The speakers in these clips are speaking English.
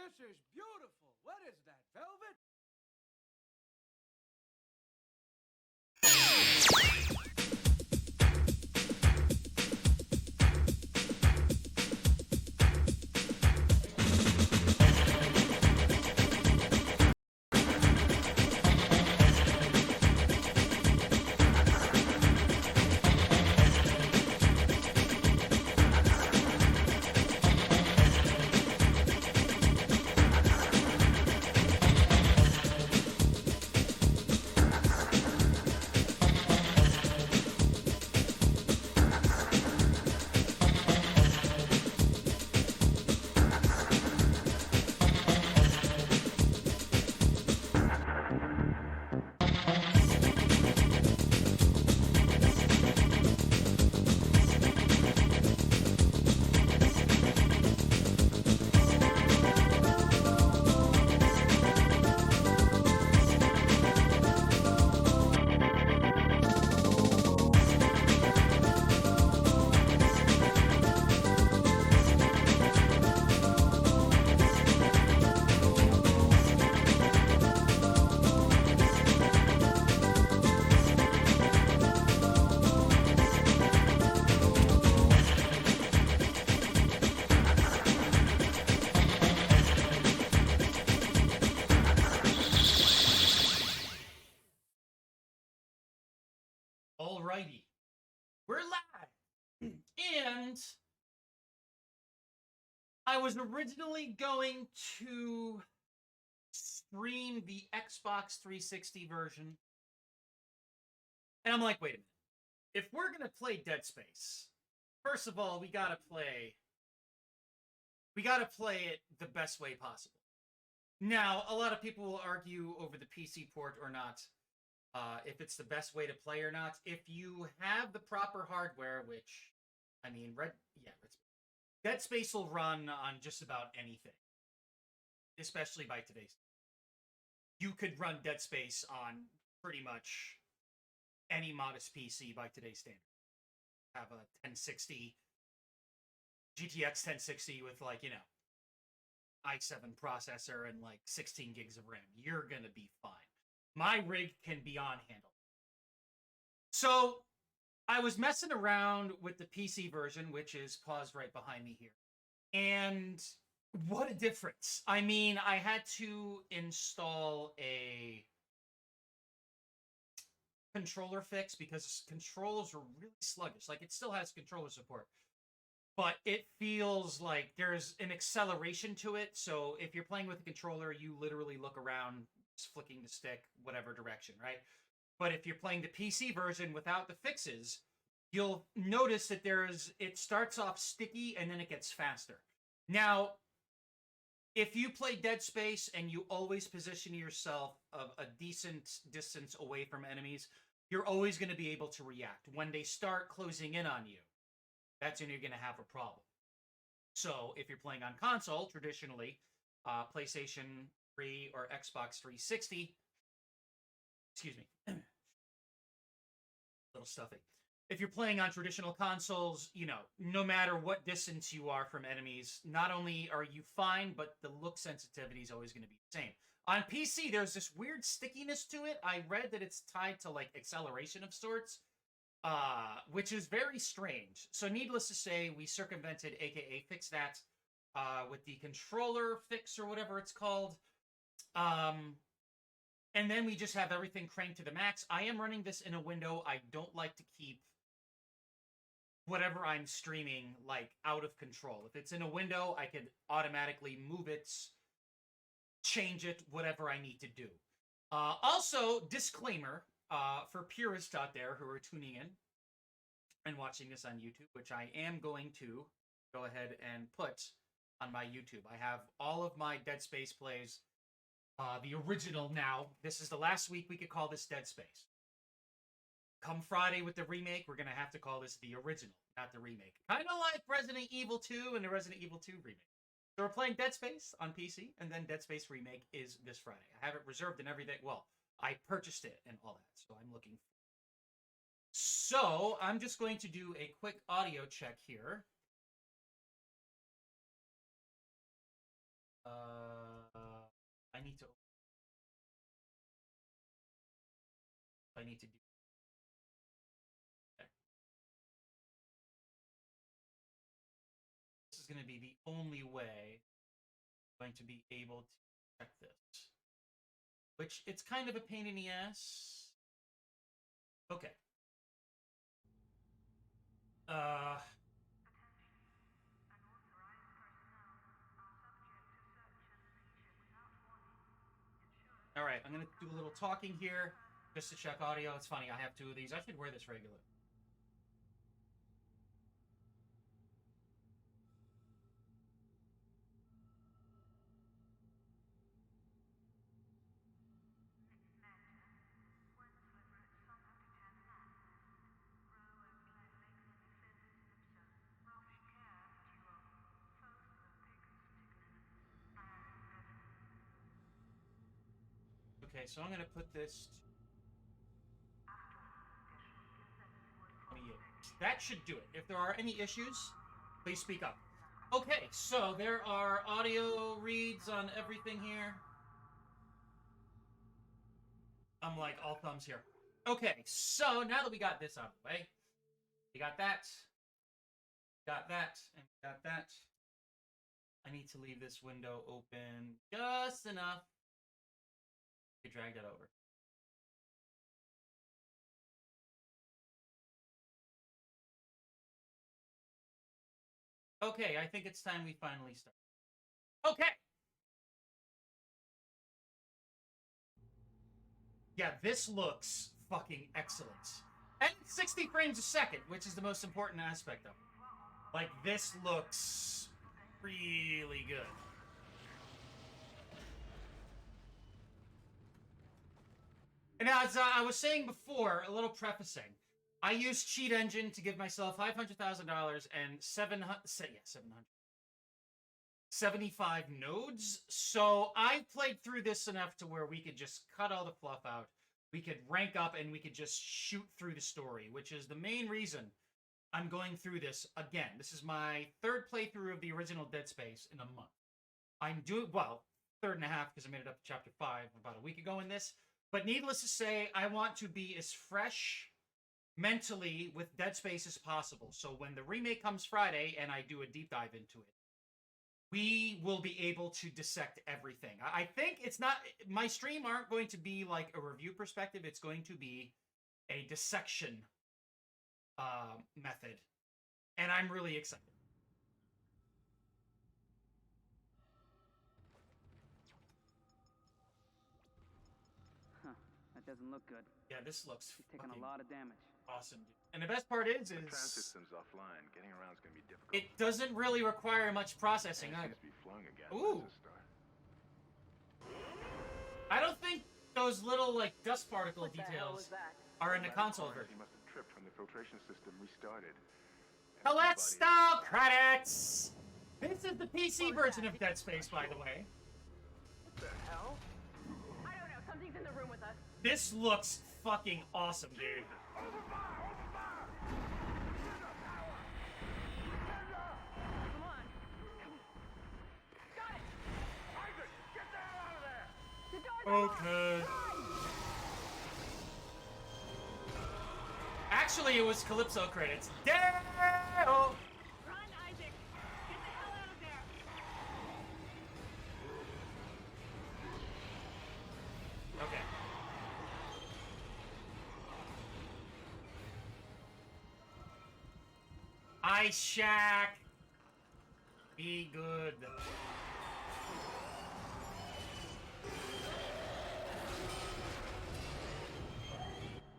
This is beautiful. What is that, velvet? Alrighty, we're live. And I was originally going to stream the Xbox 360 version. And I'm like, wait a minute. If we're going to play Dead Space, first of all, we got to play it the best way possible. Now, a lot of people will argue over the PC port or not. If it's the best way to play or not. If you have the proper hardware, which, I mean, Dead Space will run on just about anything, especially by today's. You could run Dead Space on pretty much any modest PC by today's standard. Have a 1060, GTX 1060 with, like, you know, i7 processor and like 16 gigs of RAM. You're going to be fine. My rig can be on handle. So I was messing around with the PC version, which is paused right behind me here. And what a difference. I mean, I had to install a controller fix because controls are really sluggish. Like, it still has controller support, but it feels like there's an acceleration to it. So if you're playing with a controller, you literally look around, flicking the stick, whatever direction, right? But if you're playing the PC version without the fixes, you'll notice that it starts off sticky and then it gets faster. Now, if you play Dead Space and you always position yourself a decent distance away from enemies, you're always going to be able to react. When they start closing in on you, that's when you're going to have a problem. So if you're playing on console, traditionally, PlayStation 3 or Xbox 360, excuse me, little stuffy. If you're playing on traditional consoles, you know, no matter what distance you are from enemies, not only are you fine, but the look sensitivity is always going to be the same. On PC, there's this weird stickiness to it. I read that it's tied to, like, acceleration of sorts, which is very strange. So needless to say, we circumvented, aka fixed that, with the controller fix or whatever it's called. And then we just have everything cranked to the max. I am running this in a window. I don't like to keep whatever I'm streaming, like, out of control. If it's in a window, I can automatically move it, change it, whatever I need to do. Also, disclaimer, for purists out there who are tuning in and watching this on YouTube, which I am going to go ahead and put on my YouTube. I have all of my Dead Space plays, the original now. This is the last week we could call this Dead Space. Come Friday with the remake, we're going to have to call this the original, not the remake. Kind of like Resident Evil 2 and the Resident Evil 2 remake. So we're playing Dead Space on PC, and then Dead Space Remake is this Friday. I have it reserved and everything. Well, I purchased it and all that, so I'm looking. So I'm just going to do a quick audio check here. I need to. I need to do. Okay. This is going to be the only way I'm going to be able to check this. Which, it's kind of a pain in the ass. Okay. All right, I'm going to do a little talking here just to check audio. It's funny, I have two of these. I should wear this regularly. Okay, so I'm going to put this to 28. That should do it. If there are any issues, please speak up. Okay, so there are audio reads on everything here. I'm like all thumbs here. Okay, so now that we got this out of the way, we got that, and got that. I need to leave this window open just enough to drag that over. Okay, I think it's time we finally start. Okay! Yeah, this looks fucking excellent. And 60 frames a second, which is the most important aspect of it. Like, this looks really good. And as I was saying before, a little prefacing, I used Cheat Engine to give myself $500,000 and 75 nodes. So I played through this enough to where we could just cut all the fluff out. We could rank up and we could just shoot through the story, which is the main reason I'm going through this again. This is my third playthrough of the original Dead Space in a month. I'm doing, well, third and a half because I made it up to chapter 5 about a week ago in this. But needless to say, I want to be as fresh mentally with Dead Space as possible. So when the remake comes Friday and I do a deep dive into it, we will be able to dissect everything. I think it's not, my stream aren't going to be like a review perspective. It's going to be a dissection method. And I'm really excited. Huh, that doesn't look good. Yeah, this looks He's taking a lot of damage. Awesome, dude. And the best part is the trans system's offline. Getting around is gonna be difficult. it doesn't really require much processing either. Seems to be flung again. Ooh. That's a start. I don't think those little like dust particle What the hell details was that? are in the Last console part, version. He must have tripped when the filtration system restarted. So let's start credits. This is the PC version of Dead Space, by the way. What the hell? I don't know. Something's in the room with us. This looks fucking awesome, dude. Come on. Got it. Isaac, get the hell out of there! The door's Okay. Actually, it was Calypso credits. Damn! Run, Isaac. Get the hell out of there. Okay. Ice Shack. Be good.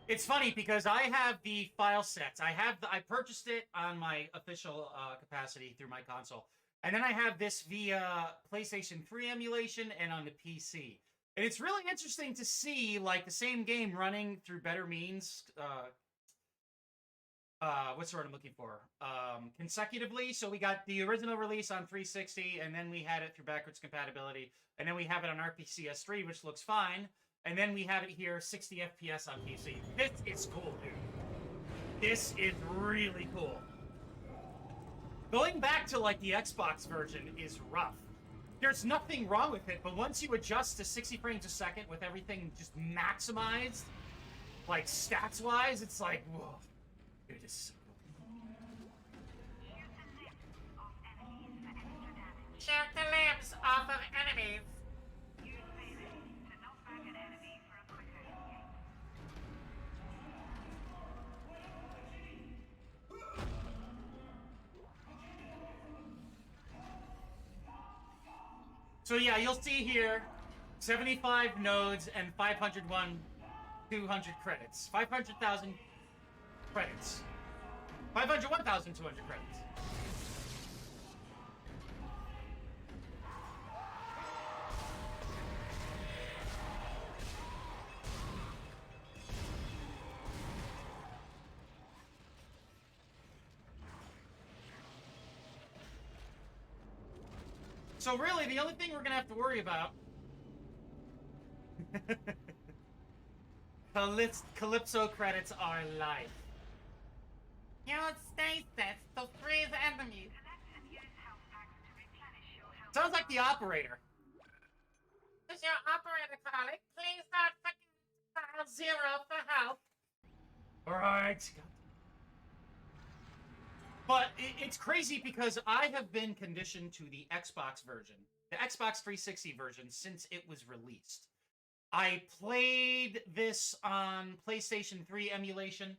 It's funny because I have the file sets. I purchased it on my official capacity through my console. And then I have this via PlayStation 3 emulation and on the PC. And it's really interesting to see like the same game running through better means. What's the word I'm looking for? Consecutively. So we got the original release on 360, and then we had it through backwards compatibility, and then we have it on RPCS3, which looks fine, and then we have it here 60 FPS on PC. This is cool, dude. This is really cool. Going back to like the Xbox version is rough. There's nothing wrong with it, but once you adjust to 60 frames a second with everything just maximized, like stats-wise, it's like, whoa. Dude, this is so cool. Shoot the limbs off of enemies. So yeah, you'll see here 75 nodes and 501 200 credits. 500,000 credits. 501,200 credits. So really, the only thing we're gonna have to worry about Calypso credits are life. Use stasis to freeze enemies. Sounds like the operator. This is your operator calling. Please not fucking dial 0 for help. Alright. But it's crazy because I have been conditioned to the Xbox version, the Xbox 360 version, since it was released. I played this on PlayStation 3 emulation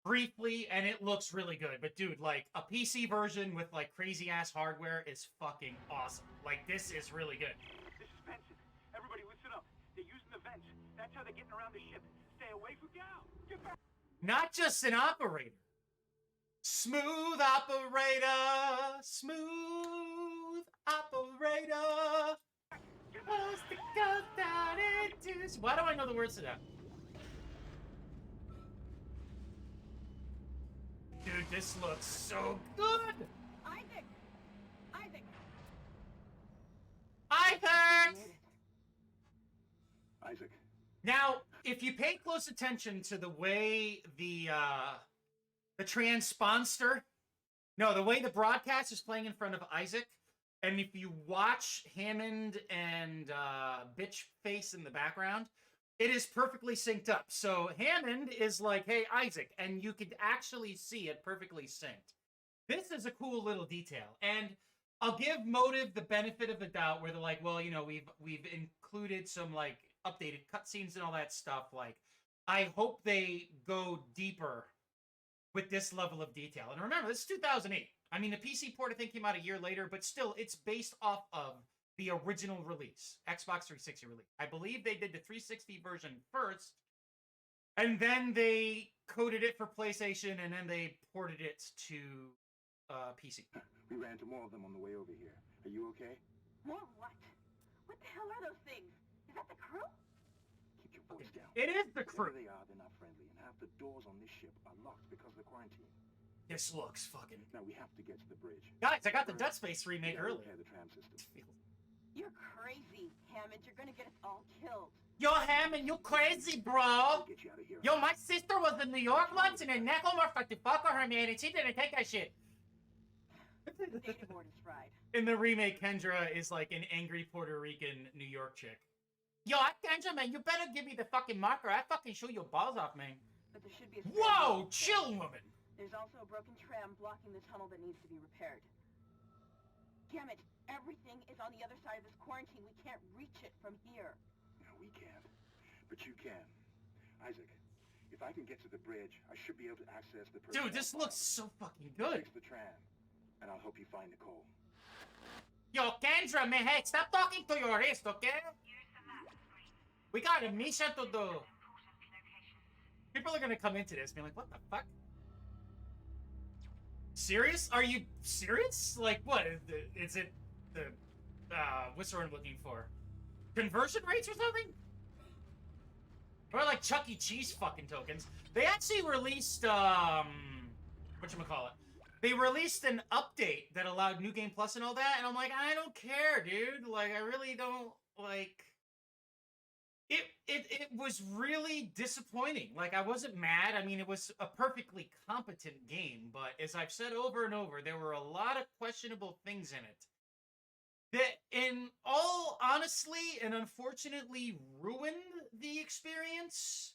briefly, and it looks really good. But dude, like, a PC version with, like, crazy-ass hardware is fucking awesome. Like, this is really good. This is Benson. Everybody listen up. They're using the vents. That's how they're getting around the ship. Stay away from down. Get back. Not just an operator. Smooth operator. Smooth operator. Why do I know the words to that? Dude, this looks so good! Isaac! Isaac! Isaac! Isaac. Now, if you pay close attention to the way the transponster, no, the way the broadcast is playing in front of Isaac, and if you watch Hammond and Bitch Face in the background, it is perfectly synced up. So Hammond is like, hey, Isaac, and you could actually see it perfectly synced. This is a cool little detail. And I'll give Motive the benefit of the doubt where they're like, well, you know, we've included some, like, updated cutscenes and all that stuff. Like, I hope they go deeper with this level of detail. And remember, this is 2008. I mean, the PC port, I think, came out a year later, but still, it's based off of the original release, Xbox 360 release. I believe they did the 360 version first, and then they coded it for PlayStation, and then they ported it to PC. We ran into more of them on the way over here. Are you okay? More what? What the hell are those things? Is that the crew? Keep your voice down. It is the crew. Wherever they are, they're not friendly, and half the doors on this ship are locked because of the quarantine. This looks fucking... Now we have to get to the bridge. Guys, I got the Dead Space remake We gotta earlier. repair the tram system. You're crazy, Hammond. You're gonna get us all killed. Yo, Hammond, you crazy, bro. We'll get you out of here. Yo, my sister was in New York once, and a necromorph to fuck with her, man, and she didn't take that shit. Data board is fried. In the remake, Kendra is like an angry Puerto Rican New York chick. Yo, Kendra, man, you better give me the fucking marker. I fucking shoot your balls off, man. But there should be a Whoa, chill, woman. There's also a broken tram blocking the tunnel that needs to be repaired. Damn it, everything is on the other side of this quarantine. We can't reach it from here. No, we can't. But you can. Isaac, if I can get to the bridge, I should be able to access the... Dude, this looks so fucking good. Fix the tram, and I'll help you find Nicole. Yo, Kendra, man, hey, stop talking to your wrist, okay? We got a mission to do. People are gonna come into this being like, what the fuck? Serious? Are you serious? Like, what? Is it the, what's the word I'm looking for? Conversion rates or something? Or like Chuck E. Cheese fucking tokens. They actually released, whatchamacallit? They released an update that allowed New Game Plus and all that, and I'm like, I don't care, dude. Like, I really don't, like... It was really disappointing. Like, I wasn't mad. I mean, it was a perfectly competent game, but as I've said over and over, there were a lot of questionable things in it that, in all honestly and unfortunately, ruined the experience.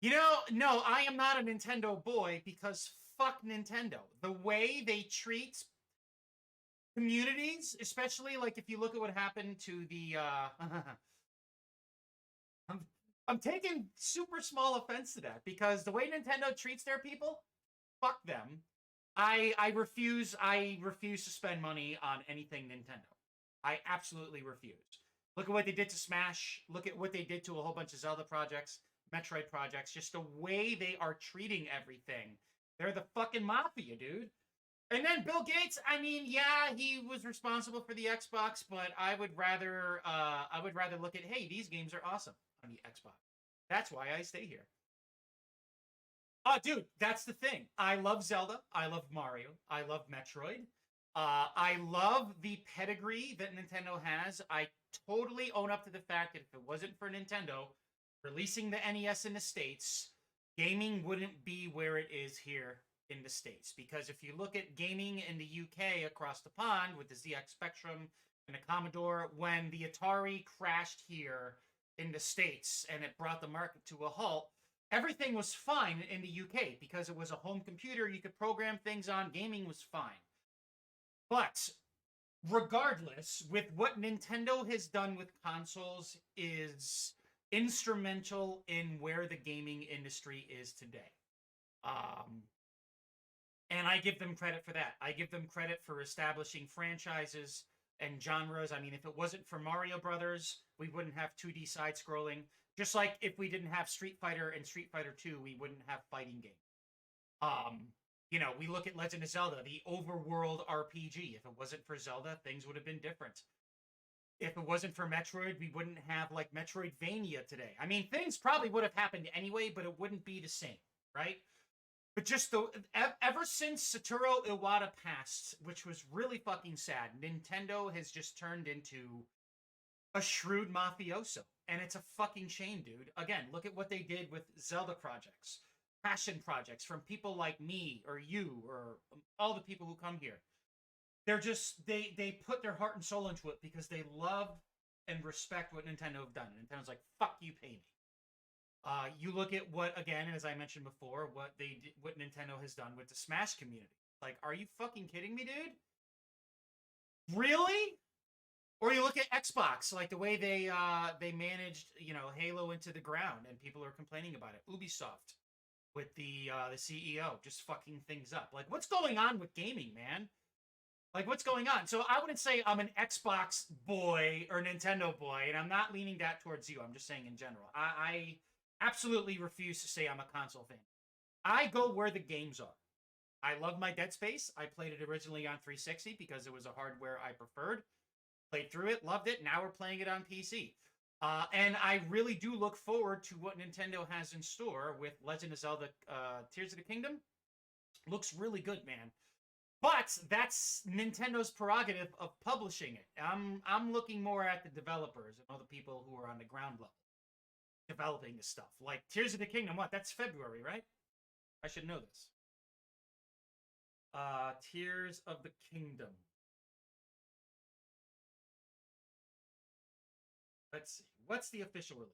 You know, no, I am not a Nintendo boy because fuck Nintendo. The way they treat communities, especially like if you look at what happened to the I'm I'm taking super small offense to that because the way Nintendo treats their people, fuck them. I refuse to spend money on anything Nintendo. I absolutely refuse. Look at what they did to Smash. Look at what they did to a whole bunch of Zelda projects, Metroid projects. Just the way they are treating everything. They're the fucking mafia, dude. And then Bill Gates, I mean, yeah, he was responsible for the Xbox, but I would rather look at, hey, these games are awesome on the Xbox. That's why I stay here. Oh, dude, that's the thing. I love Zelda. I love Mario. I love Metroid. I love the pedigree that Nintendo has. I totally own up to the fact that if it wasn't for Nintendo releasing the NES in the States, gaming wouldn't be where it is here in the States. Because if you look at gaming in the UK across the pond with the ZX Spectrum and the Commodore, when the Atari crashed here in the States and it brought the market to a halt, everything was fine in the UK because it was a home computer. You could program things on. Gaming was fine. But regardless, with what Nintendo has done with consoles is instrumental in where the gaming industry is today. Um, and I give them credit for that. I give them credit for establishing franchises and genres. I mean, if it wasn't for Mario Brothers, we wouldn't have 2D side scrolling. Just like if we didn't have Street Fighter and Street Fighter 2, we wouldn't have fighting games. Um, we look at Legend of Zelda, the overworld RPG. If it wasn't for Zelda, things would have been different. If it wasn't for Metroid, we wouldn't have like Metroidvania today. I mean, things probably would have happened anyway, but it wouldn't be the same, right? But just ever since Satoru Iwata passed, which was really fucking sad, Nintendo has just turned into a shrewd mafioso. And it's a fucking shame, dude. Again, look at what they did with Zelda projects, passion projects from people like me or you or all the people who come here. They're just they put their heart and soul into it because they love and respect what Nintendo have done. Nintendo's like, fuck you, pay me. You look at what, again, as I mentioned before, what Nintendo has done with the Smash community. Like, are you fucking kidding me, dude? Really? Or you look at Xbox, like the way they managed, Halo into the ground, and people are complaining about it. Ubisoft with the CEO just fucking things up. Like, what's going on with gaming, man? Like, what's going on? So I wouldn't say I'm an Xbox boy or Nintendo boy, and I'm not leaning that towards you. I'm just saying in general. I absolutely refuse to say I'm a console fan. I go where the games are. I love my Dead Space. I played it originally on 360 because it was a hardware I preferred. Played through it, loved it. Now we're playing it on PC. And I really do look forward to what Nintendo has in store with Legend of Zelda Tears of the Kingdom. Looks really good, man. But that's Nintendo's prerogative of publishing it. I'm looking more at the developers and all the people who are on the ground level developing this stuff. Like Tears of the Kingdom, what? That's February, right? I should know this. Tears of the Kingdom. Let's see. What's the official release?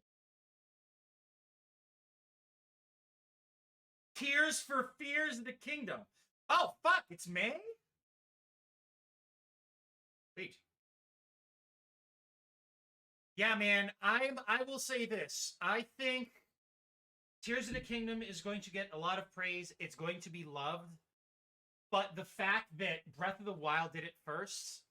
Tears for Fears of the Kingdom. Oh, fuck, it's May? Wait. Yeah, man, I will say this. I think Tears of the Kingdom is going to get a lot of praise. It's going to be loved. But the fact that Breath of the Wild did it first,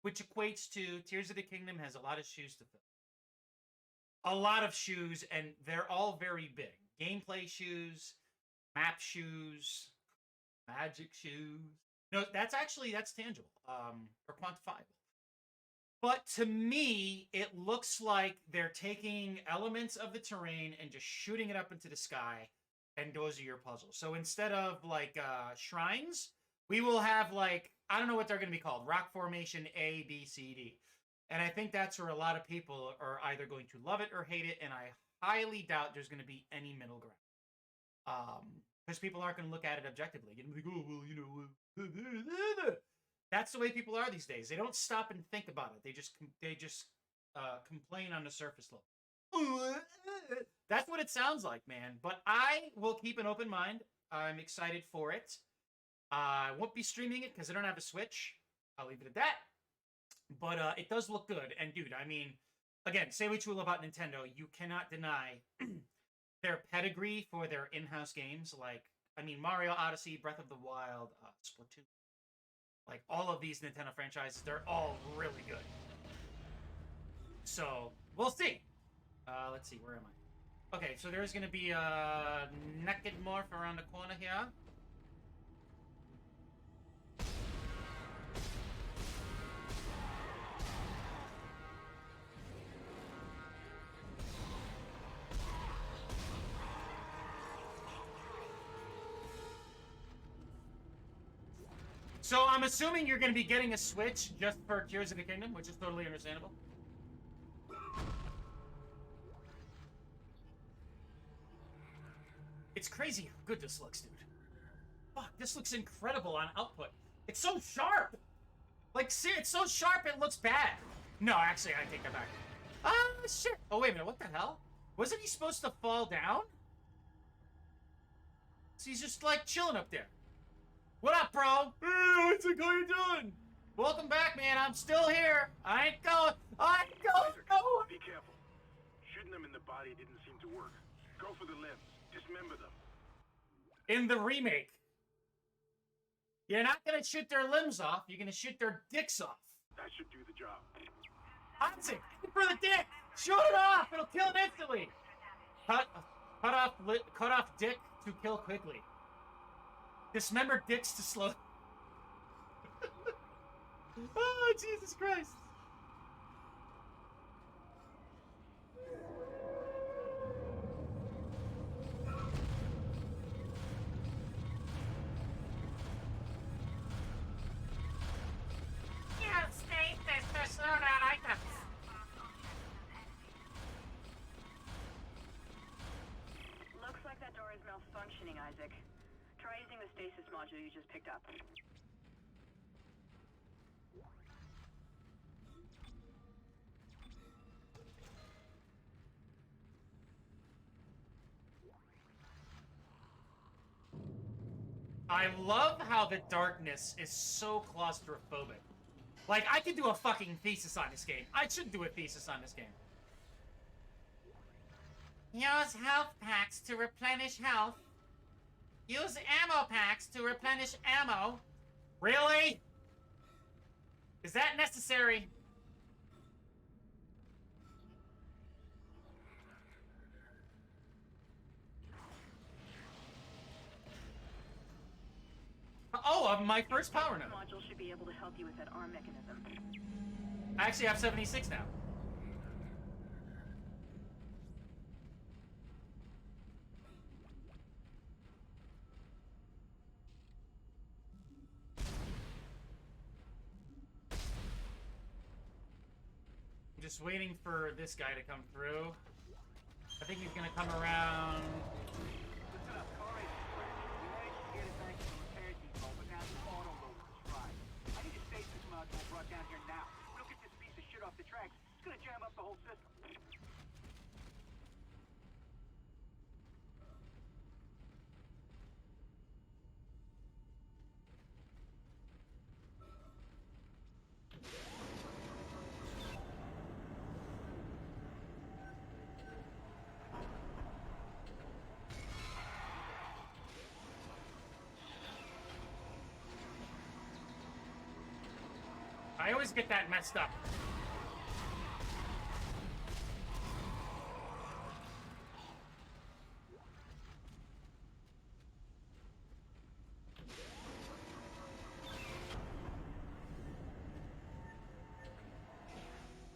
which equates to Tears of the Kingdom has a lot of shoes to fill. A lot of shoes, and they're all very big. Gameplay shoes, map shoes, magic shoes. No, that's tangible, or quantifiable. But to me, it looks like they're taking elements of the terrain and just shooting it up into the sky, and those are your puzzles. So instead of like shrines, we will have like, I don't know what they're going to be called, rock formation A, B, C, D. And I think that's where a lot of people are either going to love it or hate it, and I highly doubt there's going to be any middle ground. Because people aren't going to look at it objectively. You're going to be like, oh, well, you know, that's the way people are these days. They don't stop and think about it. They just complain on the surface level. That's what it sounds like, man. But I will keep an open mind. I'm excited for it. I won't be streaming it because I don't have a Switch. I'll leave it at that. But it does look good. And dude, I mean, again, say what you will about Nintendo, you cannot deny their pedigree for their in-house games. Like, I mean, Mario Odyssey, Breath of the Wild, Splatoon. Like, all of these Nintendo franchises, they're all really good. So, we'll see. Let's see, where am I? Okay, so there's going to be a naked morph around the corner here. So I'm assuming you're going to be getting a Switch just for Tears of the Kingdom, which is totally understandable. It's crazy how good this looks, dude. Fuck, this looks incredible on output. It's so sharp! Like, see, it's so sharp it looks bad. No, actually, I take that back. Ah, shit. Oh, wait a minute, what the hell? Wasn't he supposed to fall down? So he's just, like, chilling up there. What up, bro? Hey, what's it going doing? Welcome back, man. I'm still here. I ain't going. I ain't going. No. Be careful. Shooting them in the body didn't seem to work. Go for the limbs. Dismember them. In the remake, you're not gonna shoot their limbs off. You're gonna shoot their dicks off. That should do the job. Isaac, aim for the dick. Shoot it off. It'll kill it instantly. Cut off dick to kill quickly. Dismember dicks to slow. Oh, Jesus Christ. You state this persona items. Looks like that door is malfunctioning, Isaac. Try using the stasis module you just picked up. I love how the darkness is so claustrophobic. Like, I could do a fucking thesis on this game. I should do a thesis on this game. Use health packs to replenish health. Use ammo packs to replenish ammo. Really? Is that necessary? Oh, my first power node. Module should be able to help you with that arm mechanism. I actually have 76 now. I'm just waiting for this guy to come through. I think he's gonna come around. Listen up, car race square. We managed to get it back to the repair depot, but now the auto loader is fried. I need a stasis module brought down here now. If we don't get this piece of shit off the tracks, it's gonna jam up the whole system. I always get that messed up.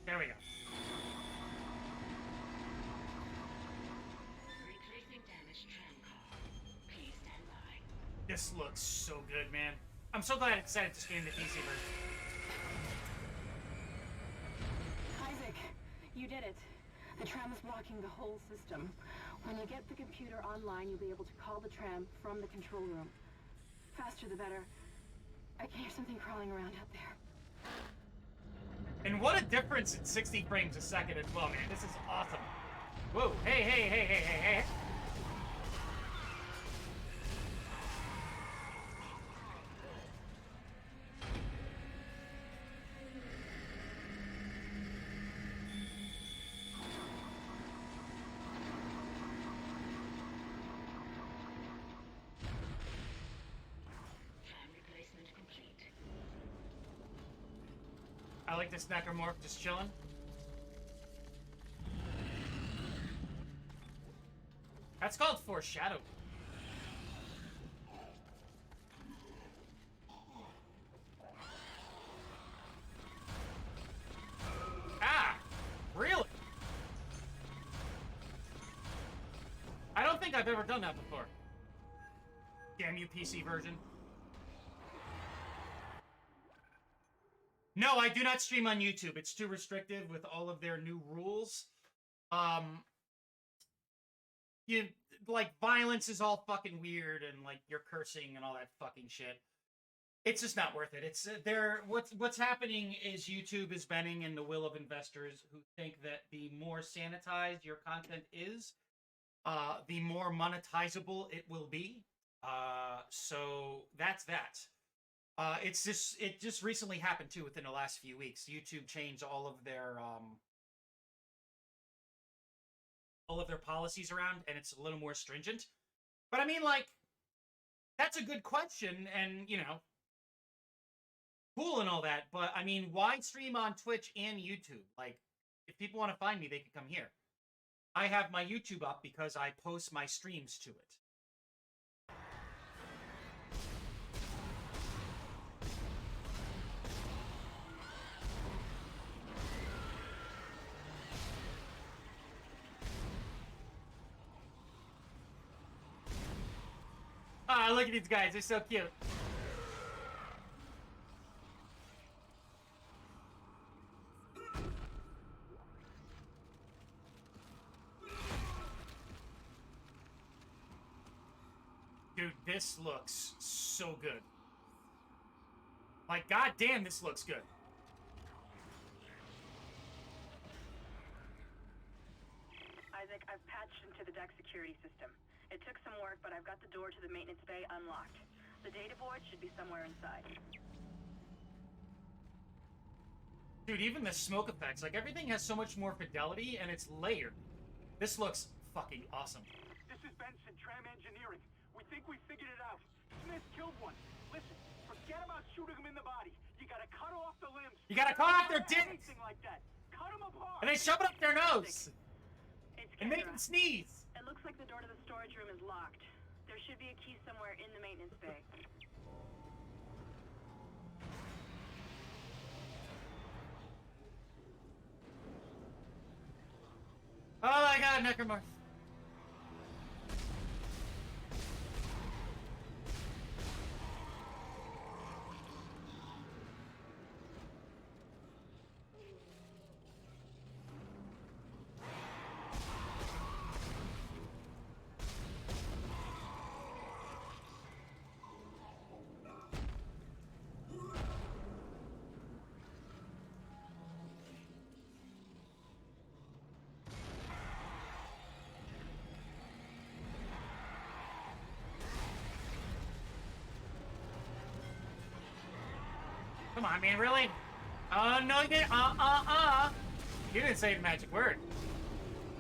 There we go. Replacing damaged tram car. Please stand by. This looks so good, man. I'm so glad I decided to stream the PC version. Isaac, you did it. The tram is blocking the whole system. When you get the computer online, you'll be able to call the tram from the control room. Faster the better. I can hear something crawling around out there. And what a difference in 60 frames a second as well, man. This is awesome. Whoa, hey, hey, hey, hey, hey, hey. Tram replacement complete. I like this necromorph just chilling. That's called foreshadowing. Ah! Really? I don't think I've ever done that before. Damn you, PC version. No, I do not stream on YouTube. It's too restrictive with all of their new rules. You like violence is all fucking weird and like you're cursing and all that fucking shit. It's just not worth it. It's what's happening is YouTube is bending in the will of investors who think that the more sanitized your content is, the more monetizable it will be. So that's that. It just recently happened too within the last few weeks. YouTube changed all of their policies around, and it's a little more stringent. But I mean, like, that's a good question, and you know, cool and all that. But I mean, why stream on Twitch and YouTube? Like, if people want to find me, they can come here. I have my YouTube up because I post my streams to it. Ah, look at these guys. They're so cute. Dude, this looks so good. Like, goddamn, this looks good. Isaac, I've patched into the deck security system. It took some work, but I've got the door to the maintenance bay unlocked. The data board should be somewhere inside. Dude, even the smoke effects, like everything has so much more fidelity and it's layered. This looks fucking awesome. This is Benson, Tram Engineering. We think we figured it out. Smith killed one. Listen, forget about shooting him in the body. You gotta cut off the limbs. You gotta cut off their dicks! Anything like that. Cut them apart. And then shove it up their nose! It's And make Kendra. them sneeze! It looks like the door to the storage room is locked. There should be a key somewhere in the maintenance bay. Oh my god, necromorph. Come on, man, really? Oh, no, you didn't. You didn't say the magic word.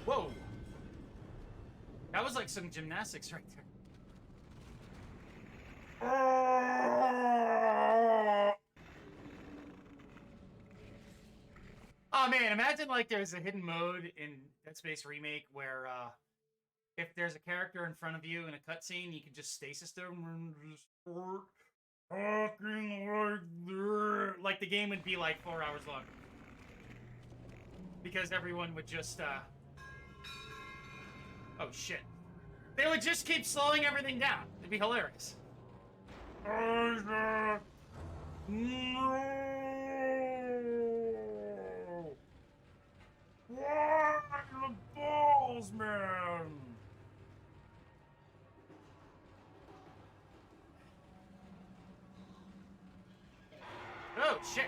Whoa. That was like some gymnastics right there. Oh, man, imagine like there's a hidden mode in Dead Space Remake where if there's a character in front of you in a cutscene, you can just stasis them and just fucking like the game would be like 4 hours long because everyone would just oh shit, they would just keep slowing everything down. It'd be hilarious. No. Why the balls, man? shit.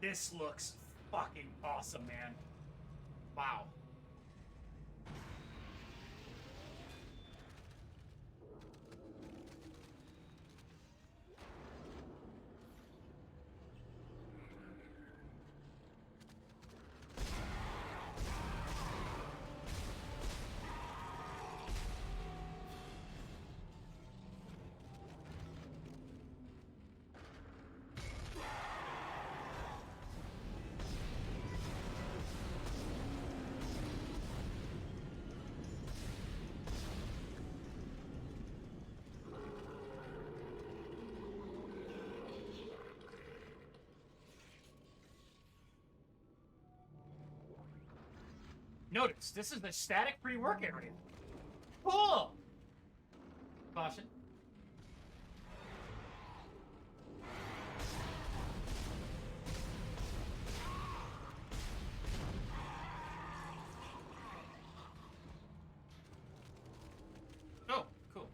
This looks fucking awesome, man. Wow. Notice, this is the static pre-work area. Cool! Caution. Oh, cool.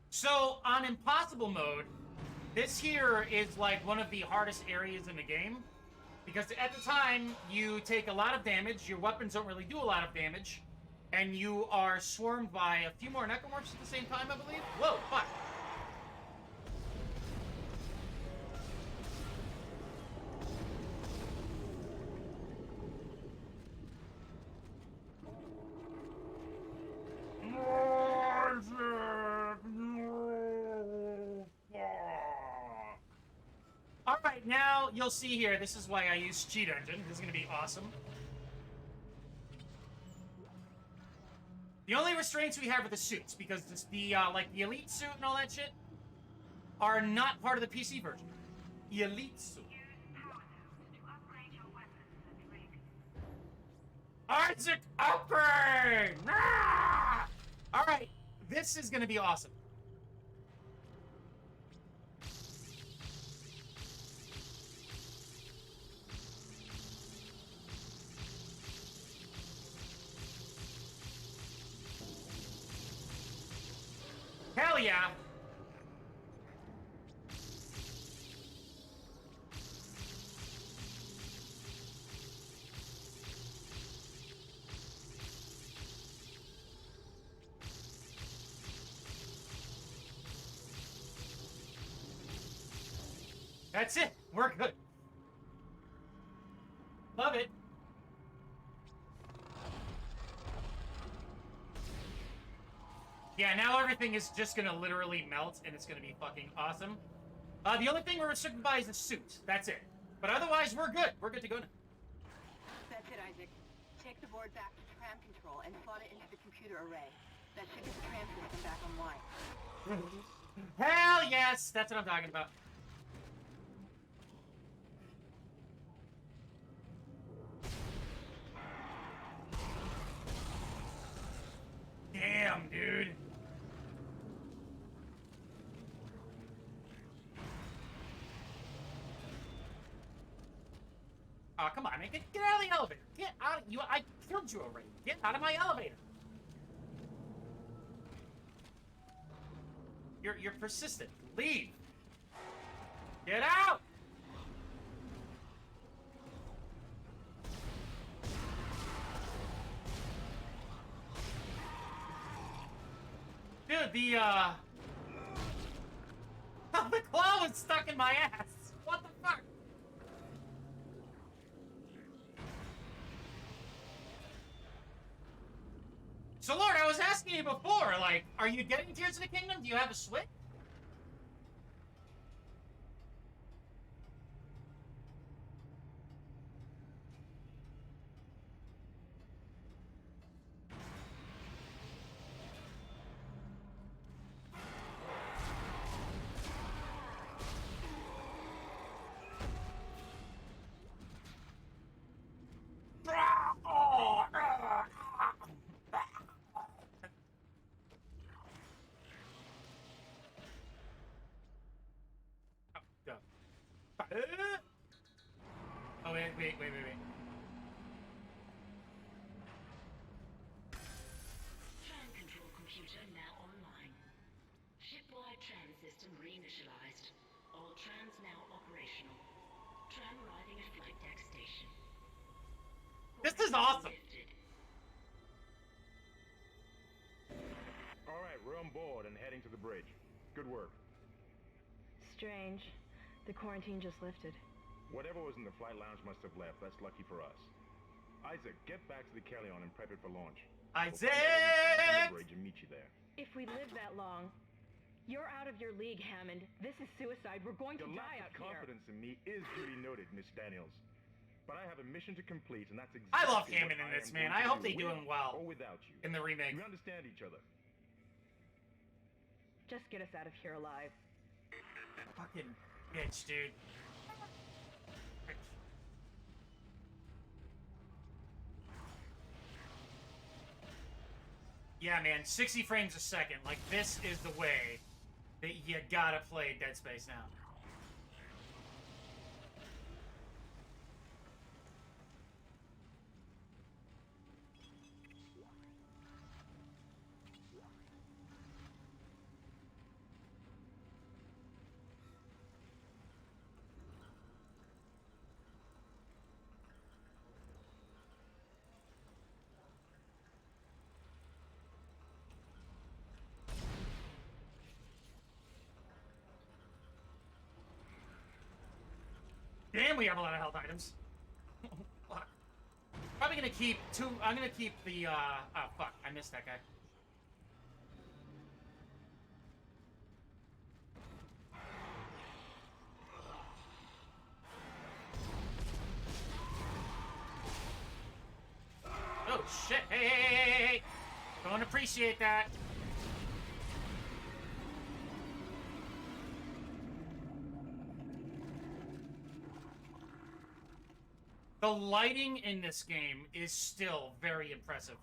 So, on Impossible mode, this here is like one of the hardest areas in the game. Because at the time, you take a lot of damage, your weapons don't really do a lot of damage, and you are swarmed by a few more necromorphs at the same time, I believe? Whoa, fuck. Alright, now you'll see here, this is why I use Cheat Engine. This is going to be awesome. The only restraints we have are the suits, because like the elite suit and all that shit are not part of the PC version. The elite suit. Isaac, upgrade! Ah! Alright, this is going to be awesome. Hell yeah! That's it. We're good. Love it. Yeah, now everything is just gonna literally melt, and it's gonna be fucking awesome. The only thing we're restricted by is the suit. That's it. But otherwise, we're good. We're good to go now. That's it, Isaac. Take the board back to tram control and slot it into the computer array. That should get the tram system back online. Hell yes! That's what I'm talking about. Damn, dude. Oh, come on, man. Get out of the elevator. Get out of you. I killed you already. Get out of my elevator. You're persistent. Leave. Get out. Dude, the the claw was stuck in my ass. What the fuck? So, Lord, I was asking you before, like, are you getting Tears of the Kingdom? Do you have a Switch? Oh, wait. Tram control computer now online. Shipwide tram system reinitialized. All trams now operational. Tram arriving at flight deck station. This is awesome. Lifted. All right, we're on board and heading to the bridge. Good work. Strange. The quarantine just lifted. Whatever was in the flight lounge must have left. That's lucky for us. Isaac, get back to the Kellion and prep it for launch. Isaac! We'll find out when we can get to the bridge and meet you there. If we live that long, you're out of your league, Hammond. This is suicide. We're going to Your die lack out of here. confidence in me is duly noted, Miss Daniels. But I have a mission to complete, and that's exactly I love what Hammond in I this, am man. going I to hope do they do with him well or without you. in the remake. We understand each other. Just get us out of here alive. Fucking bitch, dude. Yeah, man, 60 frames a second. Like, this is the way that you gotta play Dead Space now. Damn, we have a lot of health items. Fuck. Probably gonna keep two. I'm gonna keep the. Oh fuck! I missed that guy. Oh shit! Hey! Don't appreciate that. The lighting in this game is still very impressive.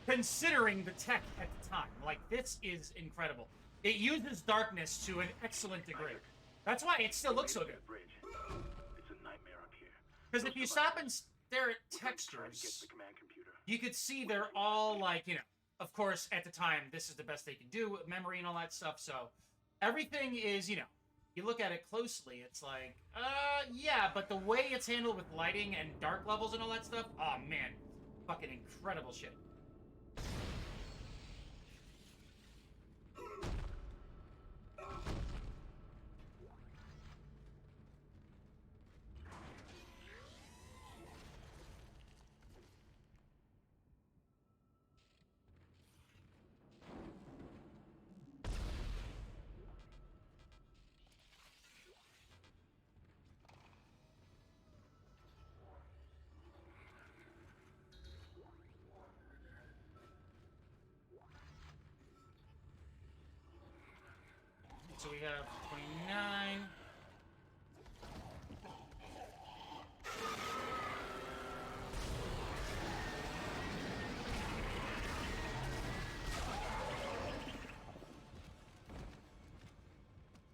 Considering the tech at the time. Like, this is incredible. It uses darkness to an excellent degree. That's why it still looks so good. Bridge. It's a nightmare up here. Because if you stop and stare at We're trying to get textures, the command computer. you could see they're all like, you know, of course, at the time, this is the best they can do, memory and all that stuff, so everything is, you know, you look at it closely, it's like, yeah, but the way it's handled with lighting and dark levels and all that stuff, oh man, fucking incredible shit. So we have 29.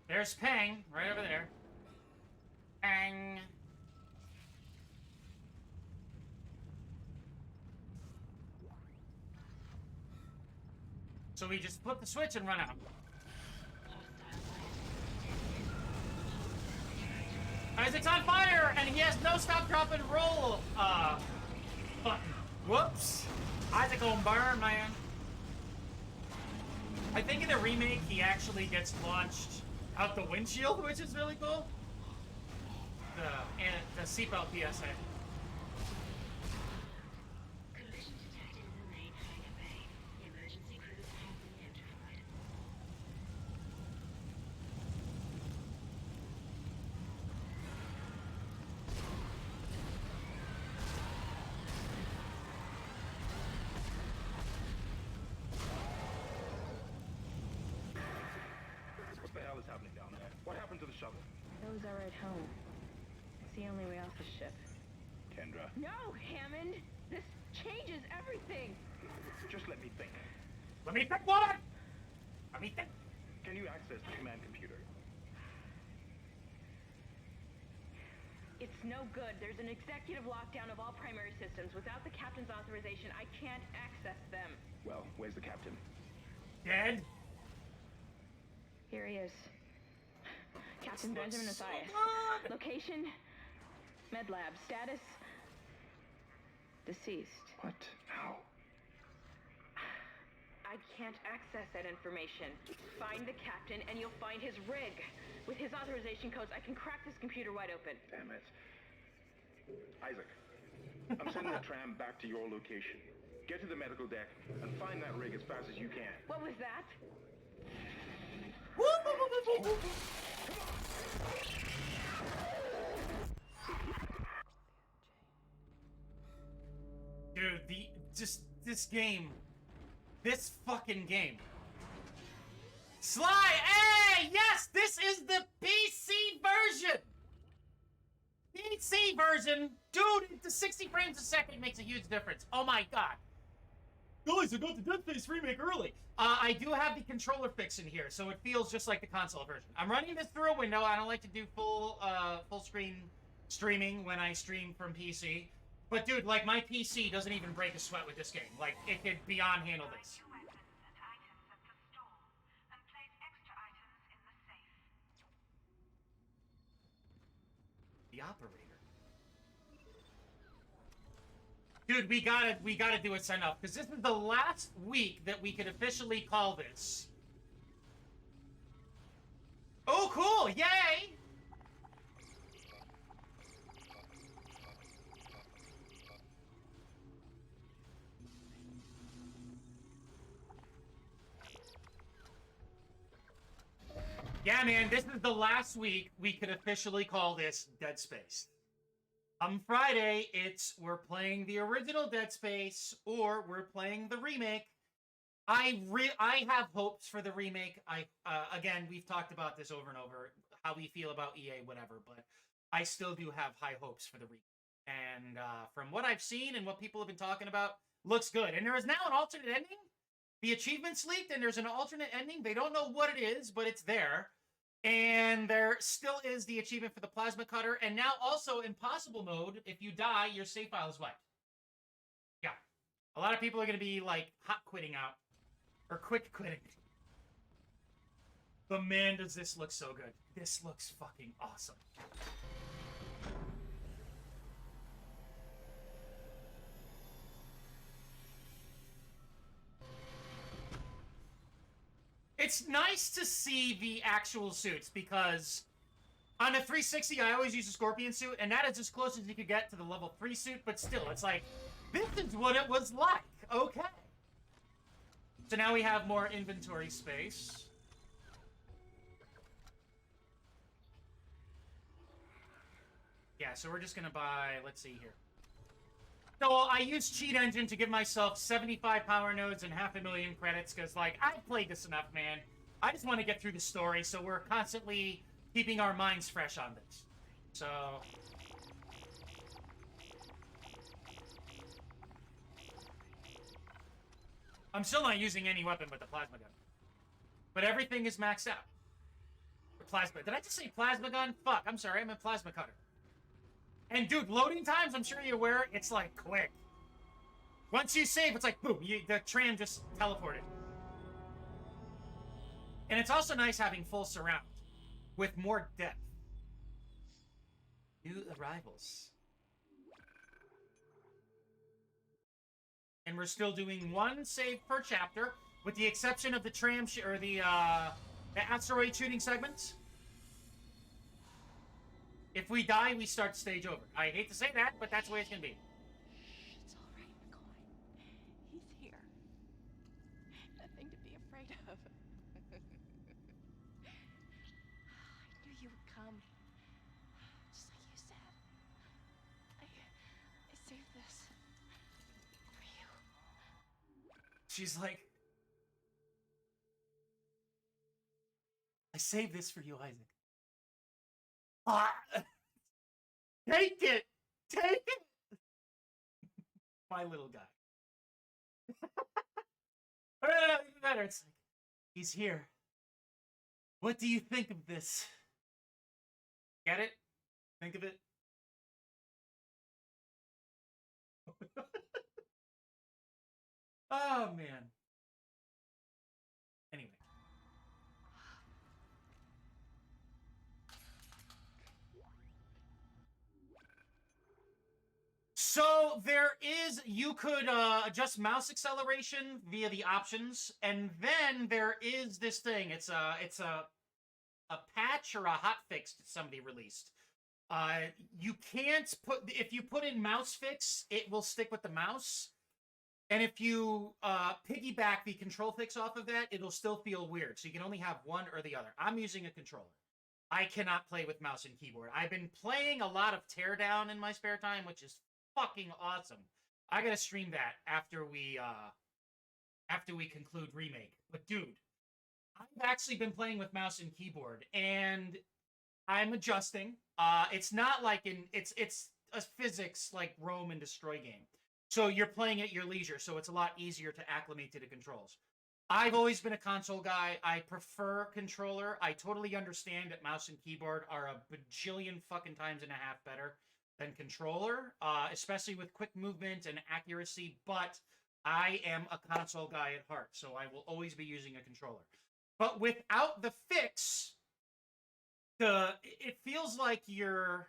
There's Pang, right over there. Pang. So we just flip the switch and run out. Isaac's on fire, and he has no stop, drop, and roll button. Whoops. Isaac gonna burn, man. I think in the remake, he actually gets launched out the windshield, which is really cool. The seatbelt PSA. Collision detected in the main hangar bay. Emergency crews have been notified. What the hell is happening down there? What happened to the shuttle? Those are right home. It's the only way off the ship. Kendra, No, Hammond! This changes everything! just let me think. Let me think, woman! Let me think. Can you access the command computer? no good. There's an executive lockdown of all primary systems. Without the captain's authorization, I can't access them. Well, where's the captain? Dead? Here he is. Captain Benjamin so Mathias. good. Location? Med lab. Status? Deceased. What? How? I can't access that information. Find the captain and you'll find his rig. With his authorization codes, I can crack this computer wide open. Damn it. Isaac, I'm sending the tram back to your location. Get to the medical deck and find that rig as fast as you can. What was that? Dude, this game. This fucking game. Sly! Hey! Yes! This is the PC version! PC version! Dude, the 60 frames a second makes a huge difference. Oh my god. Guys, I got the Dead Space remake early. I do have the controller fix in here, so it feels just like the console version. I'm running this through a window. I don't like to do full screen streaming when I stream from PC. But dude, like, my PC doesn't even break a sweat with this game. Like, it could beyond handle this. The operator. Dude, we gotta do a send off because this is the last week that we could officially call this. Oh, cool! Yay! Yeah, man, this is the last week we could officially call this Dead Space. On Friday, we're playing the original Dead Space or we're playing the remake. I have hopes for the remake. Again, we've talked about this over and over, how we feel about EA, whatever, but I still do have high hopes for the remake. And from what I've seen and what people have been talking about, looks good. And there is now an alternate ending. The achievement's leaked, and there's an alternate ending. They don't know what it is, but it's there. And there still is the achievement for the plasma cutter. And now also impossible mode, if you die, your save file is wiped. Yeah. A lot of people are going to be, like, hot quitting out. Or quick quitting. But man, does this look so good. This looks fucking awesome. It's nice to see the actual suits, because on a 360, I always use a Scorpion suit, and that is as close as you could get to the level 3 suit, but still, it's like, this is what it was like. Okay. So now we have more inventory space. Yeah, so we're just gonna buy, let's see here. So I used Cheat Engine to give myself 75 power nodes and 500,000 credits, because, like, I've played this enough, man. I just want to get through the story, so we're constantly keeping our minds fresh on this. So... I'm still not using any weapon but the plasma gun. But everything is maxed out. The plasma... Did I just say plasma gun? Fuck, I'm sorry, I meant plasma cutter. And dude, loading times, I'm sure you're aware, it's like quick. Once you save, it's like boom, the tram just teleported. And it's also nice having full surround with more depth. New arrivals. And we're still doing one save per chapter, with the exception of the tram or the asteroid shooting segments. If we die, we start stage over. I hate to say that, but that's the way it's gonna be. It's all right, McCoy. He's here. Nothing to be afraid of. I knew you would come. Just like you said. I saved this for you. She's like, I saved this for you, Isaac. Take it! Take it! My little guy. Even better. It's like, he's here. What do you think of this? Get it? Think of it? Oh, man. Anyway. So there is, you could adjust mouse acceleration via the options, and then there is this thing. It's a patch or a hotfix that somebody released. You can't put, if you put in mouse fix, it will stick with the mouse. And if you piggyback the control fix off of that, it'll still feel weird. So you can only have one or the other. I'm using a controller. I cannot play with mouse and keyboard. I've been playing a lot of Teardown in my spare time, which is fucking awesome. I gotta stream that after we conclude Remake. But dude, I've actually been playing with mouse and keyboard, and I'm adjusting. It's not like it's a physics like roam and destroy game. So you're playing at your leisure, so it's a lot easier to acclimate to the controls. I've always been a console guy. I prefer controller. I totally understand that mouse and keyboard are a bajillion fucking times and a half better than controller, especially with quick movement and accuracy, but I am a console guy at heart, so I will always be using a controller. But without the fix, it feels like you're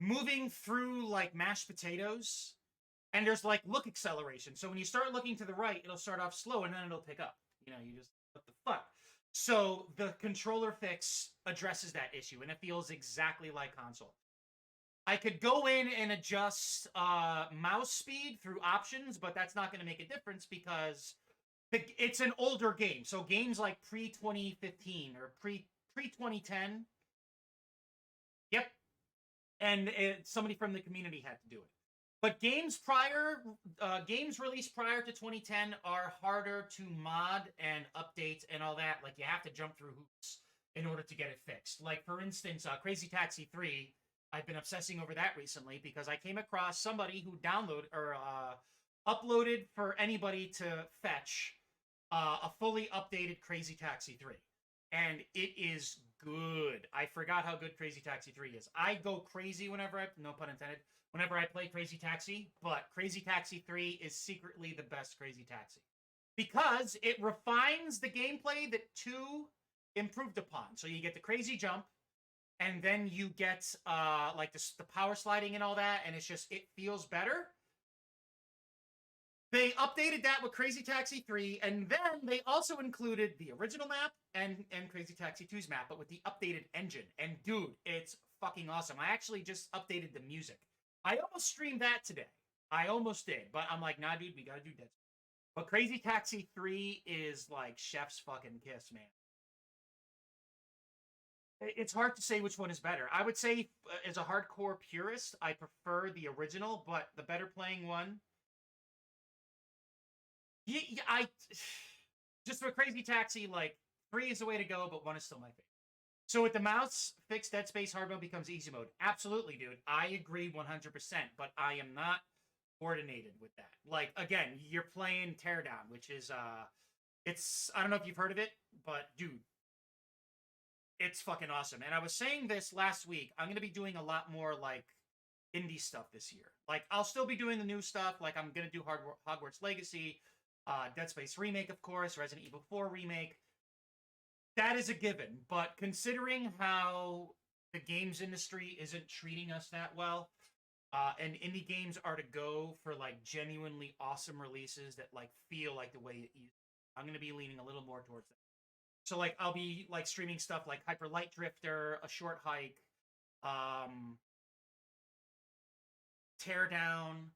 moving through like mashed potatoes, and there's like look acceleration. So when you start looking to the right, it'll start off slow and then it'll pick up. You know, you just, what the fuck? So the controller fix addresses that issue, and it feels exactly like console. I could go in and adjust mouse speed through options, but that's not going to make a difference because it's an older game. So games like pre-2015 or pre-2010. Yep. And somebody from the community had to do it. But games released prior to 2010 are harder to mod and update and all that. Like, you have to jump through hoops in order to get it fixed. Like, for instance, Crazy Taxi 3, I've been obsessing over that recently because I came across somebody who uploaded for anybody to fetch a fully updated Crazy Taxi 3. And it is good. I forgot how good Crazy Taxi 3 is. I go crazy whenever no pun intended, whenever I play Crazy Taxi, but Crazy Taxi 3 is secretly the best Crazy Taxi. Because it refines the gameplay that 2 improved upon. So you get the crazy jump, and then you get like the power sliding and all that, and it feels better. They updated that with Crazy Taxi 3, and then they also included the original map and Crazy Taxi 2's map, but with the updated engine. And dude, it's fucking awesome. I actually just updated the music. I almost streamed that today. I almost did, but I'm like, nah, dude, we gotta do Dead Space. But Crazy Taxi 3 is like chef's fucking kiss, man. It's hard to say which one is better. I would say, as a hardcore purist, I prefer the original, but the better playing one. Yeah, just for Crazy Taxi, like, 3 is the way to go, but 1 is still my favorite. So with the mouse, fixed Dead Space hard mode becomes easy mode. Absolutely, dude. I agree 100%, but I am not coordinated with that. Like, again, you're playing Teardown, which is, I don't know if you've heard of it, but dude, it's fucking awesome. And I was saying this last week, I'm going to be doing a lot more, like, indie stuff this year. Like, I'll still be doing the new stuff, like, I'm going to do Hogwarts Legacy, Dead Space Remake, of course, Resident Evil 4 Remake. That is a given, but considering how the games industry isn't treating us that well, and indie games are to go for, like, genuinely awesome releases that, like, feel like the way it is, I'm going to be leaning a little more towards that. So, like, I'll be, like, streaming stuff like Hyper Light Drifter, A Short Hike, Teardown.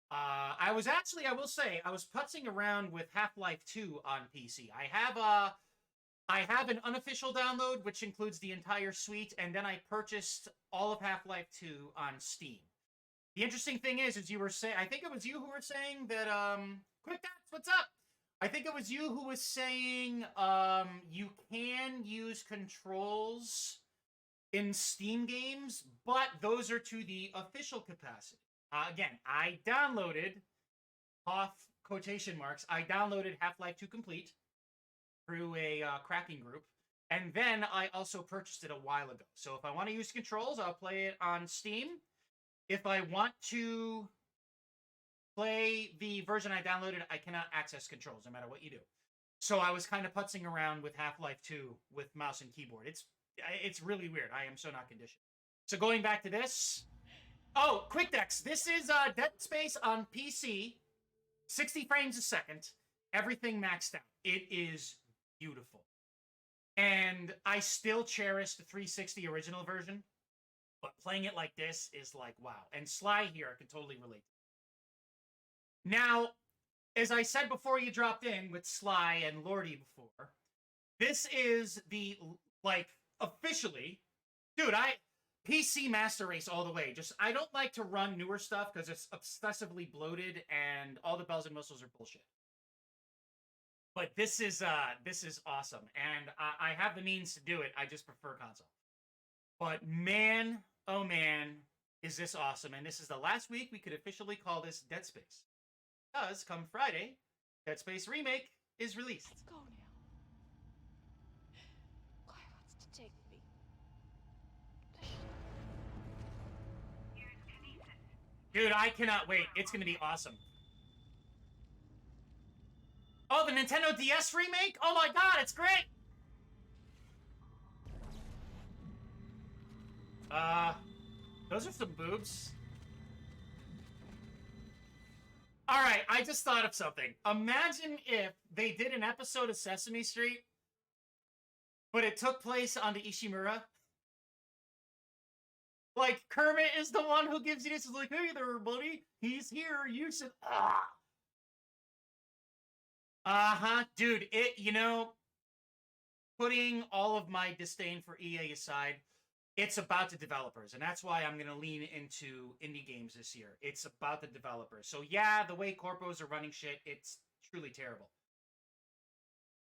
I will say, I was putzing around with Half-Life 2 on PC. I have an unofficial download, which includes the entire suite, and then I purchased all of Half-Life 2 on Steam. The interesting thing is you were saying, I think it was you who were saying that, Quick Dots, what's up? I think it was you who was saying, you can use controls in Steam games, but those are to the official capacity. Again, I downloaded, off quotation marks, I downloaded Half-Life 2 Complete through a cracking group, and then I also purchased it a while ago. So if I want to use controls, I'll play it on Steam. If I want to play the version I downloaded, I cannot access controls no matter what you do. So I was kind of putzing around with Half-Life 2 with mouse and keyboard. It's really weird. I am so not conditioned. So going back to this. Oh, quick decks. This is Dead Space on PC. 60 frames a second. Everything maxed out. It is beautiful. And I still cherish the 360 original version. But playing it like this is like, wow. And Sly here, I can totally relate. Now, as I said before you dropped in with Sly and Lordy before, this is the, like, officially, dude, PC Master Race all the way. Just, I don't like to run newer stuff because it's obsessively bloated and all the bells and whistles are bullshit. But this is awesome. And I have the means to do it. I just prefer console. But man, oh man, is this awesome. And this is the last week we could officially call this Dead Space. Because come Friday, Dead Space Remake is released. Let's go now. Claire wants to take me. Dude, I cannot wait. It's going to be awesome. Oh, the Nintendo DS remake? Oh my god, it's great! Those are some boobs. Alright, I just thought of something. Imagine if they did an episode of Sesame Street, but it took place on the Ishimura. Like, Kermit is the one who gives you this. It's like, hey there, buddy. He's here. You should... Dude, putting all of my disdain for EA aside, it's about the developers, and that's why I'm going to lean into indie games this year. It's about the developers. So yeah, the way corpos are running shit, it's truly terrible.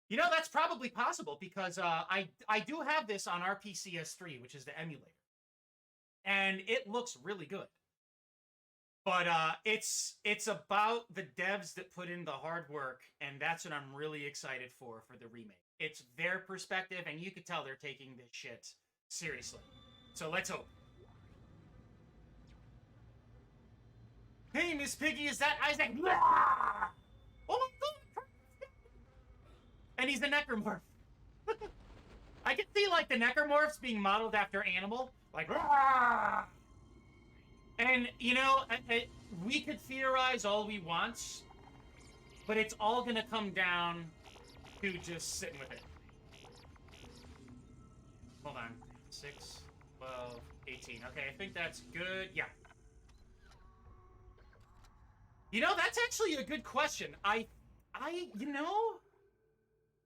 You know, that's probably possible because I do have this on RPCS3, which is the emulator. And it looks really good. But it's about the devs that put in the hard work, and that's what I'm really excited for the remake. It's their perspective, and you could tell they're taking this shit seriously. So let's hope. Hey, Miss Piggy, is that Isaac? Oh my god! And he's the necromorph. I can see, like, the necromorphs being modeled after Animal. Like, and, you know, we could theorize all we want, but it's all gonna come down to just sitting with it. Hold on. 6, 12, 18. Okay, I think that's good. Yeah. You know, that's actually a good question. You know,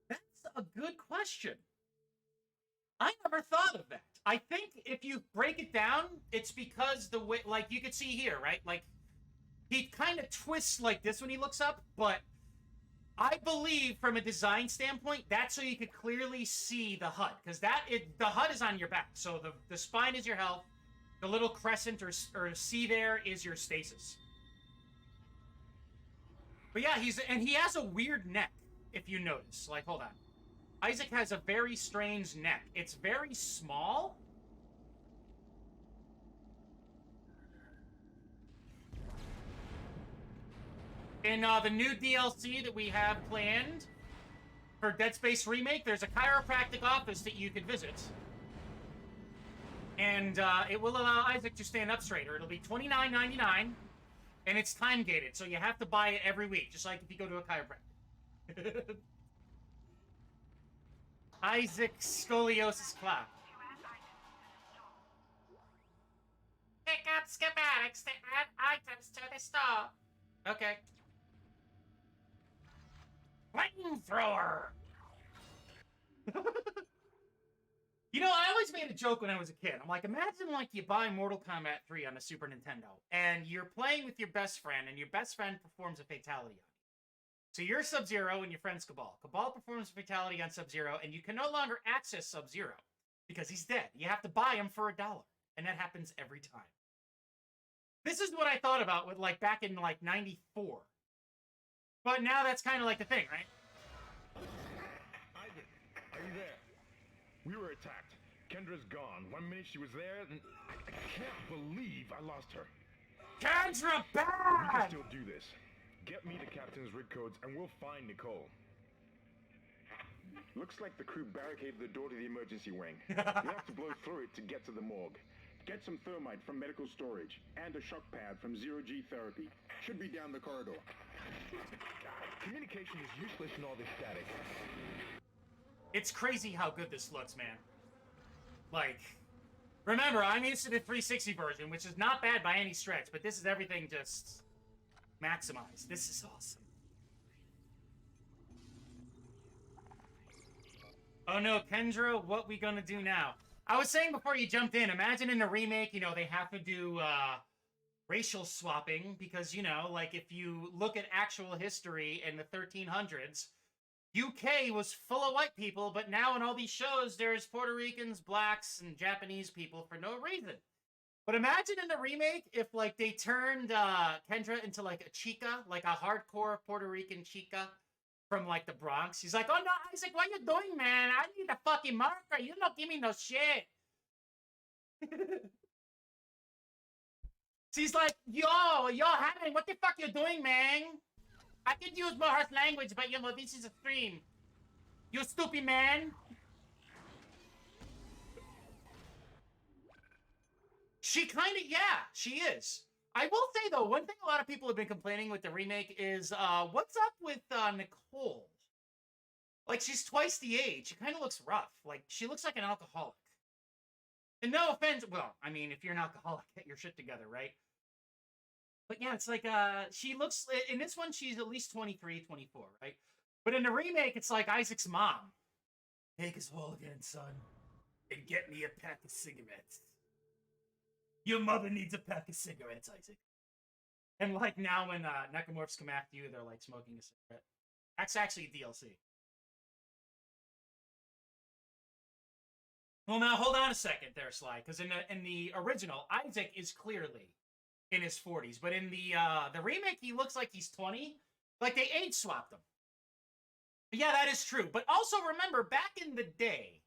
that's a good question. I never thought of that. I think if you break it down, it's because the way, like, you could see here, right? Like, he kind of twists like this when he looks up, but I believe from a design standpoint, that's so you could clearly see the HUD, because the HUD is on your back. So the spine is your health, the little crescent or C there is your stasis. But yeah, he has a weird neck, if you notice. Like, hold on. Isaac has a very strange neck. It's very small. In the new DLC that we have planned for Dead Space Remake, there's a chiropractic office that you could visit. And it will allow Isaac to stand up straighter. It'll be $29.99, and it's time-gated, so you have to buy it every week, just like if you go to a chiropractor. Isaac's scoliosis clap. Pick up schematics to add items to the store. Okay. Flamethrower! You know, I always made a joke when I was a kid. I'm like, imagine, like, you buy Mortal Kombat 3 on the Super Nintendo, and you're playing with your best friend, and your best friend performs a fatality on you. So you're Sub-Zero and your friend's Cabal. Cabal performs a fatality on Sub-Zero, and you can no longer access Sub-Zero because he's dead. You have to buy him for $1, and that happens every time. This is what I thought about with, like, back in, like, 94. But now that's kind of like the thing, right? Isaac, are you there? We were attacked. Kendra's gone. 1 minute she was there, and I can't believe I lost her. Kendra, We can bad! still do this. Get me the captain's rig codes and we'll find Nicole. Looks like the crew barricaded the door to the emergency wing. We have to blow through it to get to the morgue. Get some thermite from medical storage and a shock pad from zero-G therapy. Should be down the corridor. Communication is useless in all this static. It's crazy how good this looks, man. Like, remember, I'm used to the 360 version, which is not bad by any stretch, but this is everything just maximized. This is awesome. Oh no, Kendra, what we gonna do now? I was saying before you jumped in, imagine in the remake, you know, they have to do racial swapping because, you know, like if you look at actual history in the 1300s, UK was full of white people, but now in all these shows, there's Puerto Ricans, blacks, and Japanese people for no reason. But imagine in the remake if, like, they turned Kendra into, like, a chica, like a hardcore Puerto Rican chica from, like, the Bronx. He's like, oh, no, Isaac, what you doing, man? I need a fucking marker. You don't give me no shit. She's like, yo, Hammond, what the fuck you doing, man? I could use more harsh language, but, you know, this is a stream. You stupid man. She kind of, yeah, she is. I will say, though, one thing a lot of people have been complaining with the remake is, what's up with Nicole? Like, she's twice the age. She kind of looks rough. Like, she looks like an alcoholic. And no offense, well, I mean, if you're an alcoholic, get your shit together, right? But yeah, it's like, she looks, in this one, she's at least 23, 24, right? But in the remake, it's like Isaac's mom. Take us whole again, son. And get me a pack of cigarettes. Your mother needs a pack of cigarettes, Isaac. And like now when necromorphs come after you, they're like smoking a cigarette. That's actually DLC. Well, now hold on a second there, Sly, because in the original, Isaac is clearly in his 40s, but in the remake, he looks like he's 20. Like they age swapped him. Yeah, that is true. But also remember, back in the day,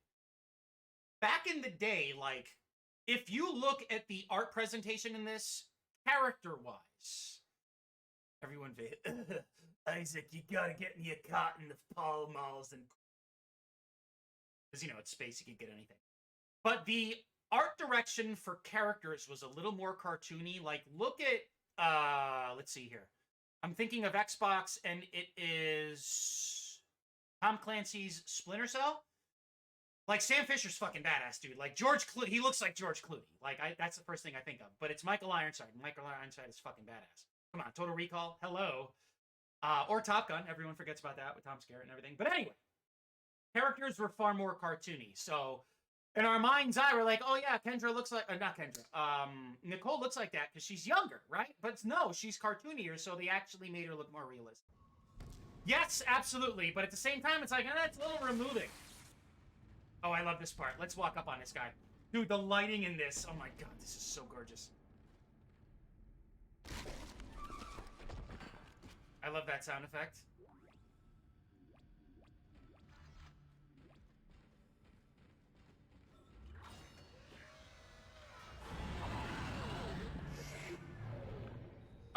like, if you look at the art presentation in this, character-wise, everyone, Isaac, you gotta get me a carton of Pall Malls and... Because, you know, it's space, you can get anything. But the art direction for characters was a little more cartoony. Like, look at, let's see here. I'm thinking of Xbox, and it is Tom Clancy's Splinter Cell. Like, Sam Fisher's fucking badass, dude. Like, George Clooney, he looks like George Clooney. Like, that's the first thing I think of. But it's Michael Ironside. Michael Ironside is fucking badass. Come on, Total Recall, hello. Or Top Gun, everyone forgets about that with Tom Skerritt and everything. But anyway, characters were far more cartoony. So, in our mind's eye, we're like, oh yeah, Kendra looks like, not Kendra, Nicole looks like that because she's younger, right? But no, she's cartoonier, so they actually made her look more realistic. Yes, absolutely, but at the same time, it's like, it's a little removing. Oh, I love this part. Let's walk up on this guy. Dude, the lighting in this, oh my god, this is so gorgeous. I love that sound effect.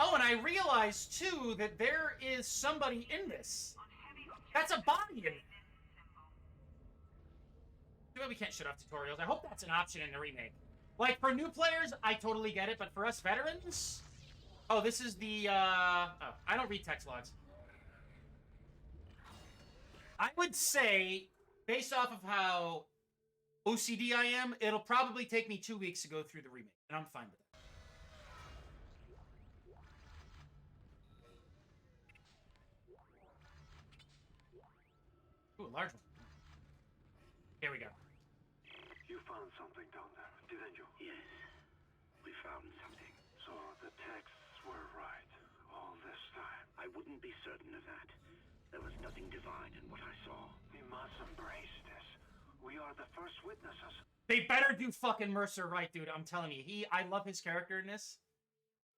Oh, and I realized, too, that there is somebody in this. That's a body in it. Too bad we can't shut off tutorials. I hope that's an option in the remake. Like, for new players, I totally get it, but for us veterans... Oh, this is the, Oh, I don't read text logs. I would say, based off of how OCD I am, it'll probably take me 2 weeks to go through the remake, and I'm fine with it. Ooh, a large one. Here we go. You found something down there, didn't you? Yes, we found something. So the texts were right all this time. I wouldn't be certain of that. There was nothing divine in what I saw. We must embrace this. We are the first witnesses. They better do fucking Mercer right, dude. I'm telling you. I love his character in this.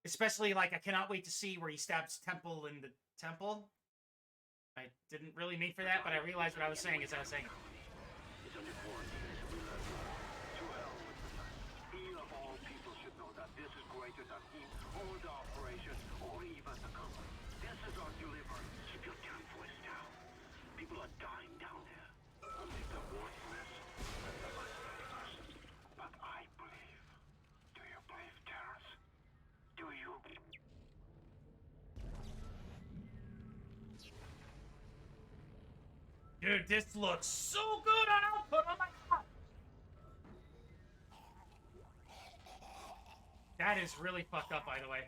Especially, like, I cannot wait to see where he stabs Temple in the temple. I didn't really mean for that, but I realized what I was saying as I was saying it. It's under quarantine, as we learned. To hell with the fact. He of all people should know that This is greater than him or the operation or even the company. This is our delivery. Keep your damn voice down. People are dying down there. Only the worthless and the less believers. But I believe. Do you believe, Terrence? Do you? Dude, this looks so good on output. Oh my god. That is really fucked up, by the way.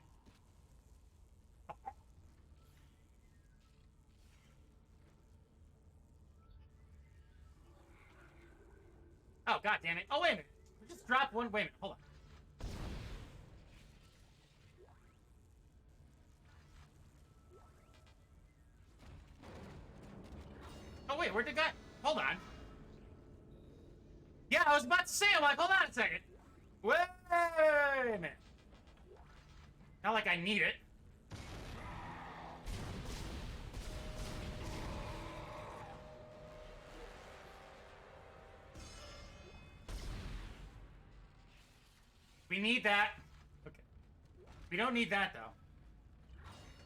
Oh, god damn it. Oh, wait a minute. We just dropped one. Wait a minute. Hold on. Oh, wait. Where'd it go? Hold on. Yeah, I was about to say, I'm like, hold on a second. Wait a minute. Not like I need it. We need that. Okay. We don't need that, though.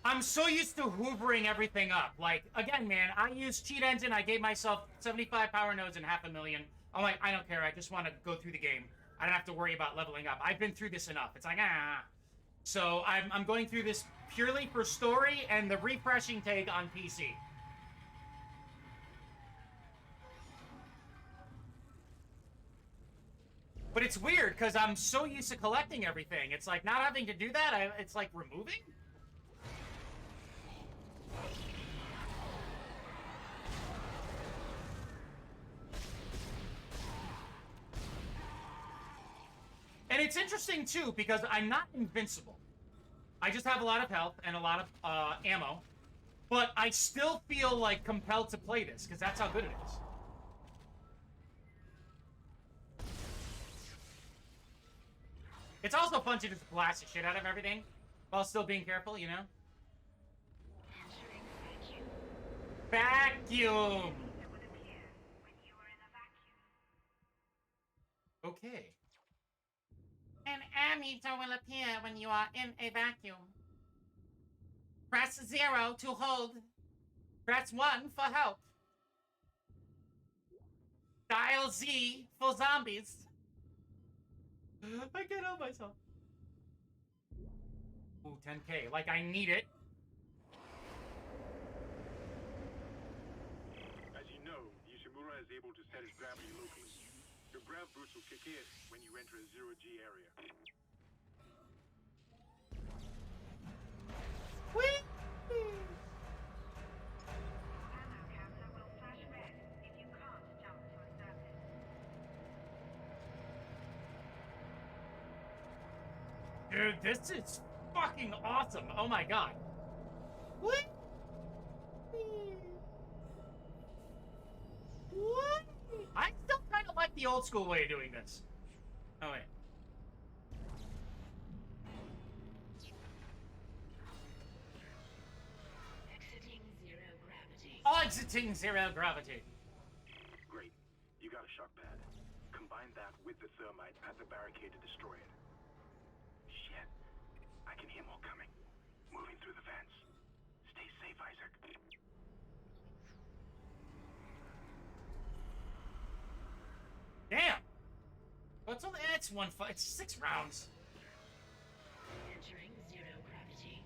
I'm so used to hoovering everything up. Like, again, man, I use cheat engine. I gave myself 75 power nodes and 500,000. I'm like, I don't care. I just want to go through the game. I don't have to worry about leveling up. I've been through this enough. It's like, ah. So I'm going through this purely for story and the refreshing take on PC. But it's weird, because I'm so used to collecting everything. It's like, not having to do that, it's like removing? And it's interesting, too, because I'm not invincible. I just have a lot of health and a lot of ammo. But I still feel, like, compelled to play this, because that's how good it is. It's also fun to just blast the shit out of everything, while still being careful, you know? Vacuum! Okay. An ammeter will appear when you are in a vacuum. Press 0 to hold. Press 1 for help. Dial Z for zombies. I can't help myself. Ooh, 10K. Like, I need it. As you know, Ishimura is able to set his gravity locally. Your grav boost will kick in when you enter a zero-G area. Whee! Dude, this is fucking awesome. Oh my god. What? What? I still kind of like the old school way of doing this. Oh, wait. Exiting zero gravity. Exiting zero gravity. Great. You got a shock pad. Combine that with the thermite at the barricade to destroy it. Shit. I can hear more coming. Moving through the vents. Stay safe, Isaac. Damn. Well, it's one fight. It's 6 rounds. Entering zero gravity.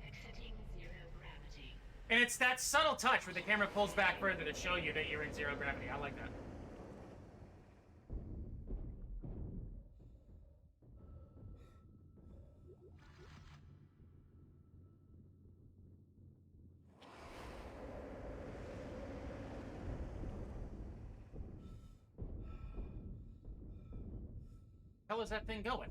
Exiting zero gravity. And it's that subtle touch where the camera pulls back further to show you that you're in zero gravity. I like that. hell is that thing going?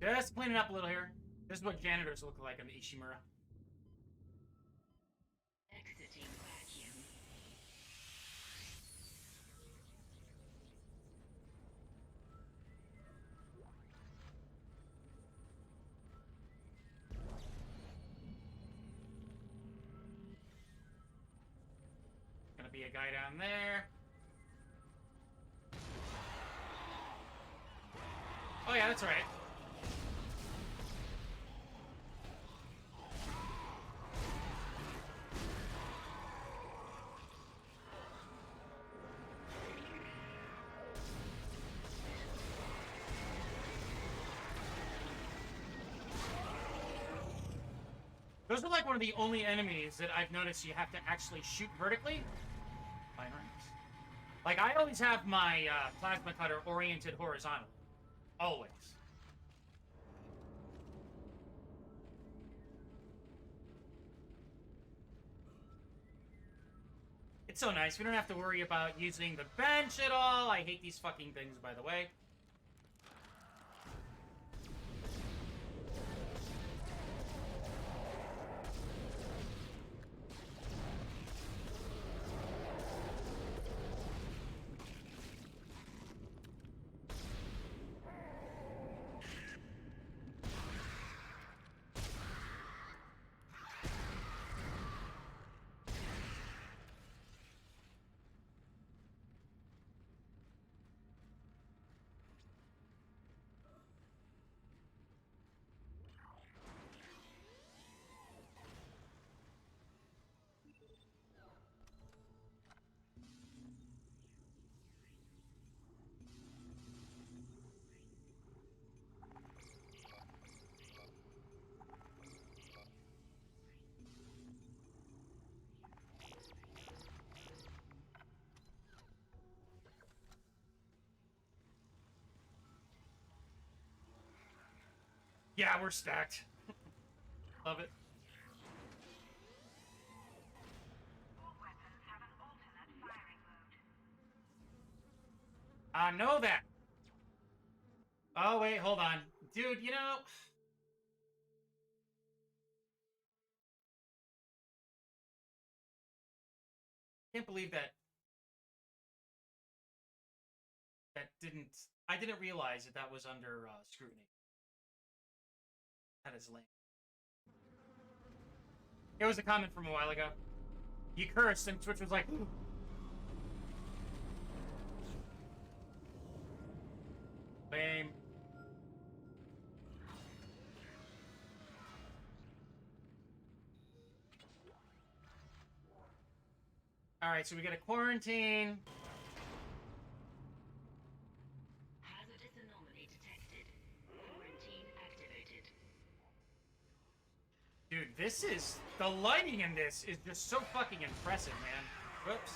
Just cleaning up a little here. This is what janitors look like on the Ishimura. Exiting vacuum. Gonna be a guy down there. Oh yeah, that's right. Those are like one of the only enemies that I've noticed you have to actually shoot vertically. Fine ranks. Like, I always have my plasma cutter oriented horizontally. Always. It's so nice. We don't have to worry about using the bench at all. I hate these fucking things, by the way. Yeah, we're stacked. Love it. All weapons have an alternate firing mode. I know that. Oh, wait, hold on. Dude, you know... Can't believe that... I didn't realize that that was under scrutiny. That is lame. It was a comment from a while ago. You cursed, and Twitch was like... Lame. Alright, so we get a quarantine. Hazardous anomaly detected. Quarantine activated. Dude, this is... The lighting in this is just so fucking impressive, man. Whoops.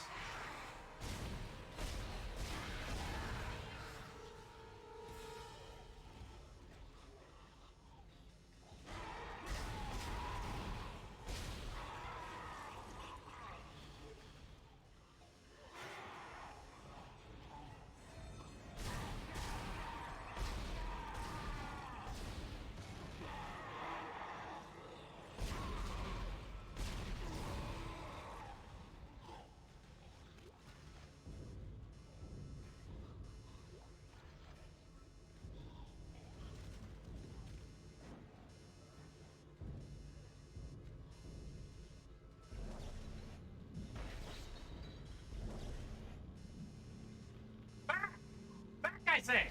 I say.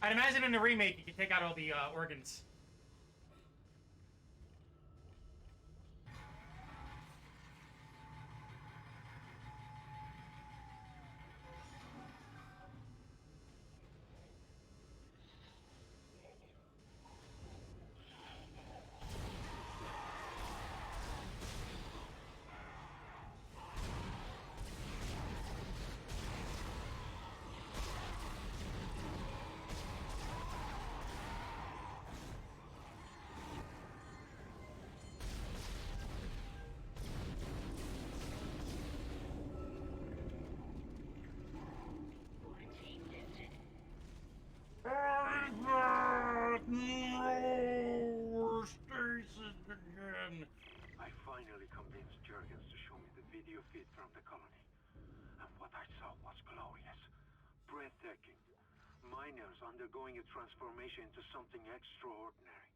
I'd imagine in the remake you could take out all the organs. feet from the colony. And what I saw was glorious, breathtaking. Miners undergoing a transformation into something extraordinary.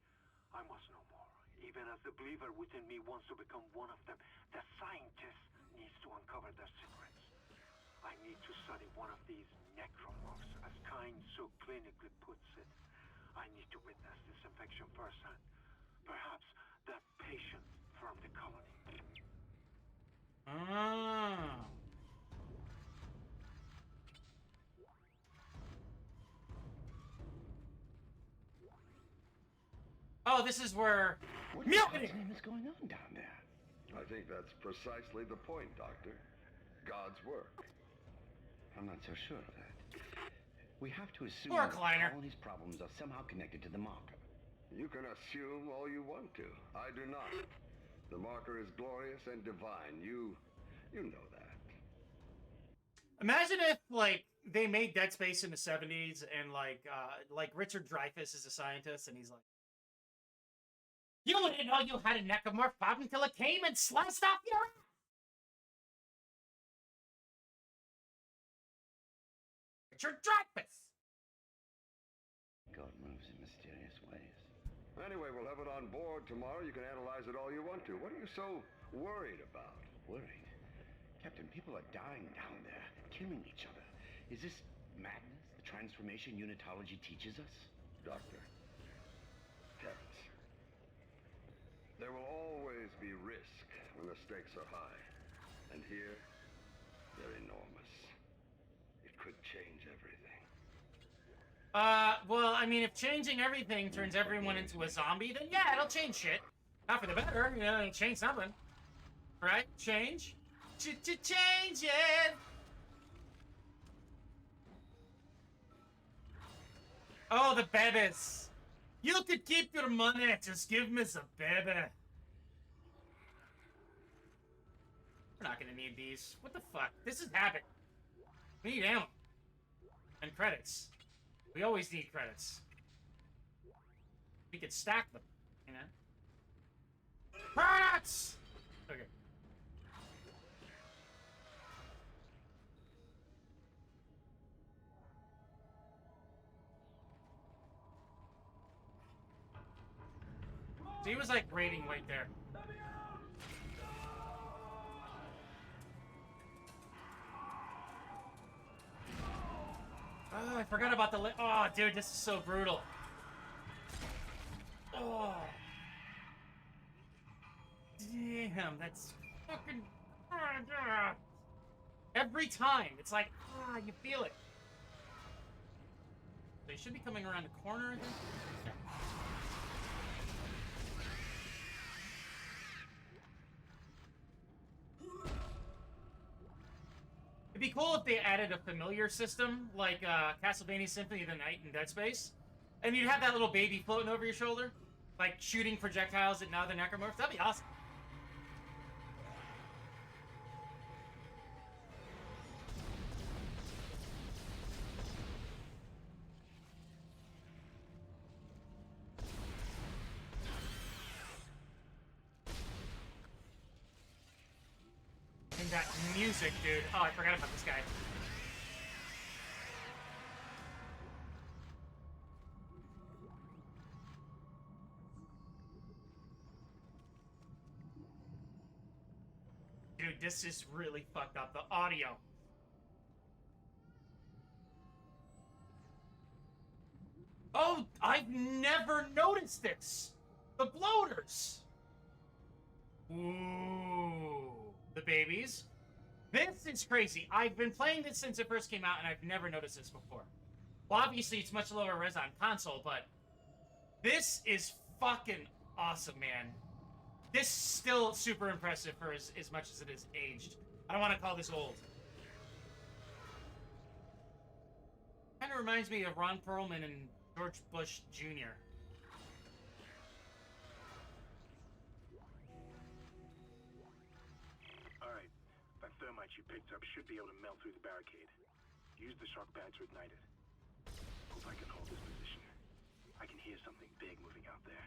I must know more. Even as the believer within me wants to become one of them, the scientist needs to uncover their secrets. I need to study one of these necromorphs, as Kind so clinically puts it. I need to witness this infection firsthand. Perhaps that patient from the colony. Ah. Oh, this is where What mutiny is going on down there? I think that's precisely the point, Doctor. God's work. I'm not so sure of that. We have to assume Poor that the Kleiner. colony's problems are somehow connected to the marker. You can assume all you want to. I do not. The marker is glorious and divine. You know that. Imagine if, like, they made Dead Space in the 70s and, like Richard Dreyfuss is a scientist and he's like, you didn't know you had a necromorph pop until it came and sliced off your ass! Richard Dreyfuss! God moves in mysterious ways. Anyway, we'll have it on board tomorrow. You can analyze it all you want to. What are you so worried about? Worried? Captain, people are dying down there, killing each other. Is this madness the transformation unitology teaches us? Doctor, heavens. There will always be risk when the stakes are high. And here, they're enormous. It could change everything. Well, I mean, if changing everything turns everyone into a zombie, then yeah, it'll change shit. Not for the better, you know, it'll change something. Right? Change? Change it! Oh, the babies! You could keep your money, just give me the baby. We're not gonna need these. What the fuck? This is Habit. We need ammo. And credits. We always need credits. We could stack them, you know? Credits! Okay. So he was like raiding right there. Oh, I forgot about the oh, dude, this is so brutal. Oh. Damn, that's fucking... Every time, it's like, you feel it. They should be coming around the corner, I think. Yeah. It'd be cool if they added a familiar system, like Castlevania Symphony of the Night in Dead Space. And you'd have that little baby floating over your shoulder, like shooting projectiles at other necromorphs. That'd be awesome. And that music, dude. Oh, I forgot about this guy. Dude, this is really fucked up. The audio. Oh, I've never noticed this. The bloaters. Ooh. The babies. This is crazy. I've been playing this since it first came out, and I've never noticed this before. Well, obviously, it's much lower res on console, but this is fucking awesome, man. This is still super impressive for as much as it is aged. I don't want to call this old. Kind of reminds me of Ron Perlman and George Bush Jr. Alright, that thermite you picked up should be able to melt through the barricade. Use the shock pad to ignite it. Hope I can hold this position. I can hear something big moving out there.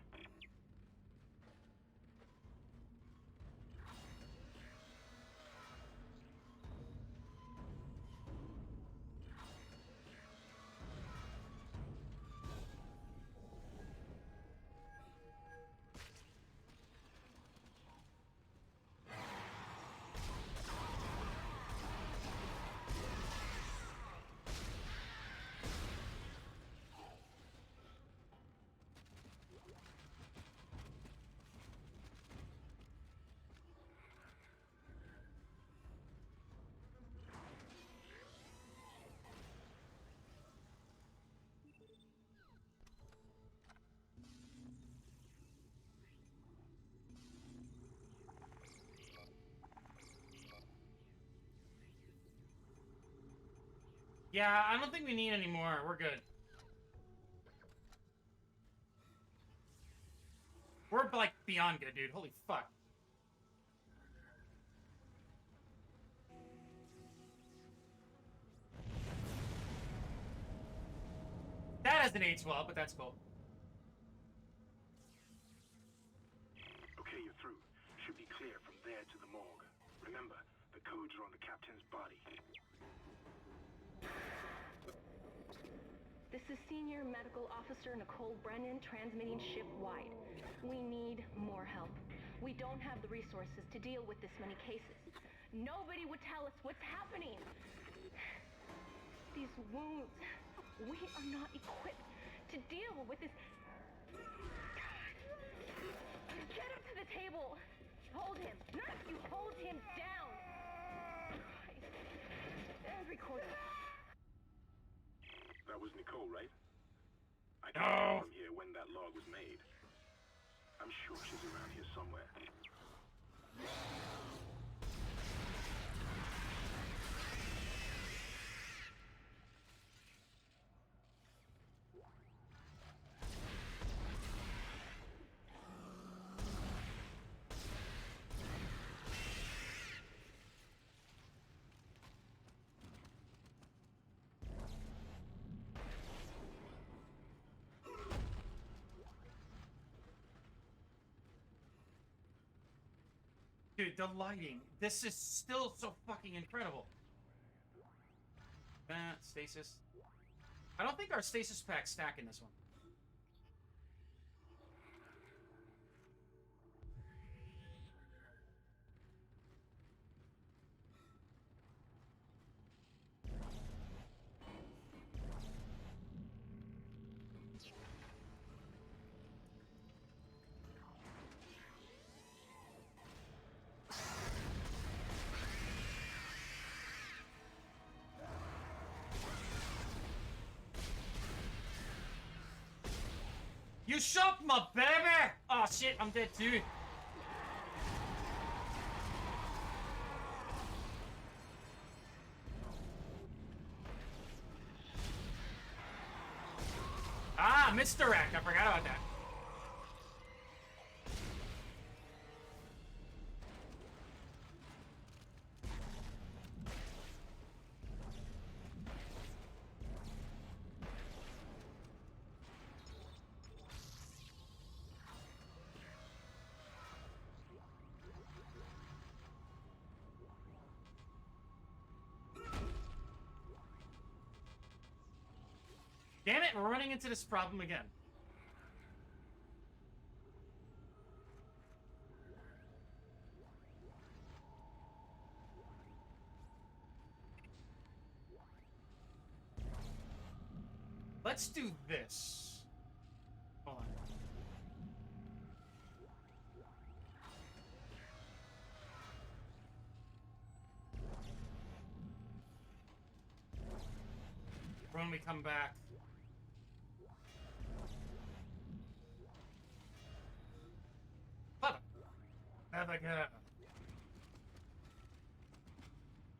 Yeah, I don't think we need any more. We're good. We're, like, beyond good, dude. Holy fuck. That hasn't aged well, but that's cool. Okay, you're through. Should be clear from there to the morgue. Remember, the codes are on the captain's body. This is Senior Medical Officer Nicole Brennan transmitting ship-wide. We need more help. We don't have the resources to deal with this many cases. Nobody would tell us what's happening. These wounds, we are not equipped to deal with this. Get him to the table. Hold him. None of you hold him down. Christ. Every quarter. That was Nicole, right? I No. came from here when that log was made. I'm sure she's around here somewhere. Dude, the lighting. This is still so fucking incredible. Stasis. I don't think our stasis packs stack in this one. You shot my baby! Oh shit, I'm dead too. Ah, misdirect. I forgot about that. Damn it, we're running into this problem again. Let's do this. Hold on. When we come back.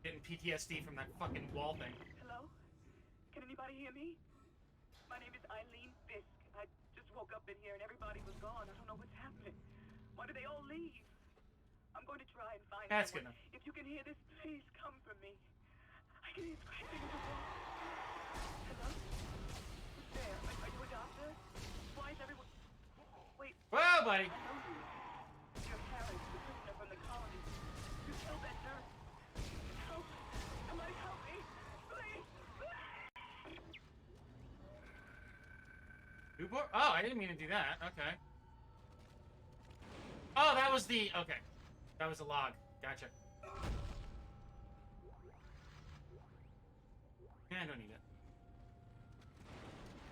Getting PTSD from that fucking wall thing. Hello? Can anybody hear me? My name is Eileen Fisk. I just woke up in here and everybody was gone. I don't know what's happening. Why did they all leave? I'm going to try and find That's someone. good enough. If you can hear this, please come for me. I can hear scratching in the wall. Hello? Who's there? Are you a doctor? Why is everyone... Wait. Whoa, buddy. I know you. You're Harris, the prisoner from the colony. You killed that nurse. Help! Somebody help me! Please! Newport? Oh, I didn't mean to do that. Okay. Oh, that was the... Okay. That was a log. Gotcha. Yeah, I don't need it.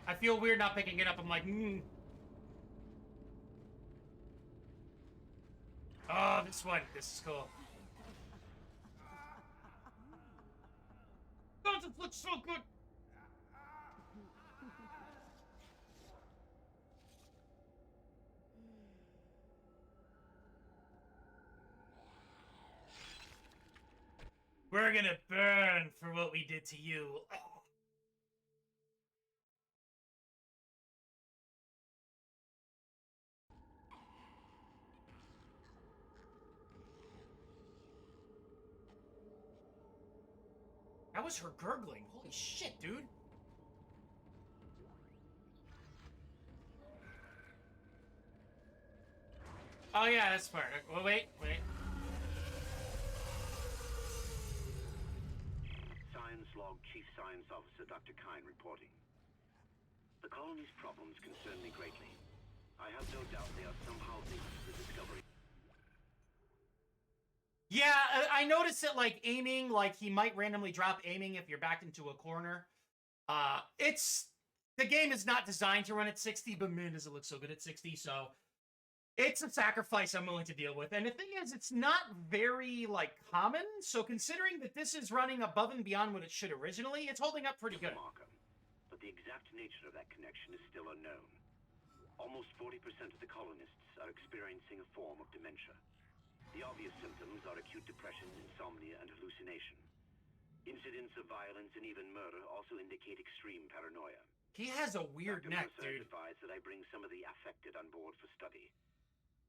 I feel weird not picking it up. I'm like, Oh, this one. This is cool. Oh, this looks so good. We're gonna burn for what we did to you. Oh. That was her gurgling. Holy shit, dude. Oh yeah, that's part. Well, wait. Science Log Chief Science Officer Dr. Kine reporting. The colony's problems concern me greatly. I have no doubt they are somehow linked to the discovery. Yeah, I noticed it, like, aiming, like, he might randomly drop aiming if you're backed into a corner. The game is not designed to run at 60, but man, does it look so good at 60, so it's a sacrifice I'm willing to deal with. And the thing is, it's not very, like, common, so considering that this is running above and beyond what it should originally, it's holding up pretty good. Marker, but the exact nature of that connection is still unknown. Almost 40% of the colonists are experiencing a form of dementia. The obvious symptoms are acute depression, insomnia, and hallucination. Incidents of violence and even murder also indicate extreme paranoia. He has a weird Dr. neck, Mercer dude. advised that I bring some of the affected on board for study.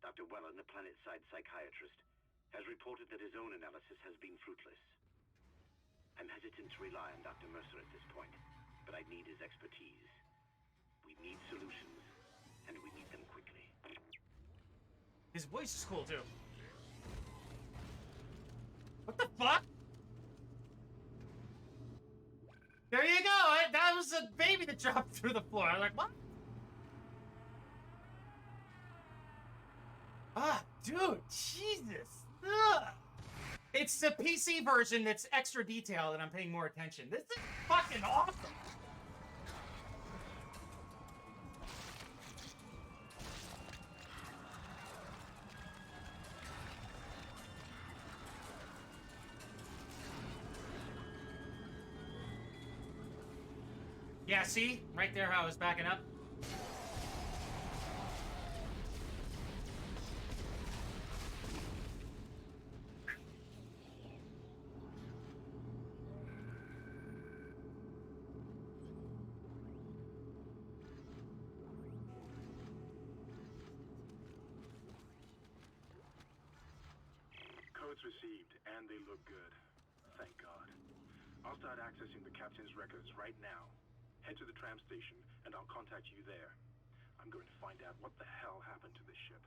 Dr. Wellen, the planet-side psychiatrist, has reported that his own analysis has been fruitless. I'm hesitant to rely on Dr. Mercer at this point, but I need his expertise. We need solutions, and we need them quickly. His voice is cool, too. What the fuck? There you go! That was a baby that dropped through the floor. I'm like, what? Ah, dude, Jesus. Ugh. It's the PC version that's extra detailed and I'm paying more attention. This is fucking awesome! Yeah, see? Right there how I was backing up. Codes received, and they look good. Thank God. I'll start accessing the captain's records right now. Head to the tram station, and I'll contact you there. I'm going to find out what the hell happened to this ship.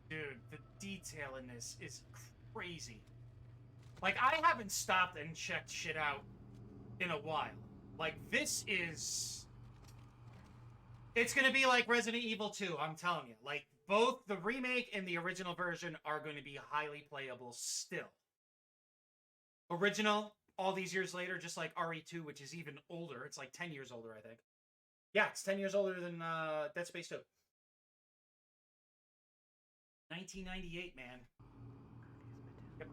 Dude, the detail in this is crazy. Like, I haven't stopped and checked shit out in a while. Like, this is... It's gonna be like Resident Evil 2, I'm telling you. Like, both the remake and the original version are going to be highly playable still. Original, all these years later, just like RE2, which is even older. It's like 10 years older, I think. Yeah, it's 10 years older than Dead Space 2. 1998, man. Yep.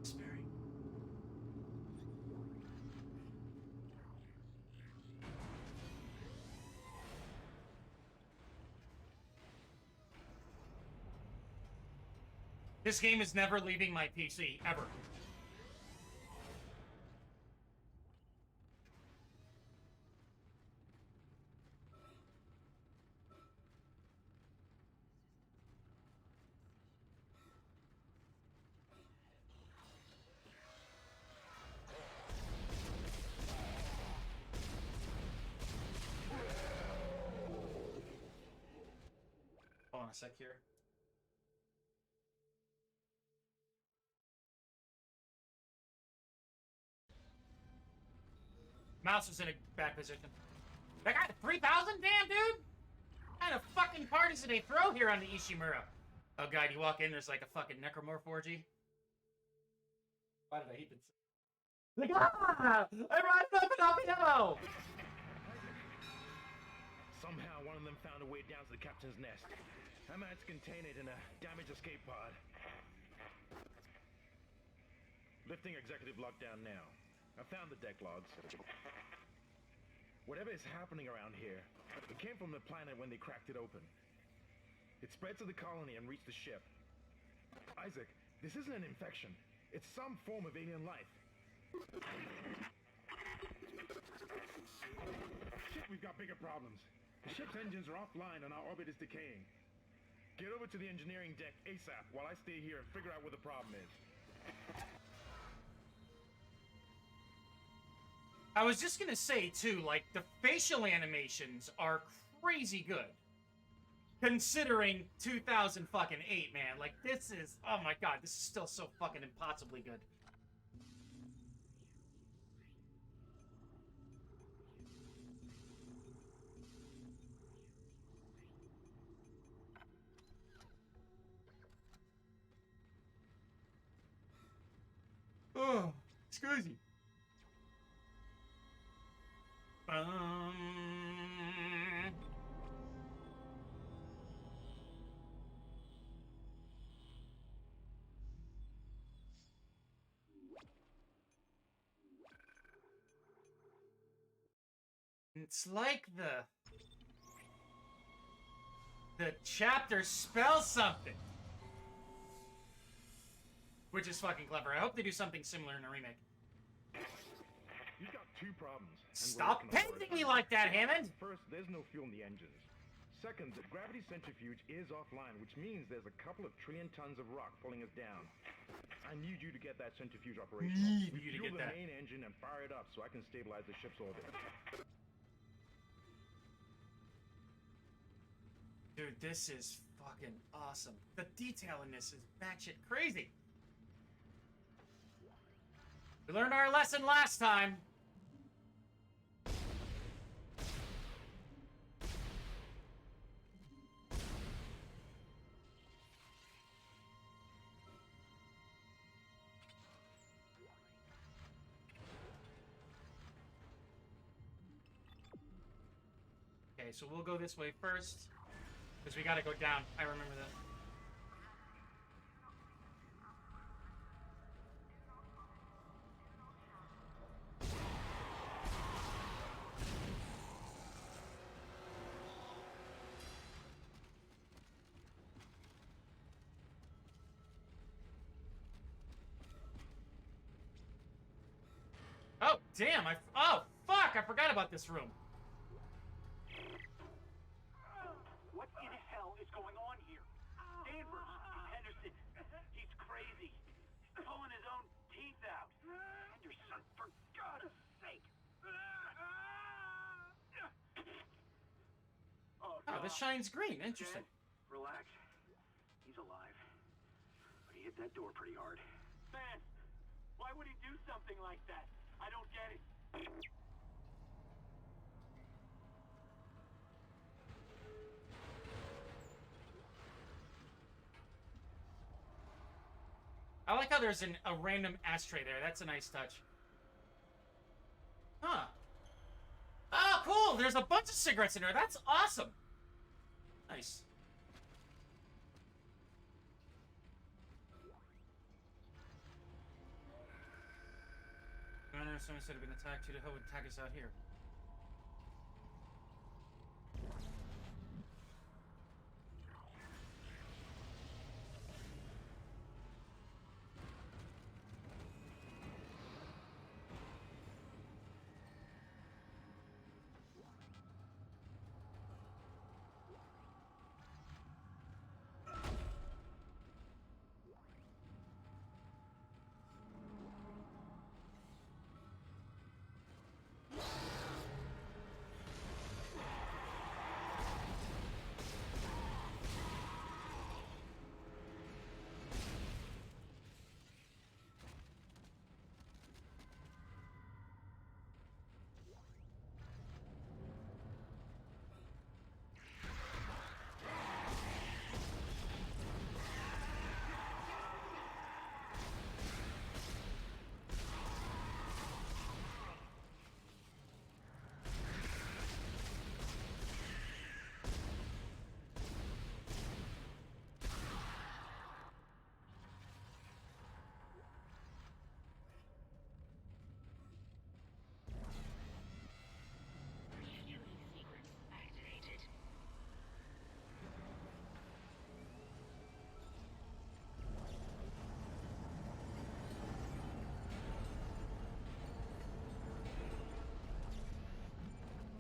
Despairing. This game is never leaving my PC, ever. Hold on a sec here. Mouse is in a bad position. That got 3,000? Damn, dude! What kind of fucking parties do they throw here on the Ishimura? Oh god, you walk in, there's like a fucking necromorph orgy. Why did I hate this? Like, ah! I'm riding up and up! Somehow one of them found a way down to the captain's nest. I managed to contain it in a damaged escape pod. Lifting executive lockdown now. I found the deck logs. Whatever is happening around here, it came from the planet when they cracked it open. It spread to the colony and reached the ship. Isaac, this isn't an infection. It's some form of alien life. Shit, we've got bigger problems. The ship's engines are offline and our orbit is decaying. Get over to the engineering deck ASAP while I stay here and figure out what the problem is. I was just gonna say, too, like, the facial animations are crazy good. Considering 2008, man. Like, this is... Oh my god, this is still so fucking impossibly good. Oh, excuse me. It's like the chapter spells something. Which is fucking clever. I hope they do something similar in a remake. You've got two problems. Stop painting me like that, Hammond! First, there's no fuel in the engines. Second, the gravity centrifuge is offline, which means there's a couple of trillion tons of rock pulling us down. I need you to get that centrifuge operational. Refuel the main engine and fire it up so I can stabilize the ship's orbit. Dude, this is fucking awesome. The detail in this is batshit crazy. We learned our lesson last time. Okay, so we'll go this way first. Because we gotta go down. I remember that. Oh, damn, oh, fuck, I forgot about this room. What in hell is going on here? Danvers, Henderson, he's crazy. He's pulling his own teeth out. Henderson, for God's sake. Oh, this shine's green. Interesting. Dad, relax. He's alive. But he hit that door pretty hard. Man, why would he do something like that? I don't get it. I like how there's a random ashtray there. That's a nice touch. Huh. Oh, cool! There's a bunch of cigarettes in there. That's awesome. Nice. Gunner, someone said have been attacked. Who the hell would attack us out here?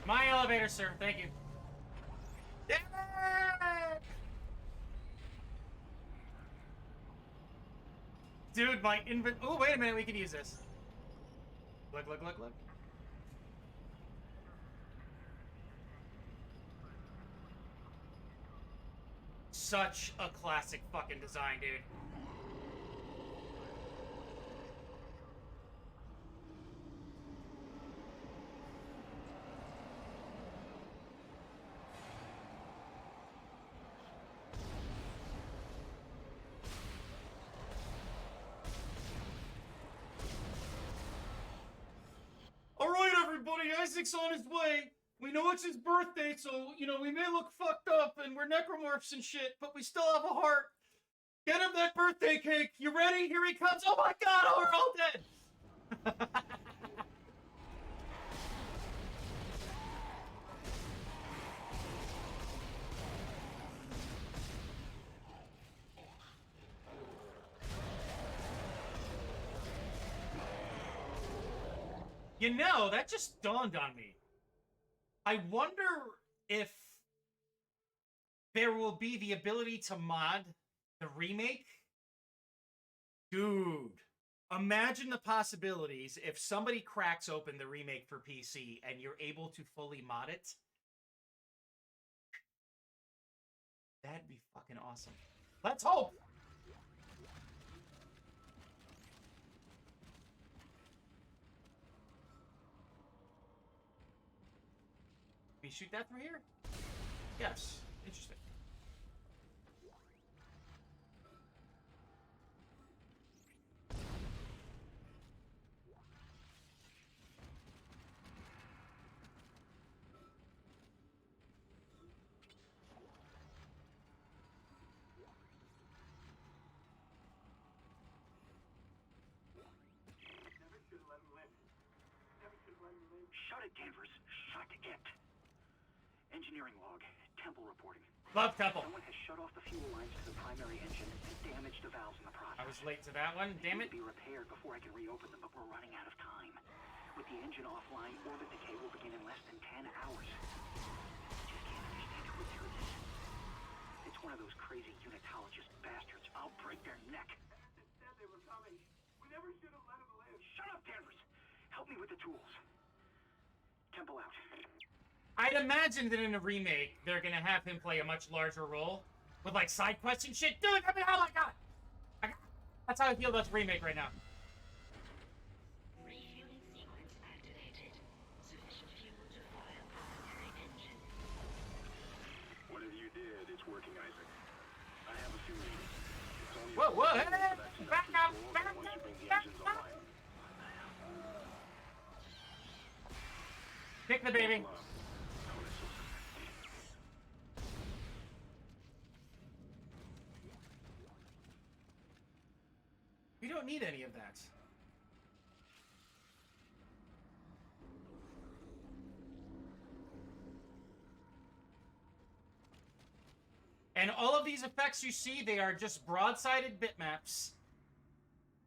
My elevator, sir. Thank you. Damn it! dude, my Oh, wait a minute, we can use this. Look. Such a classic fucking design, dude. Alright, everybody, Isaac's on his way. We know it's his birthday, so, you know, we may look fucked up and we're necromorphs and shit, but we still have a heart. Get him that birthday cake. You ready? Here he comes. Oh my god, oh, we're all dead. You know, that just dawned on me. I wonder if there will be the ability to mod the remake. Dude, imagine the possibilities if somebody cracks open the remake for PC and you're able to fully mod it. That'd be fucking awesome. Let's hope! Can you shoot that from here? Yes. Interesting. Shut it, Danvers. Shut it. Engineering log. Temple reporting. Love Temple. Someone has shut off the fuel lines to the primary engine and damaged the valves in the process. I was late to that one. Damn it. They need to be repaired before I can reopen them, but we're running out of time. With the engine offline, orbit decay will begin in less than 10 hours. I just can't understand who would do this. It's one of those crazy unitologist bastards. I'll break their neck. Anderson said they were coming. We never should have let them live. Shut up, Danvers. Help me with the tools. Temple out. I'd imagine that in a remake, they're gonna have him play a much larger role with like side quests and shit. Dude, I mean, oh my god! That's how I feel about the remake right now. Refueling sequence activated. Sufficient fuel to fire primary engine. Whatever you did, it's working, Isaac. I have a few minutes. It's only Whoa, hey, back up, back up, once you bring the back engines up. online. Pick the baby. We don't need any of that. And all of these effects you see, they are just broad-sided bitmaps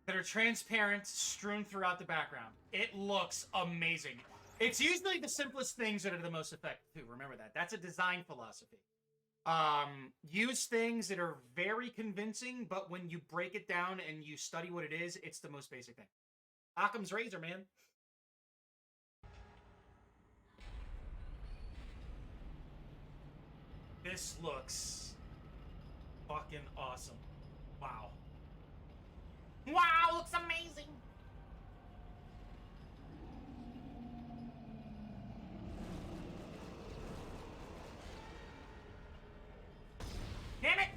that are transparent, strewn throughout the background. It looks amazing. It's usually the simplest things that are the most effective, too. Remember that. That's a design philosophy. Use things that are very convincing, but when you break it down and you study what it is, it's the most basic thing. Occam's razor, man. This looks fucking awesome. Wow. Wow, looks amazing. Damn it!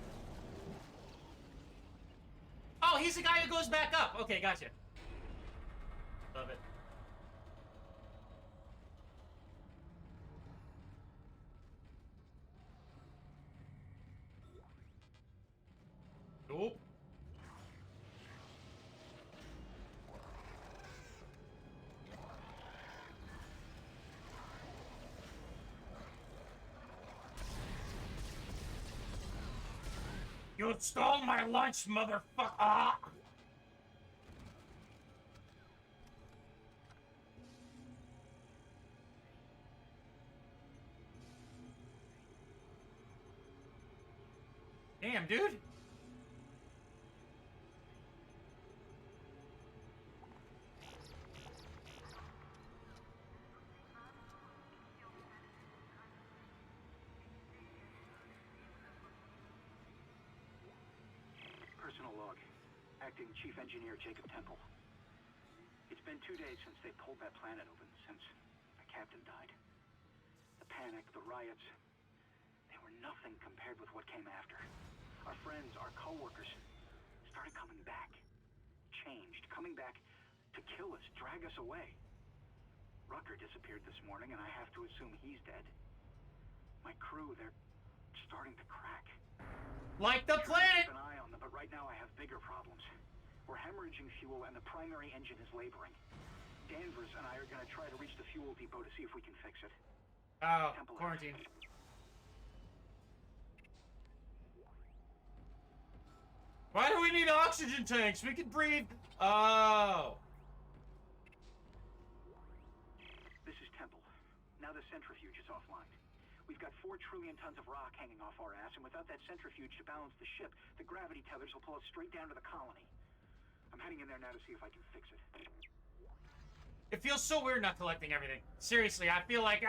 Oh, he's the guy who goes back up. Okay, gotcha. Love it. Nope. You stole my lunch, motherfucker! Damn, dude. log. Acting Chief Engineer Jacob Temple. It's been 2 days since they pulled that planet open, since the captain died. The panic, the riots, they were nothing compared with what came after. Our friends, our co-workers, started coming back. Changed, coming back to kill us, drag us away. Rucker disappeared this morning, and I have to assume he's dead. My crew, they're starting to crack. Like the planet! Keep an eye on them, but right now I have bigger problems. We're hemorrhaging fuel, and the primary engine is laboring. Danvers and I are going to try to reach the fuel depot to see if we can fix it. Oh, Temple quarantine. Why do we need oxygen tanks? We can breathe. Oh. This is Temple. Now the centrifuge is offline. We've got 4 trillion tons of rock hanging off our ass, and without that centrifuge to balance the ship, the gravity tethers will pull us straight down to the colony. I'm heading in there now to see if I can fix it. It feels so weird not collecting everything. Seriously, I feel like...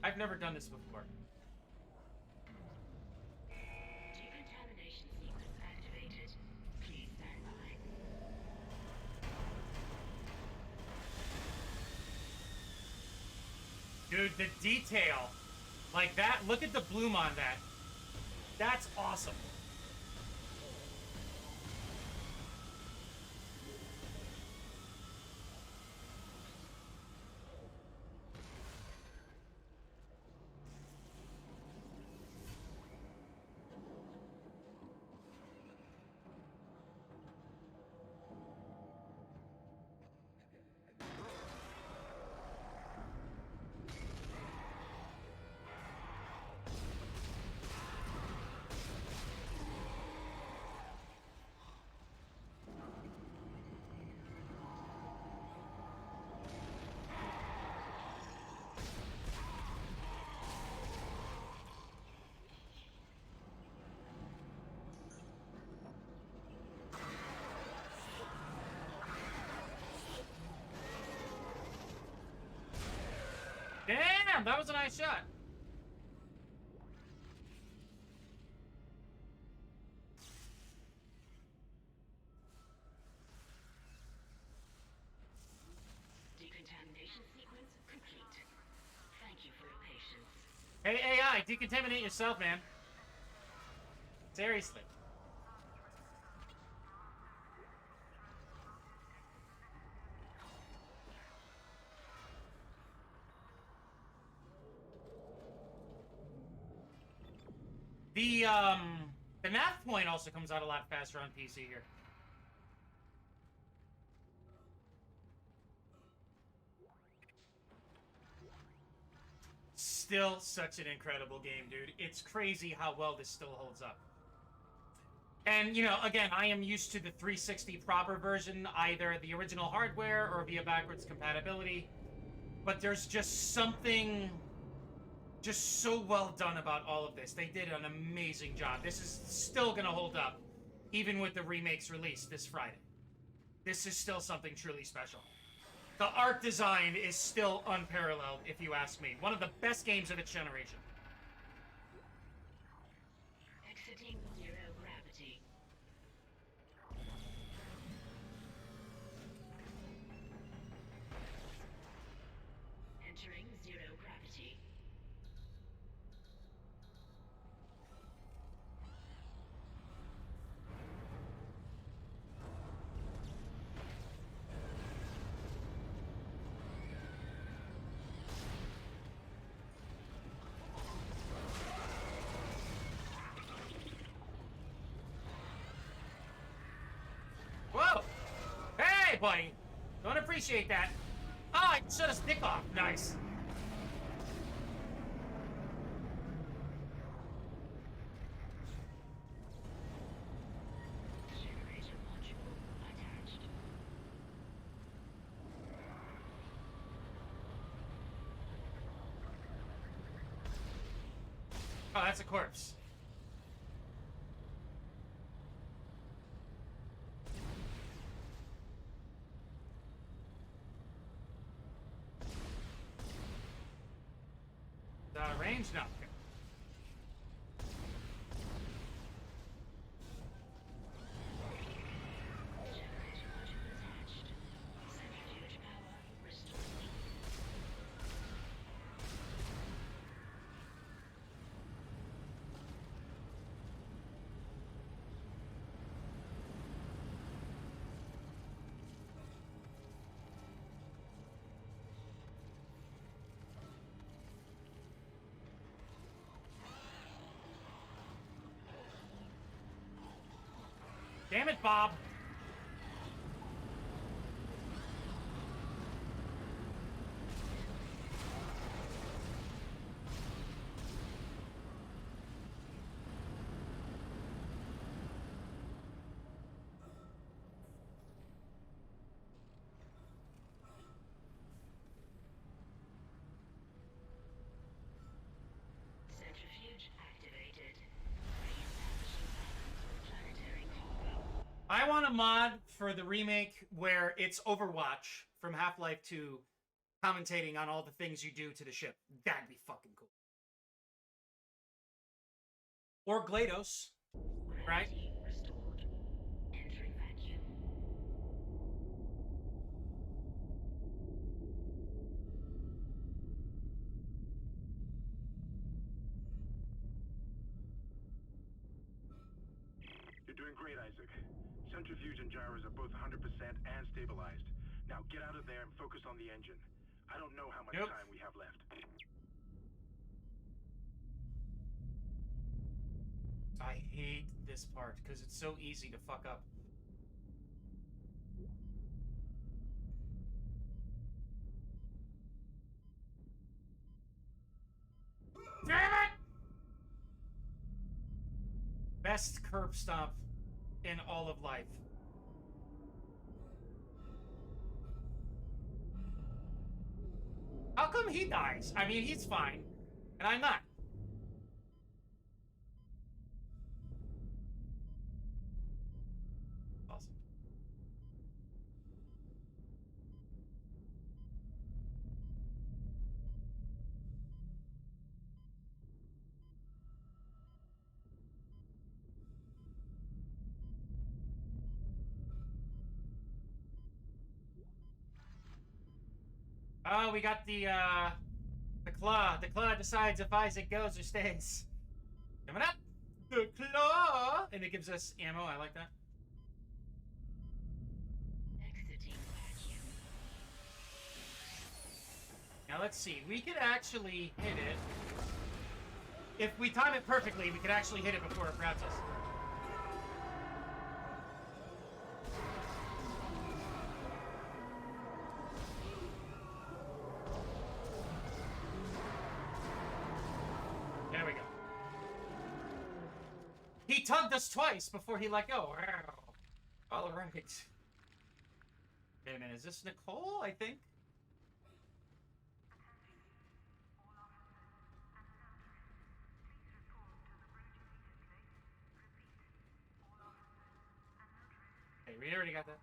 I've never done this before. Decontamination sequence activated. Please stand by. Dude, the detail. Like that, look at the bloom on that. That's awesome. Damn, that was a nice shot. Decontamination sequence complete. Thank you for your patience. Hey, AI, decontaminate yourself, man. Seriously. The nav point also comes out a lot faster on PC here. Still such an incredible game, dude. It's crazy how well this still holds up. And, you know, again, I am used to the 360 proper version, either the original hardware or via backwards compatibility. But there's just something just so well done about all of this. They did an amazing job. This is still going to hold up, even with the remake's release this Friday. This is still something truly special. The art design is still unparalleled, if you ask me. One of the best games of its generation. Exiting zero gravity. Entering zero gravity. Whoa! Hey, buddy! Don't appreciate that. Oh, I shut his dick off. Nice. Generator module attached. Oh, that's a corpse. Damn it, Bob! Centrifuge activated. Reestablishing balance with planetary cargo. I want a mod for the remake where it's Overwatch from Half-Life 2 commentating on all the things you do to the ship. That'd be fucking cool. Or GLaDOS, right? Gravity restored. Entering vacuum. You're doing great, Isaac. Centrifuge and gyros are both 100% and stabilized. Now get out of there and focus on the engine. I don't know how much time we have left. I hate this part because it's so easy to fuck up. Damn it! Best curb stomp in all of life. How come he dies? I mean, he's fine, and I'm not. Awesome. Oh, we got the claw. The claw decides if Isaac goes or stays. Coming up! The claw! And it gives us ammo. I like that. Exiting vacuum. Now let's see. We could actually hit it. If we time it perfectly, we could actually hit it before it grabs us. There we go. He tugged us twice before he let go. All right. Wait a minute. Is this Nicole, I think? Okay, we already got that.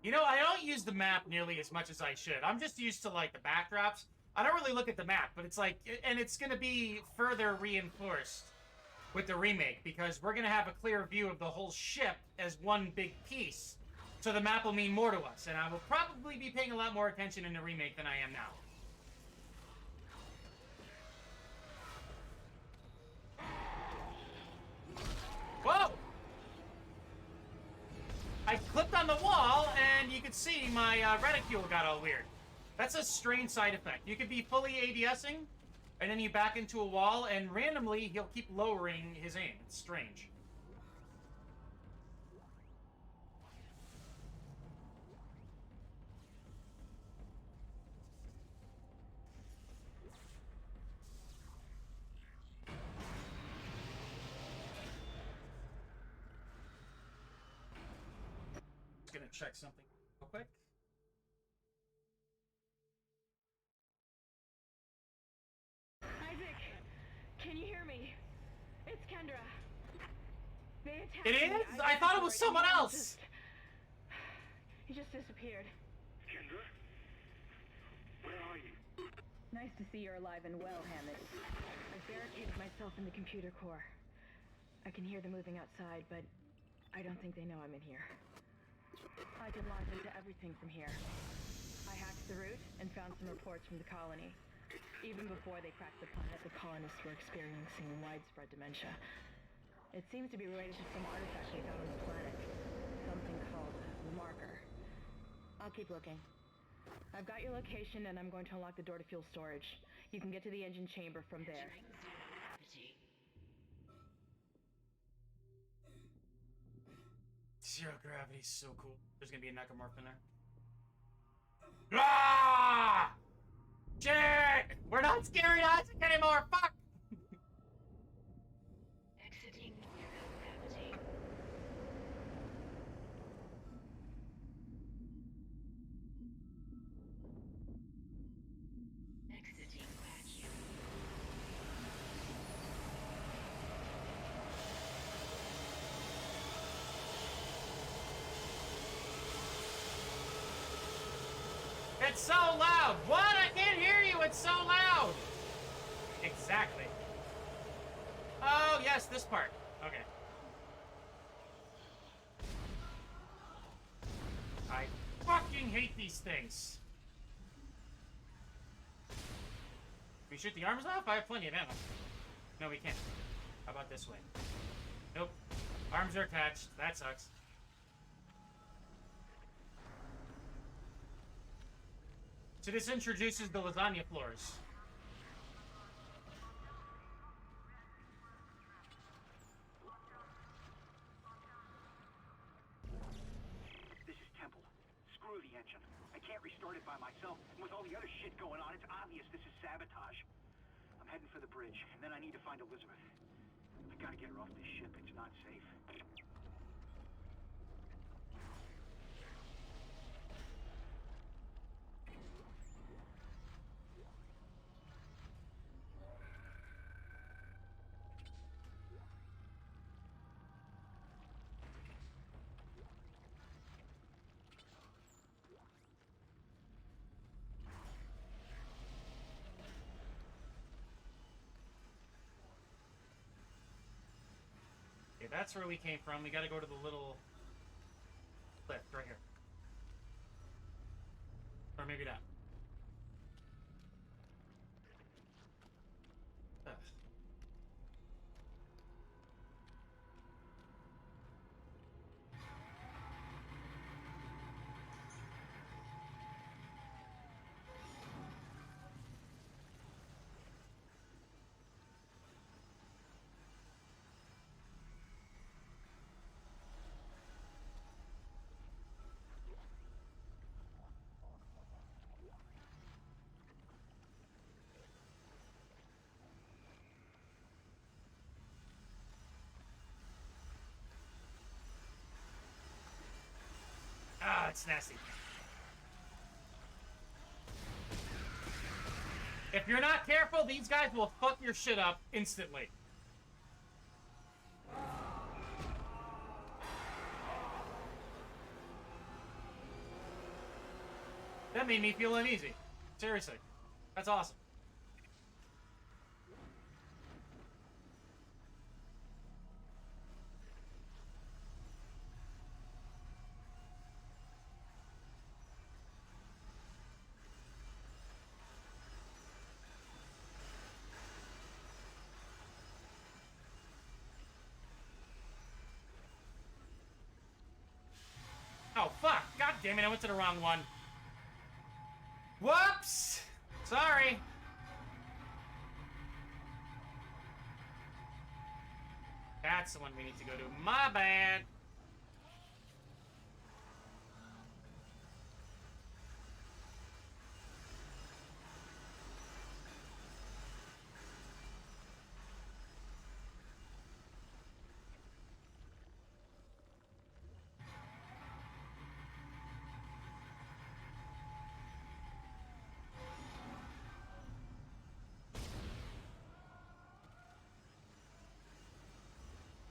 You know, I don't use the map nearly as much as I should. I'm just used to, like, the backdrops. I don't really look at the map, but it's like... And it's going to be further reinforced with the remake, because we're going to have a clear view of the whole ship as one big piece. So the map will mean more to us, and I will probably be paying a lot more attention in the remake than I am now. Whoa! I clipped on the wall, and you could see my reticule got all weird. That's a strange side effect. You could be fully ADSing, and then you back into a wall, and randomly he'll keep lowering his aim. It's strange. Just gonna check something real quick. Isaac, can you hear me? It's Kendra. They attacked It me. is? I thought it was someone else. He just disappeared. Kendra? Where are you? Nice to see you're alive and well, Hammond. I've barricaded myself in the computer core. I can hear them moving outside, but I don't think they know I'm in here. I can launch into everything from here. I hacked the route and found some reports from the colony. Even before they cracked the planet, the colonists were experiencing widespread dementia. It seems to be related to some artifact they found on the planet. Something called the Marker. I'll keep looking. I've got your location, and I'm going to unlock the door to fuel storage. You can get to the engine chamber from there. Zero gravity's so cool. There's gonna be a necromorph in there. Ah! Shit! We're not scaring Isaac anymore! Fuck! Exiting zero gravity. Exiting vacuum. It's so loud! What? I can't hear you! It's so loud! Exactly. Oh, yes, this part. Okay. I fucking hate these things. Can we shoot the arms off? I have plenty of ammo. No, we can't. How about this way? Nope. Arms are attached. That sucks. So this introduces the lasagna floors. This is Temple. Screw the engine. I can't restart it by myself. And with all the other shit going on, it's obvious this is sabotage. I'm heading for the bridge, and then I need to find Elizabeth. I gotta get her off this ship. It's not safe. Okay, that's where we came from. We gotta go to the little lift right here. Or maybe not. Ugh. Ah, it's nasty. If you're not careful, these guys will fuck your shit up instantly. That made me feel uneasy. Seriously. That's awesome. Oh, fuck. God damn it, I went to the wrong one. Whoops! Sorry. That's the one we need to go to. My bad.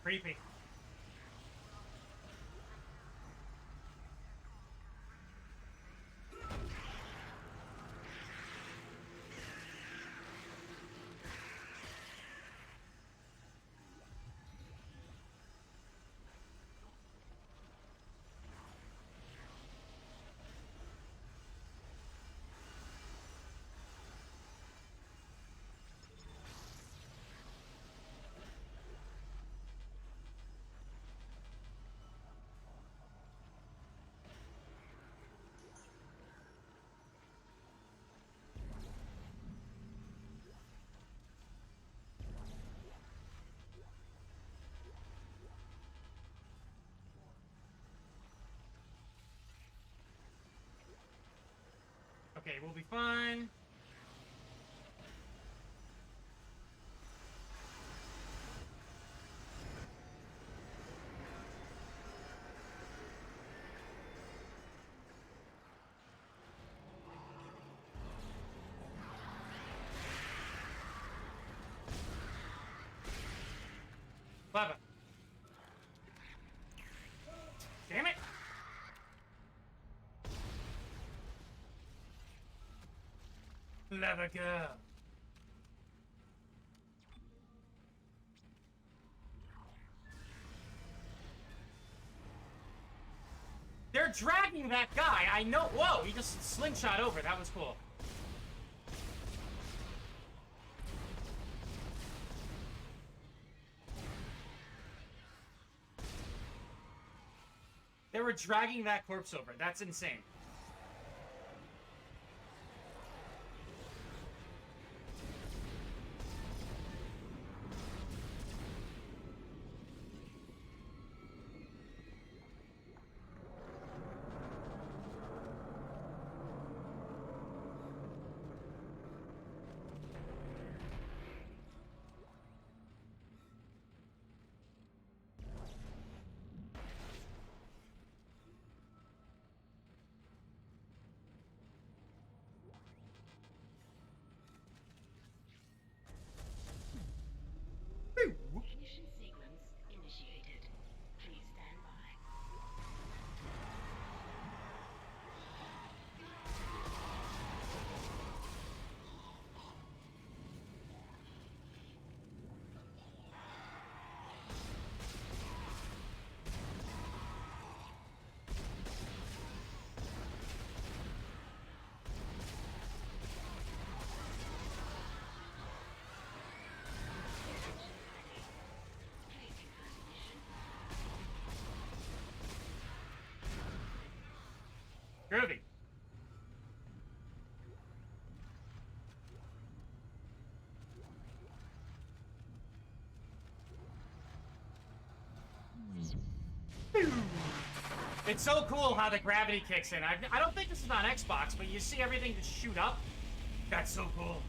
Creepy. Okay, we'll be fine. Clever. Damn it! Clever girl. They're dragging that guy. I know. Whoa, he just slingshot over. That was cool. They were dragging that corpse over. That's insane. Ignition sequence initiated. Please stand by. Groovy. It's so cool how the gravity kicks in. I don't think this is on Xbox, but you see everything just shoot up. That's so cool.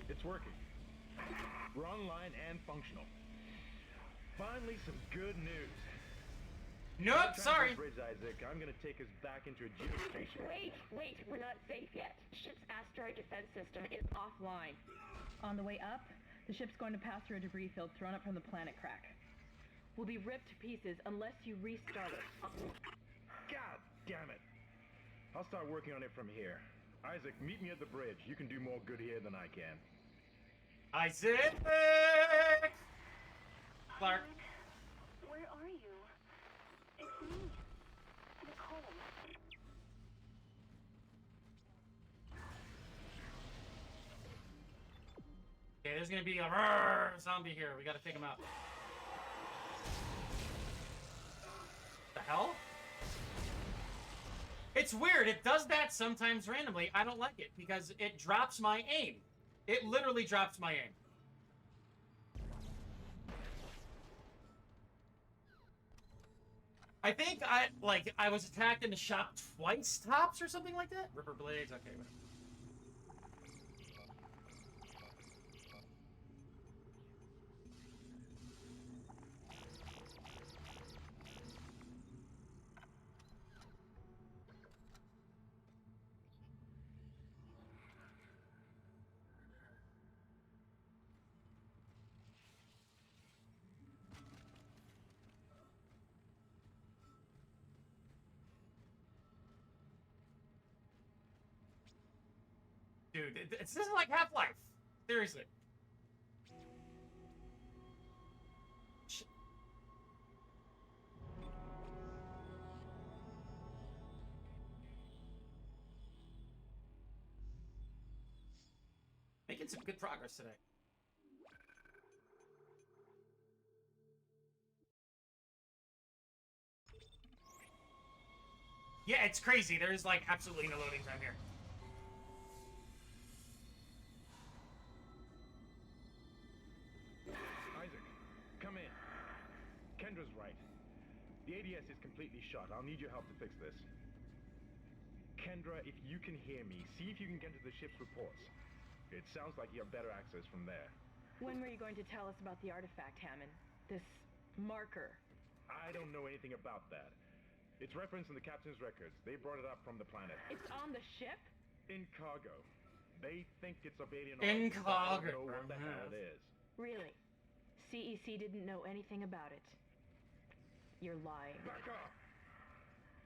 It's working. We're online and functional. Finally, some good news. Nope, sorry. Bridge, Isaac. I'm gonna take us back into a geostation. Wait, we're not safe yet. Ship's asteroid defense system is offline. On the way up, the ship's going to pass through a debris field thrown up from the planet crack. We'll be ripped to pieces unless you restart it. God damn it. I'll start working on it from here. Isaac, meet me at the bridge. You can do more good here than I can. Isaac! Clark. Where are you? It's me, Nicole. Okay, there's gonna be a zombie here. We gotta take him out. The hell? It's weird. It does that sometimes randomly. I don't like it because it drops my aim. It literally drops my aim. I think I was attacked in the shop twice tops or something like that. Ripper blades. Okay, whatever. Dude, this isn't like Half-Life. Seriously. Shit. Making some good progress today. Yeah, it's crazy. There's like absolutely no loading time here. Isaac, come in. Kendra's right. The ADS is completely shut. I'll need your help to fix this. Kendra, if you can hear me, see if you can get to the ship's reports. It sounds like you have better access from there. When were you going to tell us about the artifact, Hammond? This marker? I don't know anything about that. It's referenced in the captain's records. They brought it up from the planet. It's on the ship? In cargo. They think it's of alien In origin, but I don't cargo. know what the hell it is. Really? CEC didn't know anything about it. You're lying. Back up!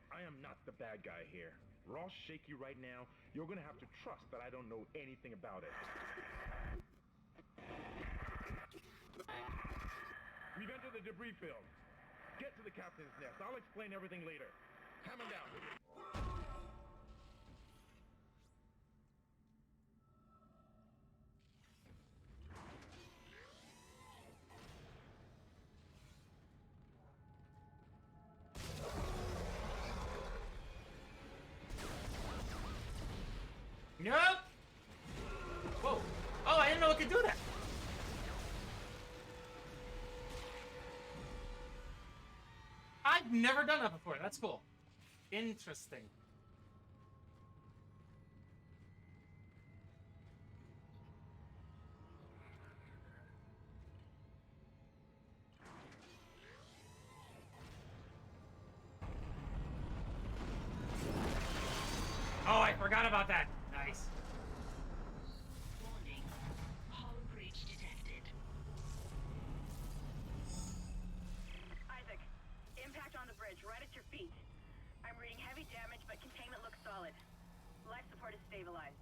I am not the bad guy here. Ross shaky right now. You're gonna have to trust that I don't know anything about it. We've entered the debris field. Get to the captain's nest. I'll explain everything later. Hammond out. Nope. Whoa. Oh, I didn't know it could do that. I've never done that before. That's cool. Interesting. Oh, I forgot about that. Nice. Warning. Hull breach detected. Isaac, impact on the bridge, right at your feet. I'm reading heavy damage, but containment looks solid. Life support is stabilized.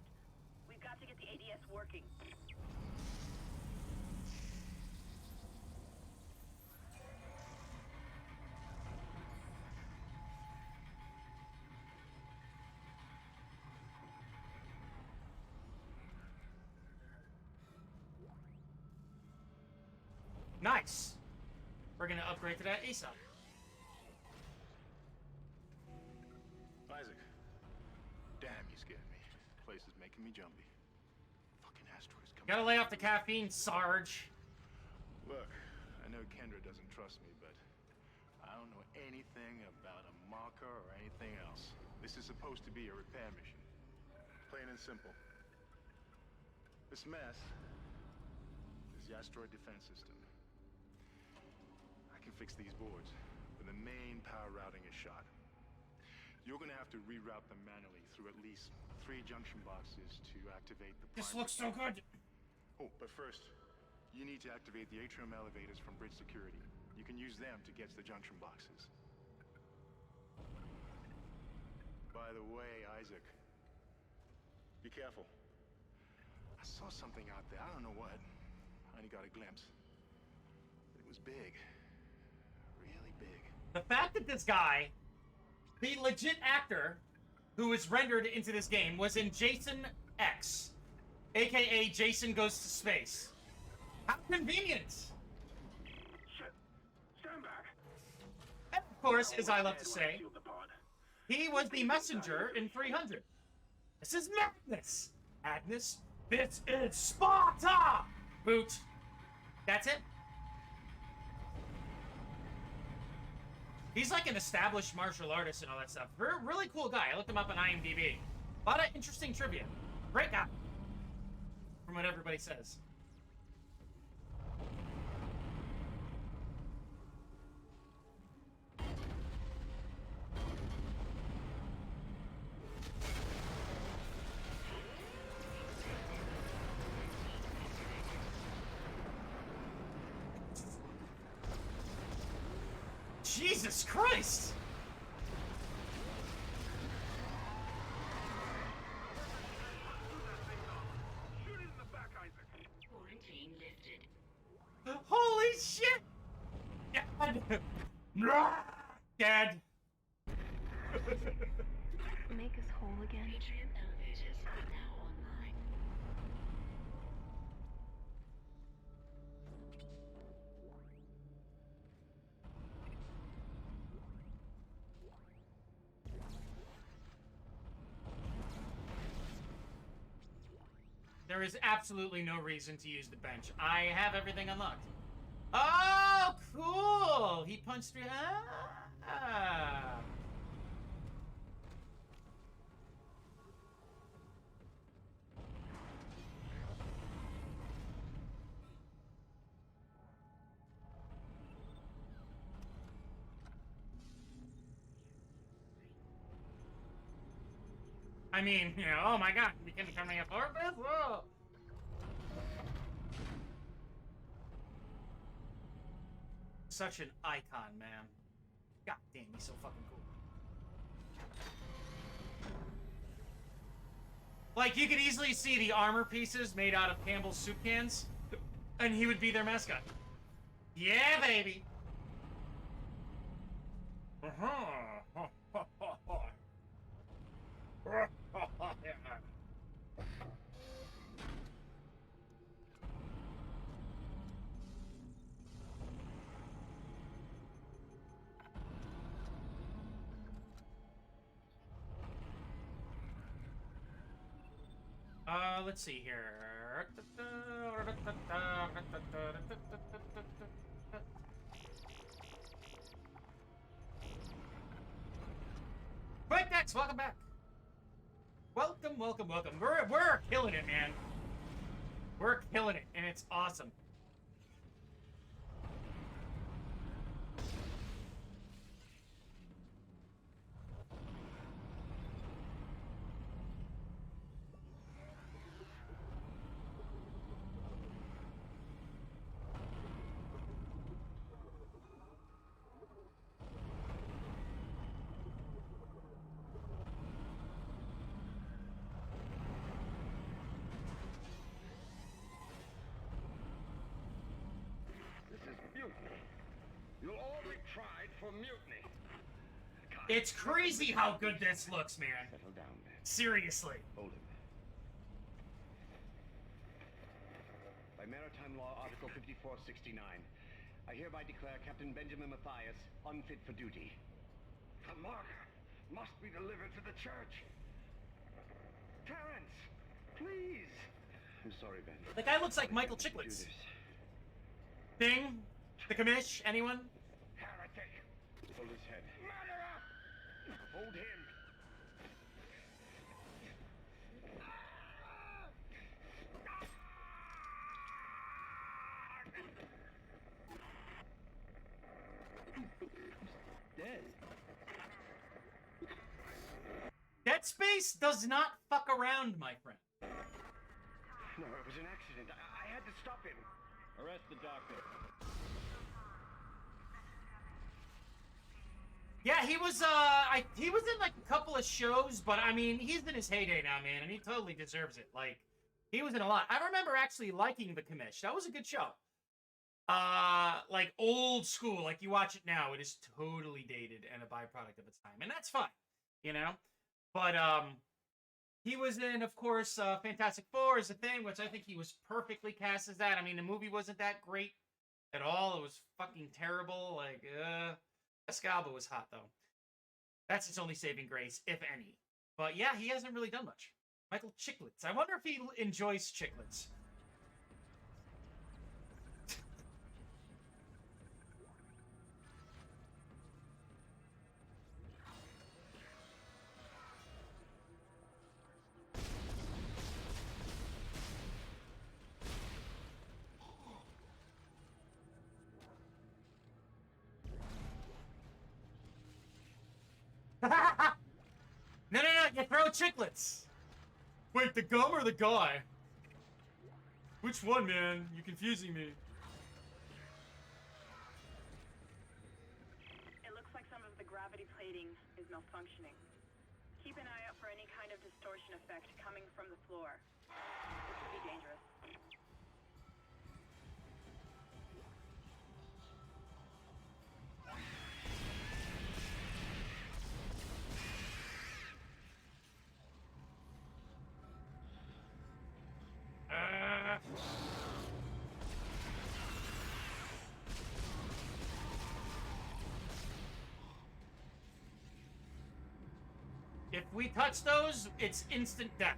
We've got to get the ADS working. Nice. We're gonna upgrade to that ASAP. Isaac. Damn, you scared me. Place is making me jumpy. Fucking asteroids coming. Gotta lay off the caffeine, Sarge. Look, I know Kendra doesn't trust me, but I don't know anything about a marker or anything else. This is supposed to be a repair mission. Plain and simple. This mess is the asteroid defense system. I can fix these boards, but the main power routing is shot. You're gonna have to reroute them manually through at least 3 junction boxes to activate the This primary looks so good. Oh, but first, you need to activate the atrium elevators from bridge security. You can use them to get to the junction boxes. By the way, Isaac, be careful. I saw something out there. I don't know what. I only got a glimpse. It was big. Really big. The fact that this guy, the legit actor who was rendered into this game, was in Jason X, aka Jason Goes to Space. How convenient! Shit! Stand back! And of course, as I love to say, he was the messenger in 300. This is madness! Madness? This is Sparta! Boot. That's it. He's like an established martial artist and all that stuff. Really cool guy. I looked him up on IMDb. A lot of interesting trivia. Great guy. From what everybody says. Jesus Christ! Dead. Make us whole again. Atrium elevators now online. There is absolutely no reason to use the bench. I have everything unlocked. Oh, cool! He punched through. Ah. I mean, you know, oh my god, you can become a fortress? Whoa! Such an icon, man. God damn, he's so fucking cool. Like, you could easily see the armor pieces made out of Campbell's soup cans, and he would be their mascot. Yeah, baby! Let's see here. Quick Dex, welcome back. Welcome, welcome, welcome. We're killing it, man. We're killing it, and it's awesome. You'll all be tried for mutiny. It's crazy how good this looks, man. Settle down, man. Seriously. Hold him. By Maritime Law, Article 5469, I hereby declare Captain Benjamin Mathias unfit for duty. The marker must be delivered to the church. Terrence, please. I'm sorry, Ben. The guy looks like Michael Chiklis. Thing? The commish? Anyone? Heretic. Hold his head. Murderer! Hold him. Dead. Dead Space does not fuck around, my friend. No, it was an accident. I had to stop him. Arrest the doctor. Yeah, he was he was in like a couple of shows, but I mean, he's in his heyday now, man, and he totally deserves it. Like, he was in a lot. I remember actually liking The Commish. That was a good show. Like old school, like you watch it now, it is totally dated and a byproduct of its time, and that's fine, you know. But he was in, of course, Fantastic Four is a thing, which I think he was perfectly cast as that. I mean, the movie wasn't that great at all. It was fucking terrible. Like, Escalba was hot, though. That's its only saving grace, if any. But yeah, he hasn't really done much. Michael Chiklis. I wonder if he enjoys chiclets. No, you throw chiclets. Wait, the gum or the guy? Which one, man? You're confusing me. It looks like some of the gravity plating is malfunctioning. Keep an eye out for any kind of distortion effect coming from the floor. This could be dangerous. If we touch those, it's instant death.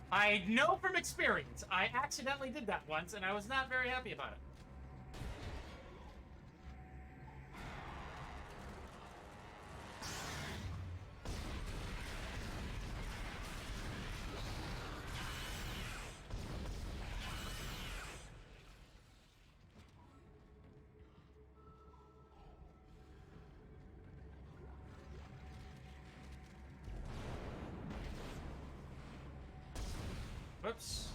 I know from experience. I accidentally did that once, and I was not very happy about it. Whoops.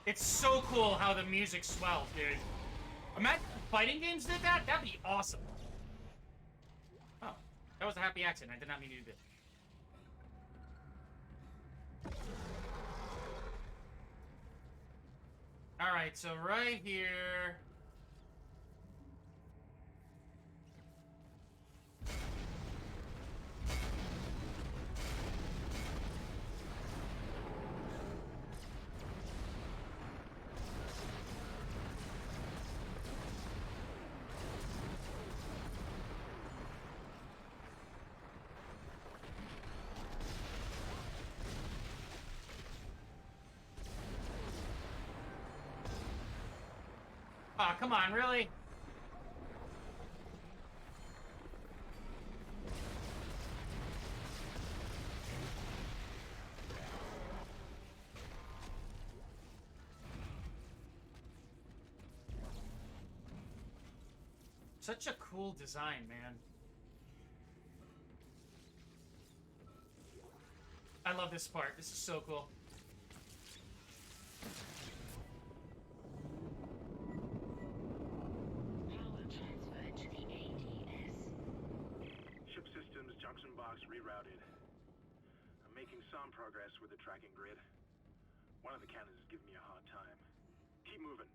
It's so cool how the music swells, dude. Imagine if fighting games did that. That'd be awesome. Oh, that was a happy accident. I did not mean to do this. Alright, so right here... Aw, come on, really? Such a cool design, man. I love this part. This is so cool. Ship systems, junction box rerouted. I'm making some progress with the tracking grid. One of the cannons is giving me a hard time. Keep moving.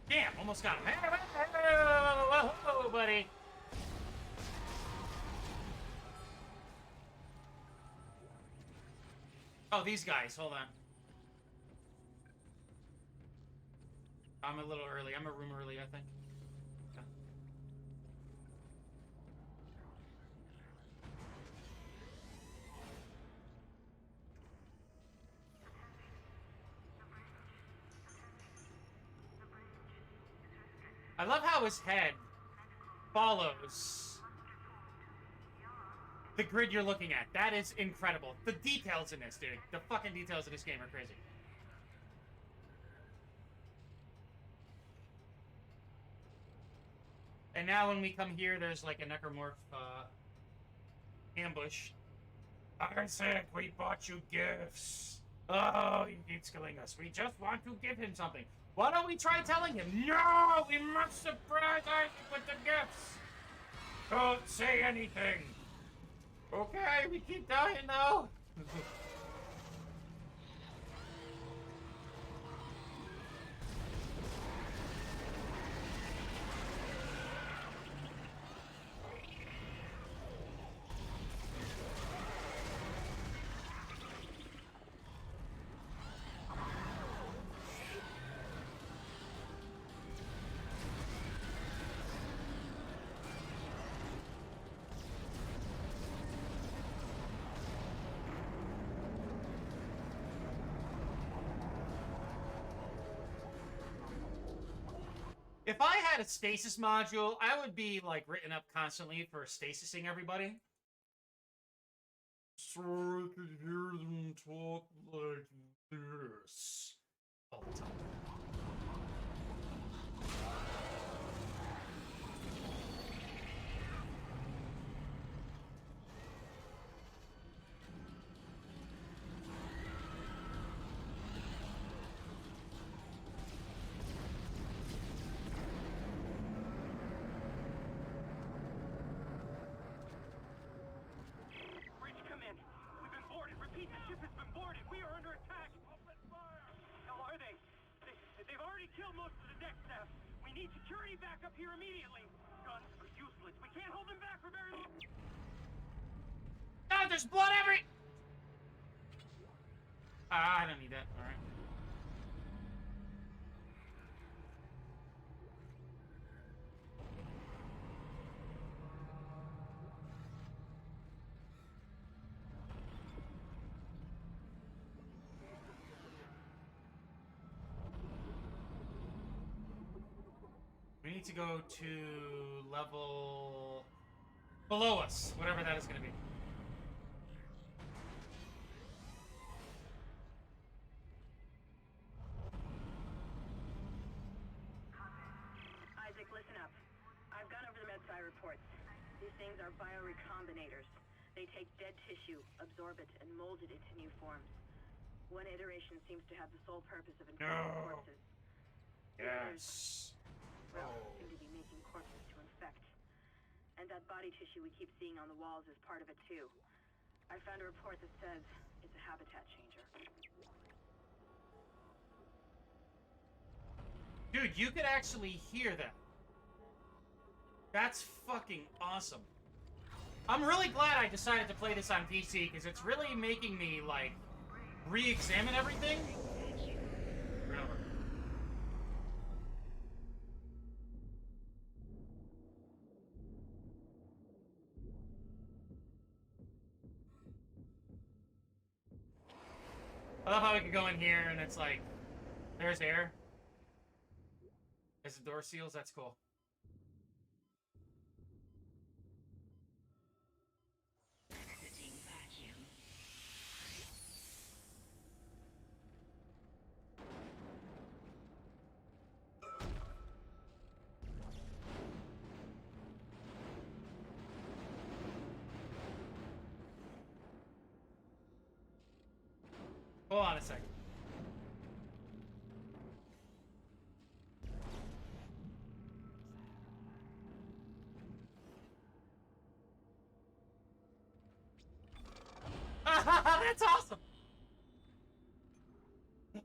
Damn, almost got him. Whoa, buddy. Oh, these guys. Hold on. I'm a little early. I'm a room early, I think. Okay. I love how his head follows the grid you're looking at. That is incredible. The details in this, dude. The fucking details in this game are crazy. And now when we come here, there's like a necromorph ambush. I said we bought you gifts. Oh, he keeps killing us. We just want to give him something. Why don't we try telling him? No, we must surprise Isaac with the gifts. Don't say anything. Okay, we keep dying though. If I had a stasis module, I would be, like, written up constantly for stasising everybody. So I could hear them talk like this all the time. We are under attack! Open fire! How are they? They've already killed most of the deck staff. We need security back up here immediately. Guns are useless. We can't hold them back for very long. Ah, there's blood every... Ah, I don't need that. All right. We need to go to level below us, whatever that is going to be. Isaac, listen up. I've gone over the MedSci reports. These things are biorecombinators. They take dead tissue, absorb it, and mold it into new forms. One iteration seems to have the sole purpose of infecting corpses. Yes. Well, seem to be making corpses to infect. And that body tissue we keep seeing on the walls is part of it too. I found a report that says it's a habitat changer. Dude, you could actually hear that. That's fucking awesome. I'm really glad I decided to play this on PC, because it's really making me, like, re-examine everything. Remember. I love how we can go in here and it's like, there's air. As the door seals, that's cool. Exiting vacuum. Hold on a second. That's awesome!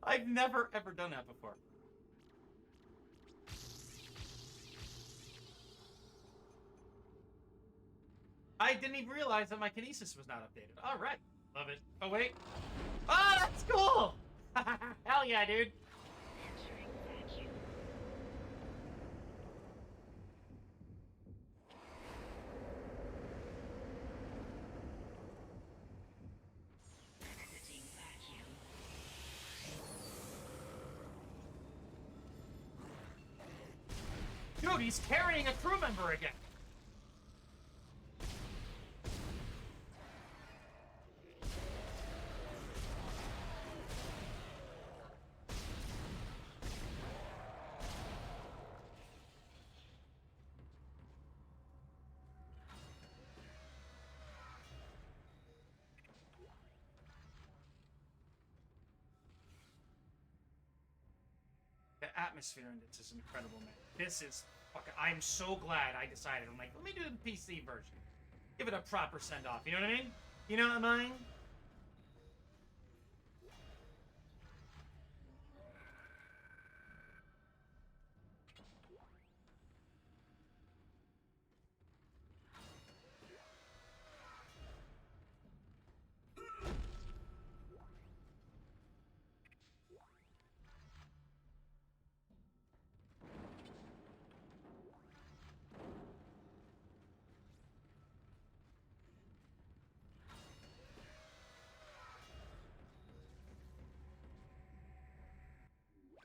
I've never, ever done that before. I didn't even realize that my kinesis was not updated. Alright. Love it. Oh, wait. Oh, that's cool! Hell yeah, dude. Entering vacuum. Exiting vacuum. Dude, he's carrying a crew member again. The atmosphere in this is incredible, man. This is fucking... I'm so glad I decided. I'm like, let me do the PC version. Give it a proper send-off. You know what I mean? You know what I mean?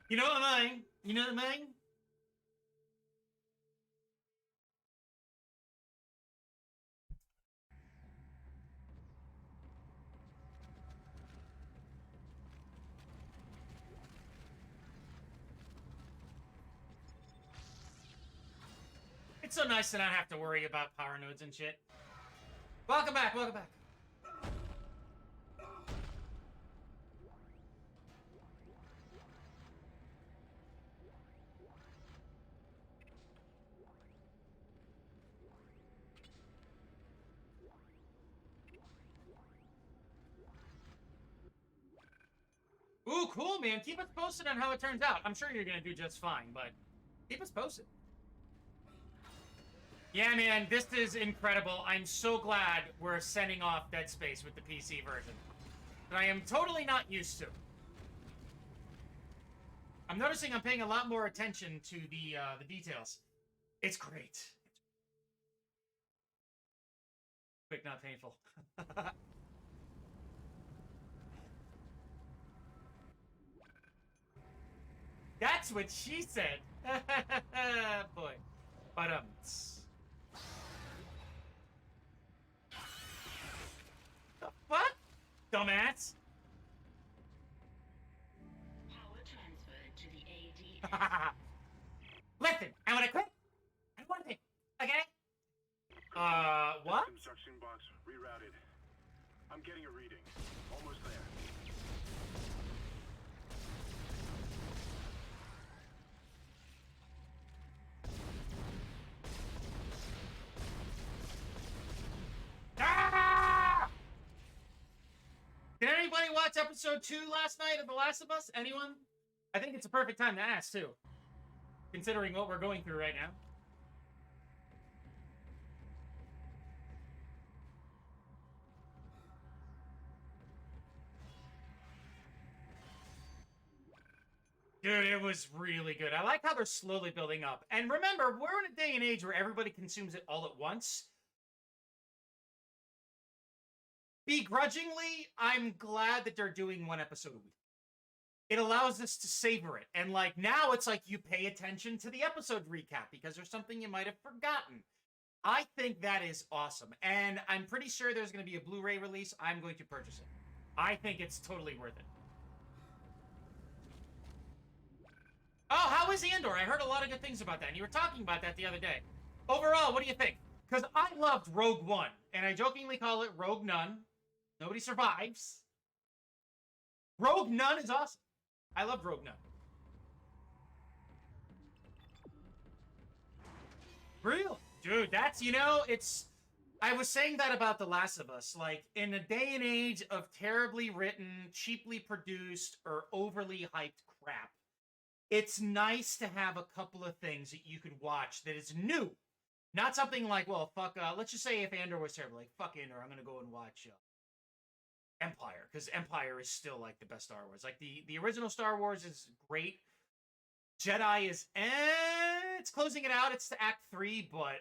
You know what I mean? You know what I mean? It's so nice to not have to worry about power nodes and shit. Welcome back, welcome back. Ooh, cool, man. Keep us posted on how it turns out. I'm sure you're gonna do just fine, but keep us posted. Yeah, man, this is incredible. I'm so glad we're sending off Dead Space with the PC version that I am totally not used to. I'm noticing I'm paying a lot more attention to the details. It's great. Quick, not painful. That's what she said. Boy. But, the fuck? Dumbass. Power transferred to the AD. Listen, I want to quit. I want to, okay? What? Construction box rerouted. I'm getting a reading. Almost there. Ah! Did anybody watch episode 2 last night of The Last of Us? Anyone? I think it's a perfect time to ask, too. Considering what we're going through right now. Dude, it was really good. I like how they're slowly building up. And remember, we're in a day and age where everybody consumes it all at once. Begrudgingly, I'm glad that they're doing one episode a week. It allows us to savor it. And like now it's like you pay attention to the episode recap because there's something you might have forgotten. I think that is awesome. And I'm pretty sure there's going to be a Blu-ray release. I'm going to purchase it. I think it's totally worth it. Oh, how is Andor? I heard a lot of good things about that, and you were talking about that the other day. Overall, what do you think? Because I loved Rogue One, and I jokingly call it Rogue None. Nobody survives. Rogue None is awesome. I love Rogue None. Real? Dude, that's, you know, it's... I was saying that about The Last of Us. Like, in a day and age of terribly written, cheaply produced, or overly hyped crap, it's nice to have a couple of things that you could watch that is new. Not something like, well, fuck, let's just say if Andor was terrible, like, fuck Andor, I'm gonna go and watch Empire, because Empire is still, like, the best Star Wars. Like, the original Star Wars is great. Jedi is, it's closing it out, it's to Act 3, but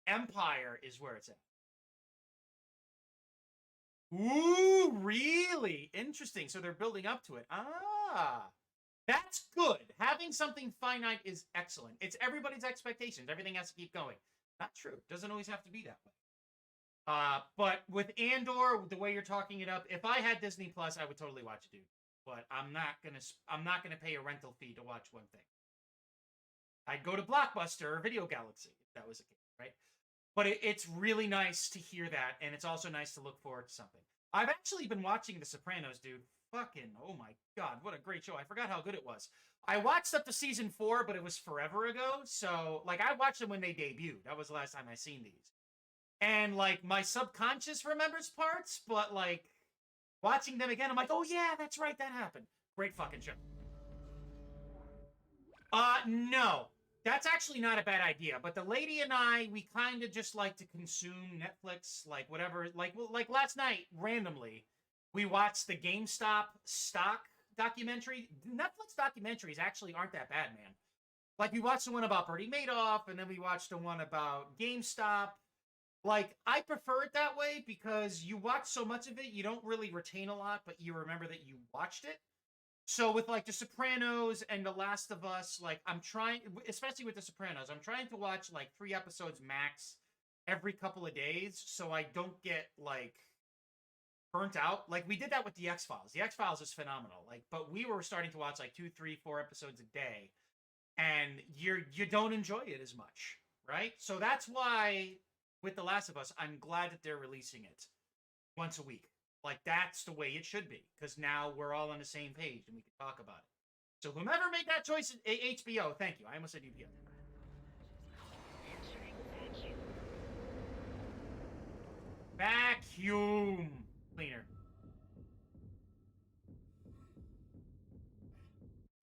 Empire is where it's at. Ooh, really? Interesting. So they're building up to it. Ah. That's good. Having something finite is excellent. It's everybody's expectations. Everything has to keep going. Not true. Doesn't always have to be that way. But with Andor, the way you're talking it up, if I had Disney Plus, I would totally watch it, dude. But I'm not gonna pay a rental fee to watch one thing. I'd go to Blockbuster or Video Galaxy if that was the case, right? But it's really nice to hear that, and it's also nice to look forward to something. I've actually been watching The Sopranos, dude. Fucking, oh my god, what a great show. I forgot how good it was. I watched up to season 4, but it was forever ago. So, like, I watched them when they debuted. That was the last time I seen these. And, like, my subconscious remembers parts, but, like, watching them again, I'm like, oh yeah, that's right, that happened. Great fucking show. No. That's actually not a bad idea. But the lady and I, we kind of just like to consume Netflix, like, whatever. Like last night, randomly, we watched the GameStop stock documentary. Netflix documentaries actually aren't that bad, man. Like, we watched the one about Bernie Madoff, and then we watched the one about GameStop. Like, I prefer it that way because you watch so much of it, you don't really retain a lot, but you remember that you watched it. So with, like, The Sopranos and The Last of Us, like, I'm trying, especially with The Sopranos, I'm trying to watch, like, 3 episodes max every couple of days so I don't get, like, burnt out. Like, we did that with The X-Files. The X-Files is phenomenal. Like, but we were starting to watch, like, 2, 3, 4 episodes a day, and you don't enjoy it as much, right? So that's why, with The Last of Us, I'm glad that they're releasing it once a week. Like, that's the way it should be, because now we're all on the same page, and we can talk about it. So whomever made that choice, HBO, thank you. I almost said UPN. Vacuum cleaner.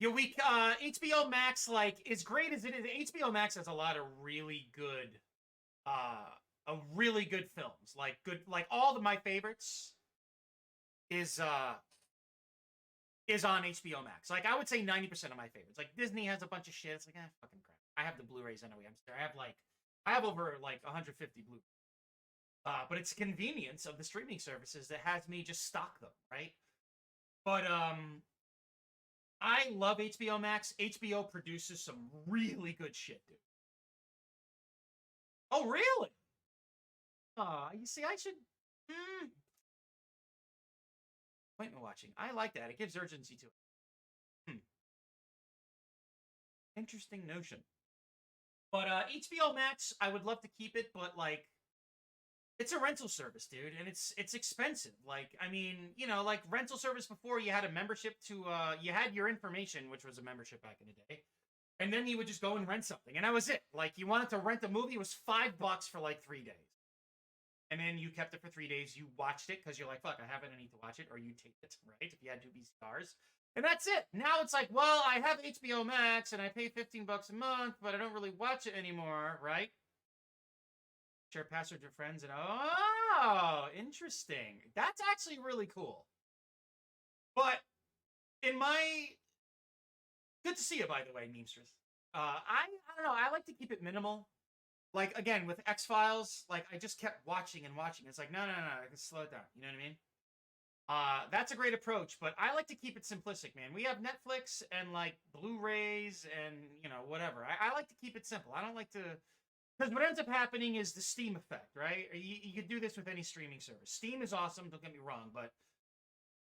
HBO Max, like, as great as it is, HBO Max has a lot of really good films. Like all of my favorites is on HBO Max. Like, I would say 90% of my favorites. Like, Disney has a bunch of shit. It's like, fucking crap. I have the Blu-rays anyway. I have over like 150 Blu-rays. But it's the convenience of the streaming services that has me just stock them, right? But I love HBO Max. HBO produces some really good shit, dude. Oh, really? You see, I should... Appointment watching. I like that. It gives urgency to it. Interesting notion. But HBO Max, I would love to keep it, but, like, it's a rental service, dude, and it's expensive. Like, I mean, you know, like, rental service before, you had a membership to, you had your information, which was a membership back in the day, and then you would just go and rent something, and that was it. Like, you wanted to rent a movie, it was $5 for, like, 3 days. And then you kept it for 3 days, you watched it, because you're like, fuck, I have it, I need to watch it, or you taped it, right, if you had 2 VCRs. And that's it. Now it's like, well, I have HBO Max, and I pay $15 a month, but I don't really watch it anymore, right? Share password with friends, and oh, interesting. That's actually really cool. But in my... Good to see you, by the way, Memesters. I don't know, I like to keep it minimal. Like, again, with X-Files, like, I just kept watching and watching. It's like, no, I can slow it down. You know what I mean? That's a great approach, but I like to keep it simplistic, man. We have Netflix and, like, Blu-rays and, you know, whatever. I like to keep it simple. I don't like to... Because what ends up happening is the Steam effect, right? You could do this with any streaming service. Steam is awesome, don't get me wrong, but...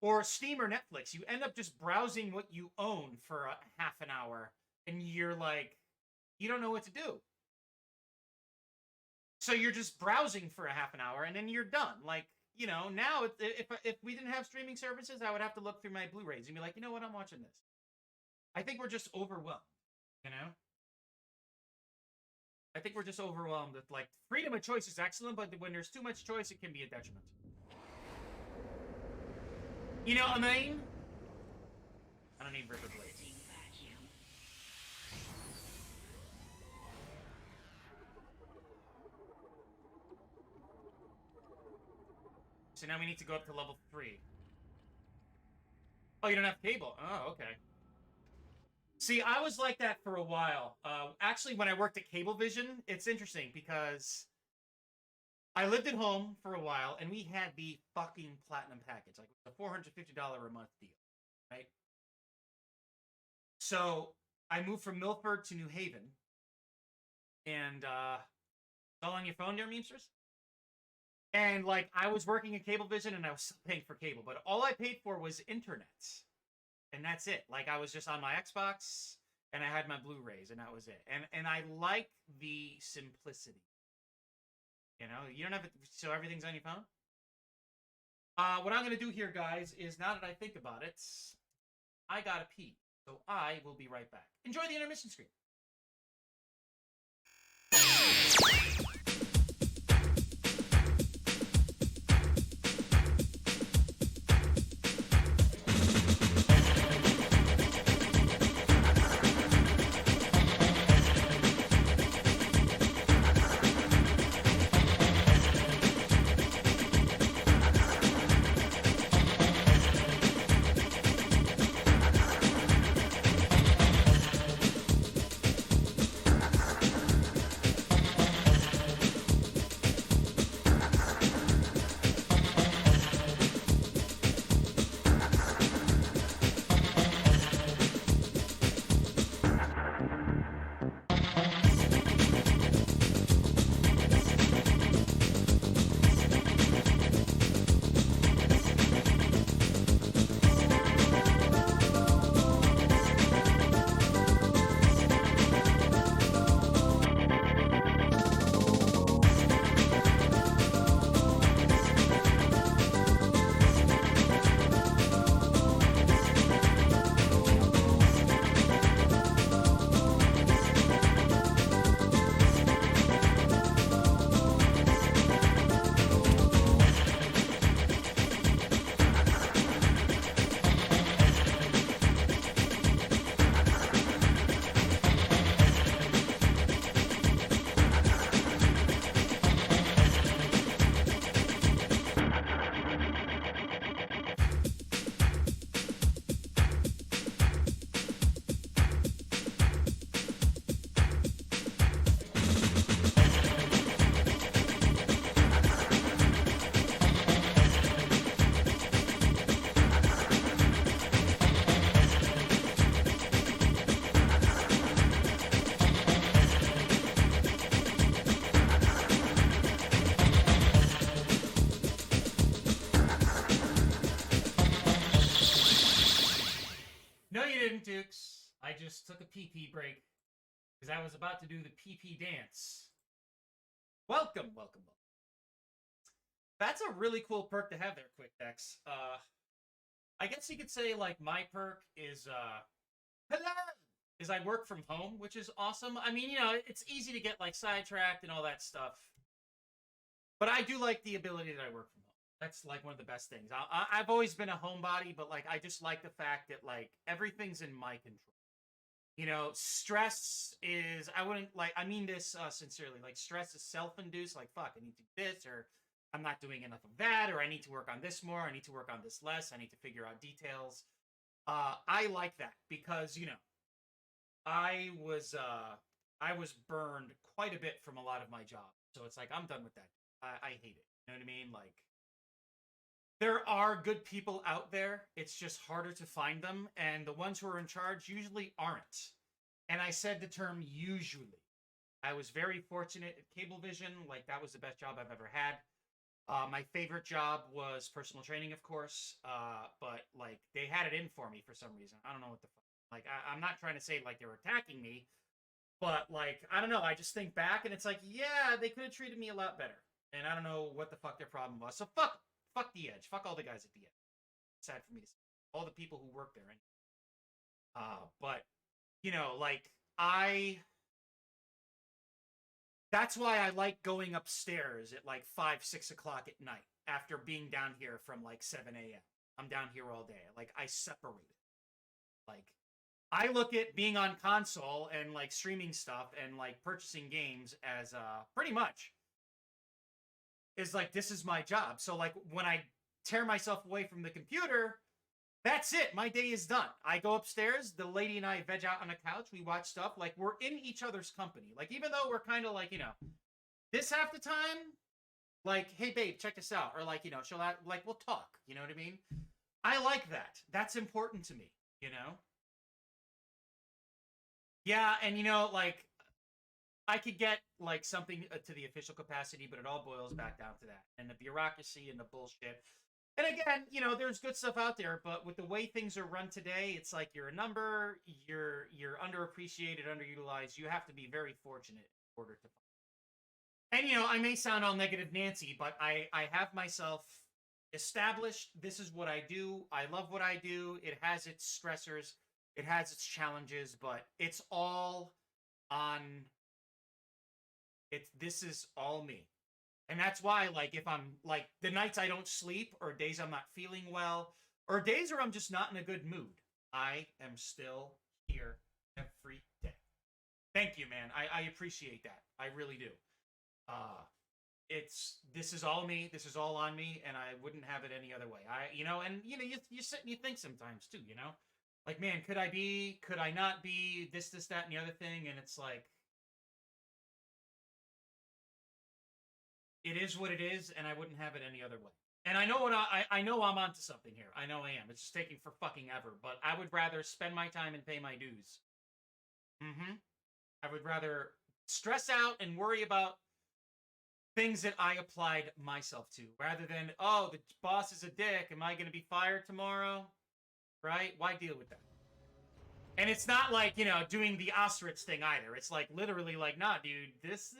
Or Steam or Netflix, you end up just browsing what you own for a half an hour, and you're like, you don't know what to do. So you're just browsing for a half an hour, and then you're done. Like, you know, now, if we didn't have streaming services, I would have to look through my Blu-rays and be like, you know what, I'm watching this. I think we're just overwhelmed, you know? I think we're just overwhelmed with, like, freedom of choice is excellent, but when there's too much choice, it can be a detriment. You know what I mean? I don't need Ripper Blades. So now we need to go up to level 3. Oh, you don't have cable? Oh, okay. See, I was like that for a while. Actually, when I worked at Cablevision, it's interesting because I lived at home for a while, and we had the fucking platinum package, like a $450 a month deal, right? So I moved from Milford to New Haven, and it's all on your phone there, Memesters? And, like, I was working at Cablevision, and I was still paying for cable, but all I paid for was internet. And that's it. Like, I was just on my Xbox, and I had my Blu-rays, and that was it. And I like the simplicity. You know, you don't have it, so everything's on your phone? What I'm going to do here, guys, is now that I think about it, I gotta pee. So I will be right back. Enjoy the intermission screen. didn't, Dukes. I just took a pee-pee break because I was about to do the pee-pee dance. Welcome, welcome, welcome. That's a really cool perk to have there, Quick Dex. I guess you could say, like, my perk is, I work from home, which is awesome. I mean, you know, it's easy to get, like, sidetracked and all that stuff. But I do like the ability that I work from home. That's, like, one of the best things. I've always been a homebody, but, like, I just like the fact that, like, everything's in my control. You know, stress is, I mean this sincerely, like, stress is self-induced, like, fuck, I need to do this, or I'm not doing enough of that, or I need to work on this more, I need to work on this less, I need to figure out details. I like that, because, you know, I was burned quite a bit from a lot of my job, so it's like, I'm done with that. I hate it, you know what I mean? Like, there are good people out there, it's just harder to find them, and the ones who are in charge usually aren't. And I said the term usually. I was very fortunate at Cablevision, like, that was the best job I've ever had. My favorite job was personal training, of course, but, like, they had it in for me for some reason. I don't know what the fuck. Like, I'm not trying to say, like, they were attacking me, but, like, I don't know. I just think back, and it's like, yeah, they could have treated me a lot better. And I don't know what the fuck their problem was. So fuck the Edge. Fuck all the guys at the Edge. It's sad for me to say. All the people who work there. But, you know, like, that's why I like going upstairs at like 5, 6 o'clock at night after being down here from like 7 a.m. I'm down here all day. Like, I separate it. Like, I look at being on console and like streaming stuff and like purchasing games as pretty much is like, this is my job. So like, when I tear myself away from the computer, that's it. My day is done. I go upstairs. The lady and I veg out on the couch. We watch stuff. Like, we're in each other's company. Like, even though we're kind of like, you know, this half the time, like, hey, babe, check this out. Or like, you know, we'll talk. You know what I mean? I like that. That's important to me, you know? Yeah, and, you know, like, I could get, like, something to the official capacity, but it all boils back down to that. And the bureaucracy and the bullshit. And again, you know, there's good stuff out there, but with the way things are run today, it's like you're a number, you're underappreciated, underutilized. You have to be very fortunate in order to find. And, you know, I may sound all negative Nancy, but I have myself established. This is what I do. I love what I do. It has its stressors. It has its challenges, but it's all on... This is all me. And that's why, like, if I'm, like, the nights I don't sleep, or days I'm not feeling well, or days where I'm just not in a good mood, I am still here every day. Thank you, man. I appreciate that. I really do. This is all me. This is all on me, and I wouldn't have it any other way. You know, you sit and you think sometimes, too, you know? Like, man, could I not be this, that, and the other thing? And it's like, it is what it is, and I wouldn't have it any other way. And I know I know I'm onto something here. I know I am. It's just taking for fucking ever. But I would rather spend my time and pay my dues. I would rather stress out and worry about things that I applied myself to, rather than, oh, the boss is a dick. Am I going to be fired tomorrow? Right? Why deal with that? And it's not like, you know, doing the ostrich thing either. It's like literally like, nah, dude, it's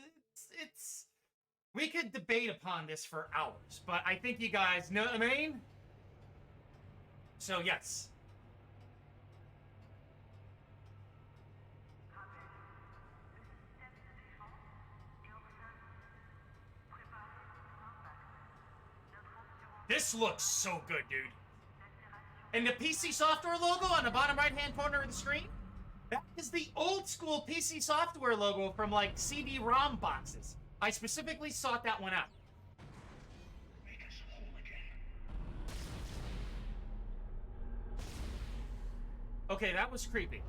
we could debate upon this for hours, but I think you guys know what I mean? So, yes. This looks so good, dude. And the PC Software logo on the bottom right-hand corner of the screen? That is the old school PC Software logo from, like, CD-ROM boxes. I specifically sought that one out. Okay, that was creepy.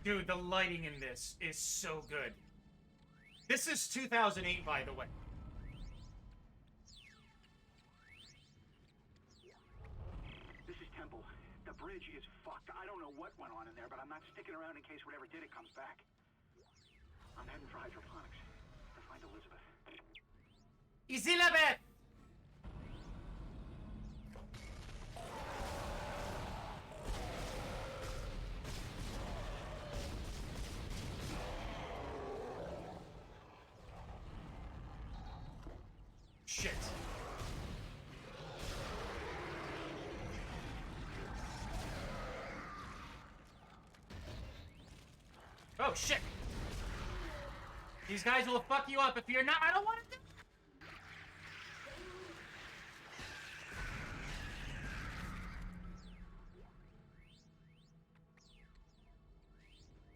Dude, the lighting in this is so good. This is 2008, by the way. This is Temple. The bridge is fucked. I don't know what went on in there, but I'm not sticking around in case whatever did it comes back. I'm heading for hydroponics to find Elizabeth. Elizabeth! Oh, shit. These guys will fuck you up if you're not. I don't want to do.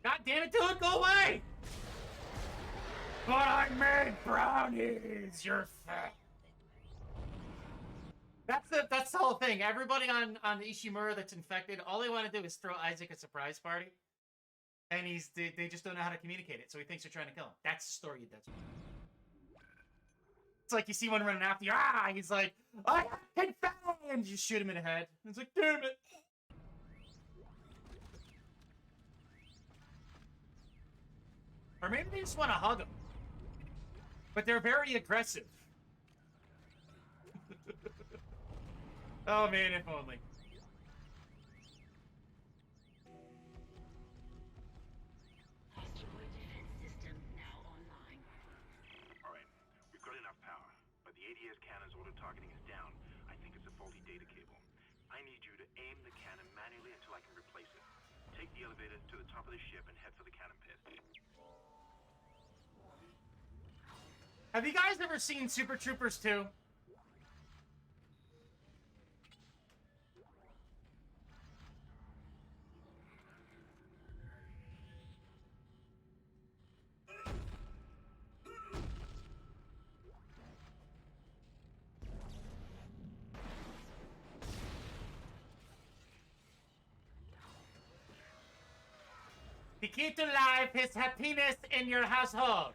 God damn it, dude, go away! But I made brownies, you're fat. That's the whole thing. Everybody on Ishimura that's infected, all they want to do is throw Isaac a surprise party. And they just don't know how to communicate it, so he thinks they're trying to kill him. That's the story. It's like you see one running after you. Ah! He's like, I can and you shoot him in the head. And it's like, damn it. Or maybe they just want to hug him. But they're very aggressive. Oh man, if only. Asteroid defense system now online. Alright, we've got enough power, but the ADS cannon's auto-targeting is down. I think it's a faulty data cable. I need you to aim the cannon manually until I can replace it. Take the elevator to the top of the ship and head for the cannon pit. Have you guys ever seen Super Troopers 2? To keep alive his happiness in your household.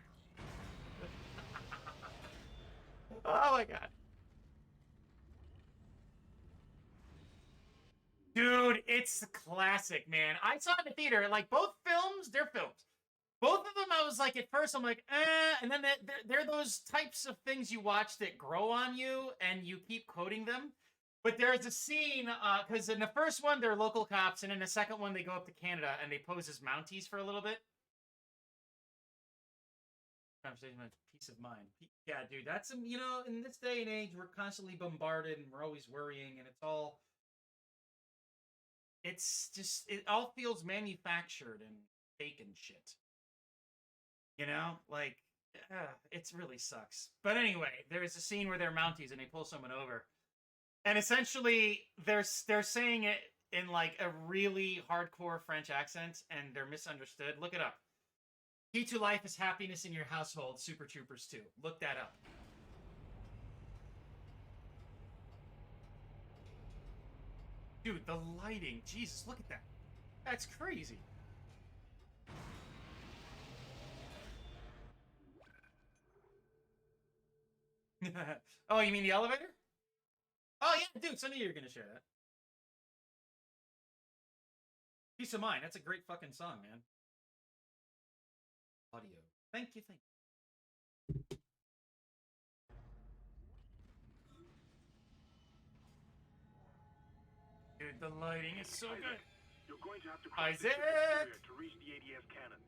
Oh my god. Dude, it's classic, man. I saw it in the theater. Like, both films, they're films. Both of them, I was like, at first, I'm like, and then they're those types of things you watch that grow on you, and you keep quoting them. But there's a scene, because in the first one, they're local cops, and in the second one, they go up to Canada, and they pose as Mounties for a little bit. Conversation about peace of mind. Yeah, dude, that's, you know, in this day and age, we're constantly bombarded, and we're always worrying, and it's just, it all feels manufactured and fake and shit. You know? Like, it really sucks. But anyway, there's a scene where they're Mounties, and they pull someone over. And essentially, they're saying it in, like, a really hardcore French accent, and they're misunderstood. Look it up. Key to life is happiness in your household, Super Troopers 2. Look that up. Dude, the lighting. Jesus, look at that. That's crazy. Oh, you mean the elevator? Oh, yeah, dude, so I knew you were going to share that. Peace of Mind. That's a great fucking song, man. Audio. Thank you. Dude, the lighting is so good. You're going to have to cross the Isaac! ship exterior to reach the ADS cannon.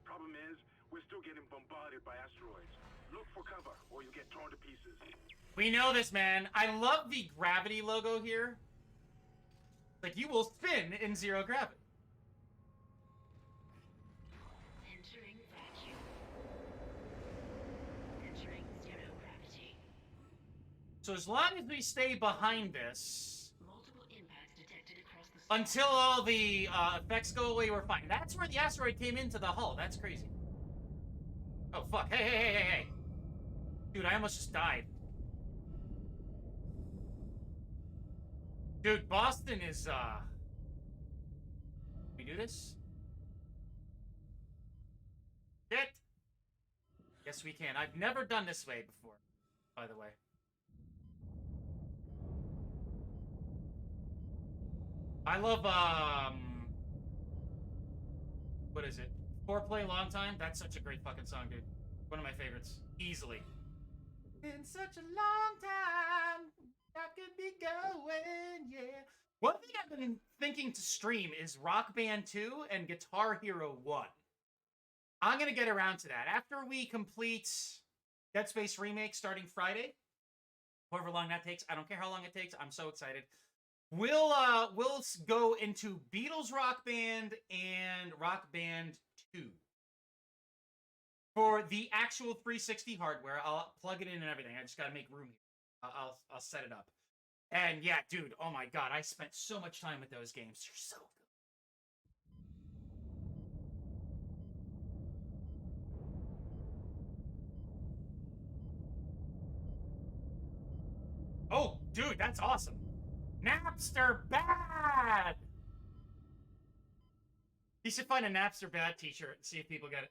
Problem is, we're still getting bombarded by asteroids. Look for cover, or you'll get torn to pieces. We know this, man. I love the gravity logo here. Like, you will spin in zero gravity. Entering vacuum. Entering zero gravity. So as long as we stay behind this, Multiple impacts detected across the until all the effects go away, we're fine. That's where the asteroid came into the hull. That's crazy. Oh, fuck. Hey. Dude, I almost just died. Dude, Boston is, we do this? Shit! Yes, we can. I've never done this way before, by the way. I love, what is it? Foreplay Long Time? That's such a great fucking song, dude. One of my favorites. Easily. In such a long time, I could be going, yeah. One thing I've been thinking to stream is Rock Band 2 and Guitar Hero 1. I'm gonna get around to that. After we complete Dead Space Remake starting Friday, however long that takes, I don't care how long it takes, I'm so excited. We'll go into Beatles Rock Band and Rock Band 2. For the actual 360 hardware, I'll plug it in and everything. I just gotta make room here. I'll set it up. And yeah, dude, oh my god, I spent so much time with those games. They're so good. Oh, dude, that's awesome. Napster bad! You should find a Napster bad t-shirt and see if people get it.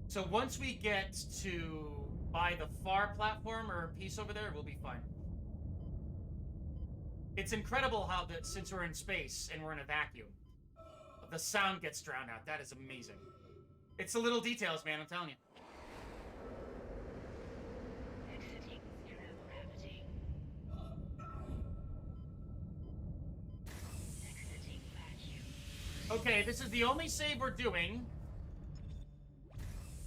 So once we get to by the far platform or piece over there, we'll be fine. It's incredible how since we're in space and we're in a vacuum, the sound gets drowned out. That is amazing. It's the little details, man, I'm telling you. Exiting zero gravity. Exiting vacuum. Okay, this is the only save we're doing.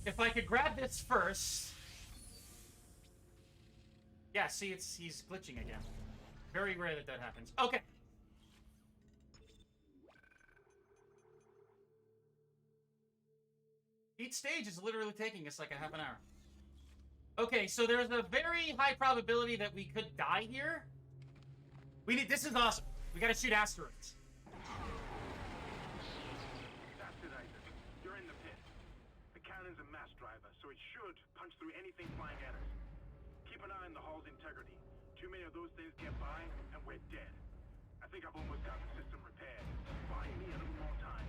If I could grab this first. Yeah, see, he's glitching again. Very rare that happens. Okay. Each stage is literally taking us like a half an hour. Okay, so there's a very high probability that we could die here. This is awesome. We gotta shoot asteroids. That's it, Isaac. You're in the pit. The cannon's a mass driver, so it should punch through anything flying at us. Keep an eye on the hull's integrity. Too many of those things get by, and we're dead. I think I've almost got the system repaired. Buy me a little more time.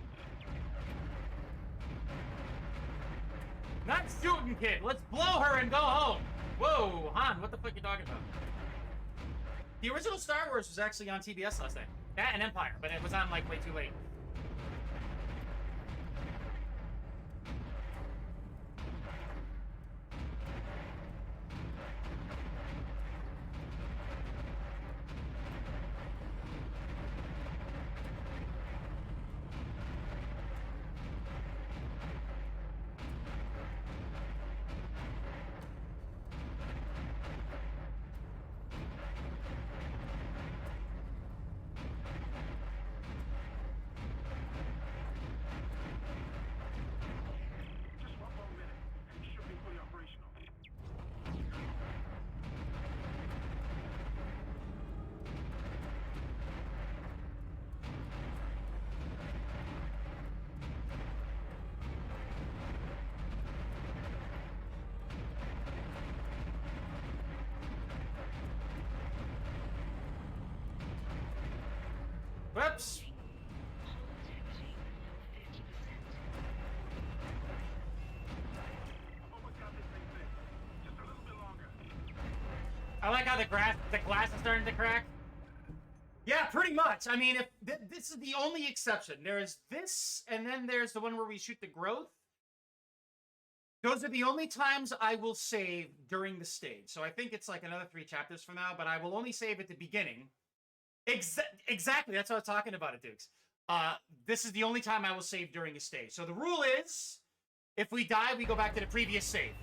Not shooting, kid. Let's blow her and go home. Whoa, Han, what the fuck are you talking about? The original Star Wars was actually on TBS last night. That and Empire, but it was on like way too late. Whoops. I like how the glass is starting to crack. Yeah, pretty much. I mean, if this is the only exception. There's this, and then there's the one where we shoot the growth. Those are the only times I will save during the stage. So I think it's like another 3 chapters from now, but I will only save at the beginning. Exactly, that's what I was talking about it, Dukes. This is the only time I will save during a stage. So the rule is, if we die, we go back to the previous save.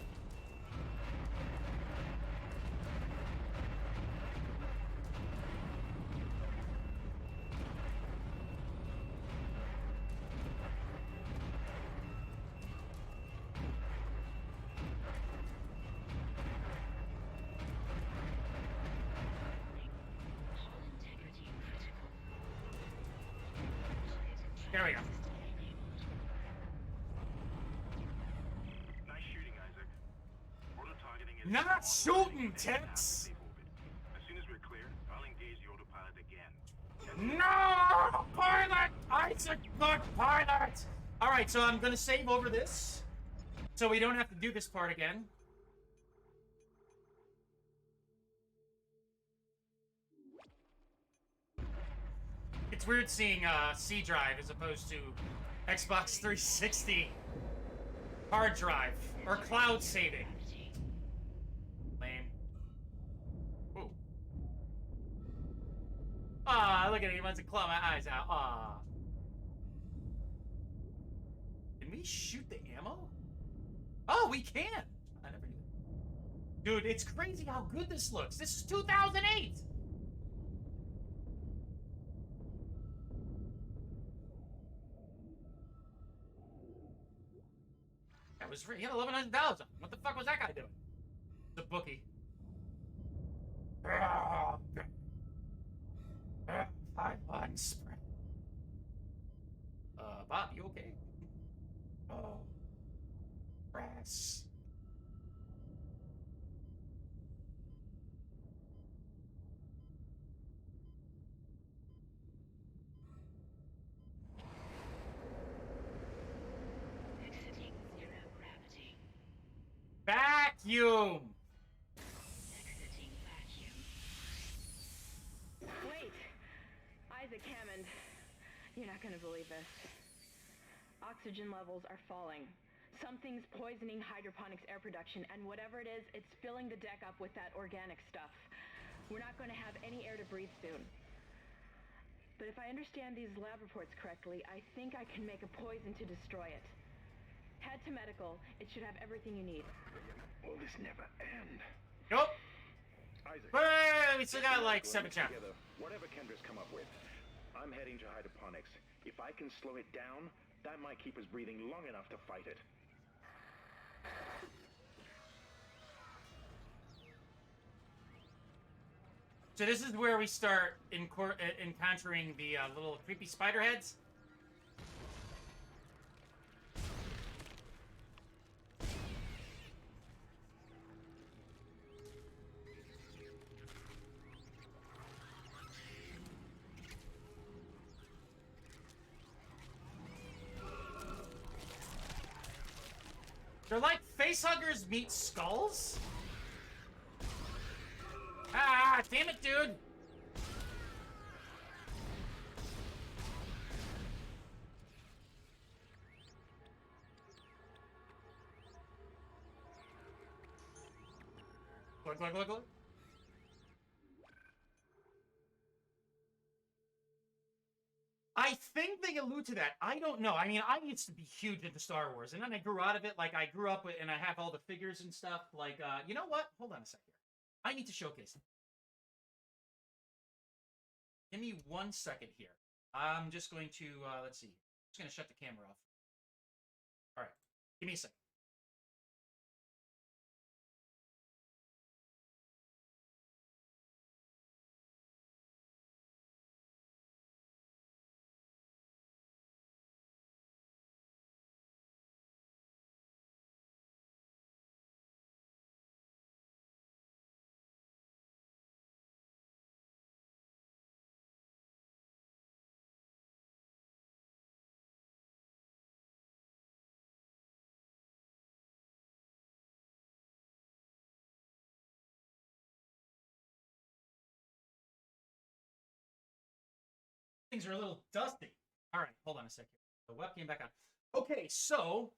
There we go. Nice shooting, Isaac. Auto targeting is not shooting, Tex. As soon as we're clear, I'll engage the autopilot again. No, pilot! Isaac, good pilot. All right, so I'm gonna save over this, so we don't have to do this part again. It's weird seeing C drive as opposed to Xbox 360 hard drive or cloud saving. Lame. look at it. He wants to claw my eyes out. Aw. Can we shoot the ammo? Oh, we can. I never knew that. Dude, it's crazy how good this looks. This is 2008. That was free. He had $11,000. What the fuck was that guy doing? The bookie. 5-1 spread. Bob, you okay? Oh. Press. Exiting zero gravity. Vacuum! Exiting vacuum. Wait! Isaac Hammond, you're not gonna believe this. Oxygen levels are falling. Something's poisoning hydroponics air production, and whatever it is, it's filling the deck up with that organic stuff. We're not going to have any air to breathe soon. But if I understand these lab reports correctly, I think I can make a poison to destroy it. Head to medical. It should have everything you need. Will this never end? Nope. Isaac. Hey, we still got like 7 chapters. Together, whatever Kendra's come up with, I'm heading to hydroponics. If I can slow it down, that might keep us breathing long enough to fight it. So this is where we start encountering the little creepy spider heads. They're like facehuggers meet skulls? Ah, damn it, dude! Look. I think they allude to that. I don't know. I mean, I used to be huge into Star Wars, and then I grew out of it. Like, I grew up with, and I have all the figures and stuff. Like, you know what? Hold on a second. I need to showcase it. Give me 1 second here. I'm just going to, let's see. I'm just going to shut the camera off. All right. Give me a second. Things are a little dusty. All right, hold on a second. The webcam back on. Okay, so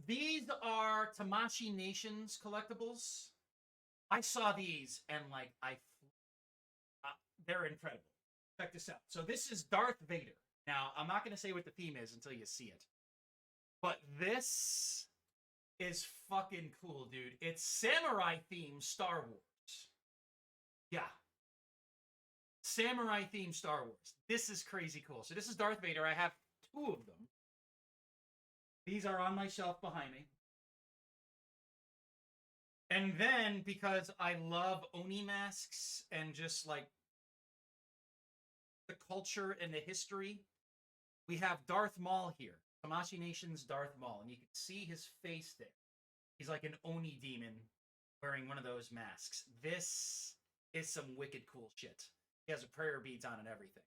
these are Tamashii Nations collectibles. I saw these and like they're incredible. Check this out. So this is Darth Vader. Now I'm not going to say what the theme is until you see it, but this is fucking cool, dude. It's samurai themed Star Wars. Yeah. Samurai themed Star Wars. This is crazy cool. So this is Darth Vader. I have 2 of them. These are on my shelf behind me. And then, because I love Oni masks and just like the culture and the history, we have Darth Maul here. Tamashii Nation's Darth Maul. And you can see his face there. He's like an Oni demon wearing one of those masks. This is some wicked cool shit. He has a prayer beads on and everything.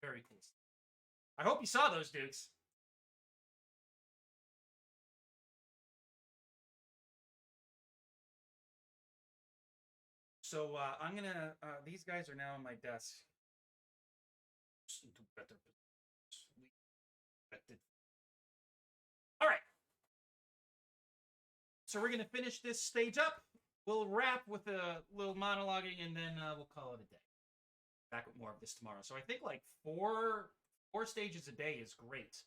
Very cool. I hope you saw those, Dukes. So I'm gonna. These guys are now on my desk. All right. So we're gonna finish this stage up. We'll wrap with a little monologuing, and then we'll call it a day. back with more of this tomorrow. So I think like four stages a day is great.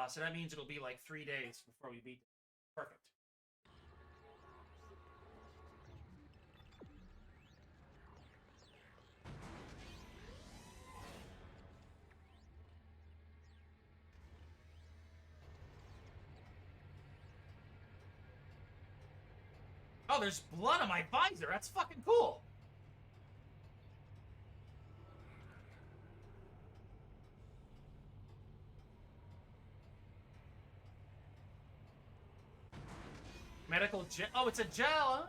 So that means it'll be like 3 days before we beat it. Perfect. Oh, there's blood on my visor. That's fucking cool. Medical gel. Oh, it's a gel, huh?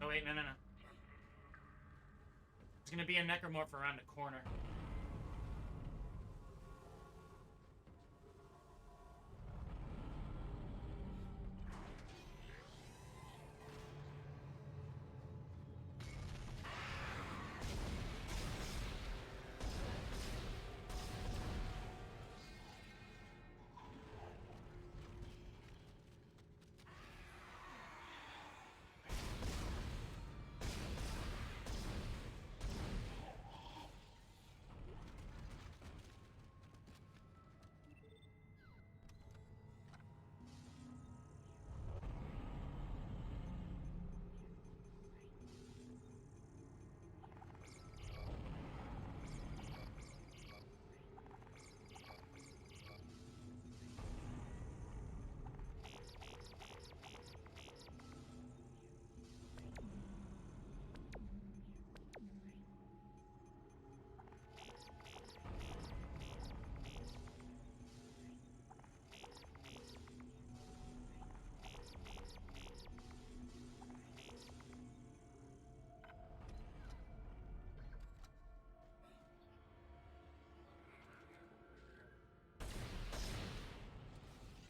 Oh, wait, no. There's gonna be a necromorph around the corner.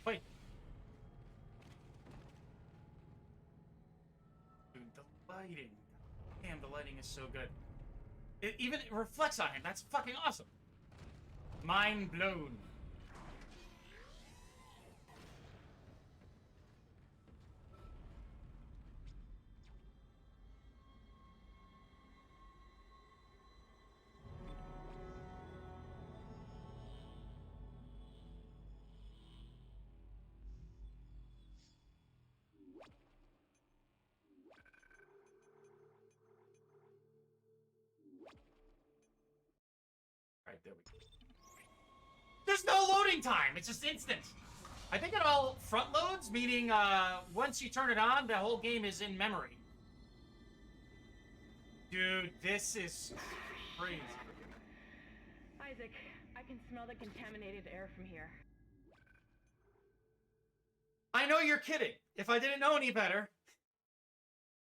Wait. Dude, the lighting. Damn, the lighting is so good. It even reflects on him. That's fucking awesome. Mind blown. Alright, there we go. There's no loading time. It's just instant. I think it all front loads, meaning once you turn it on, the whole game is in memory. Dude, this is crazy. Isaac, I can smell the contaminated air from here. I know you're kidding. If I didn't know any better,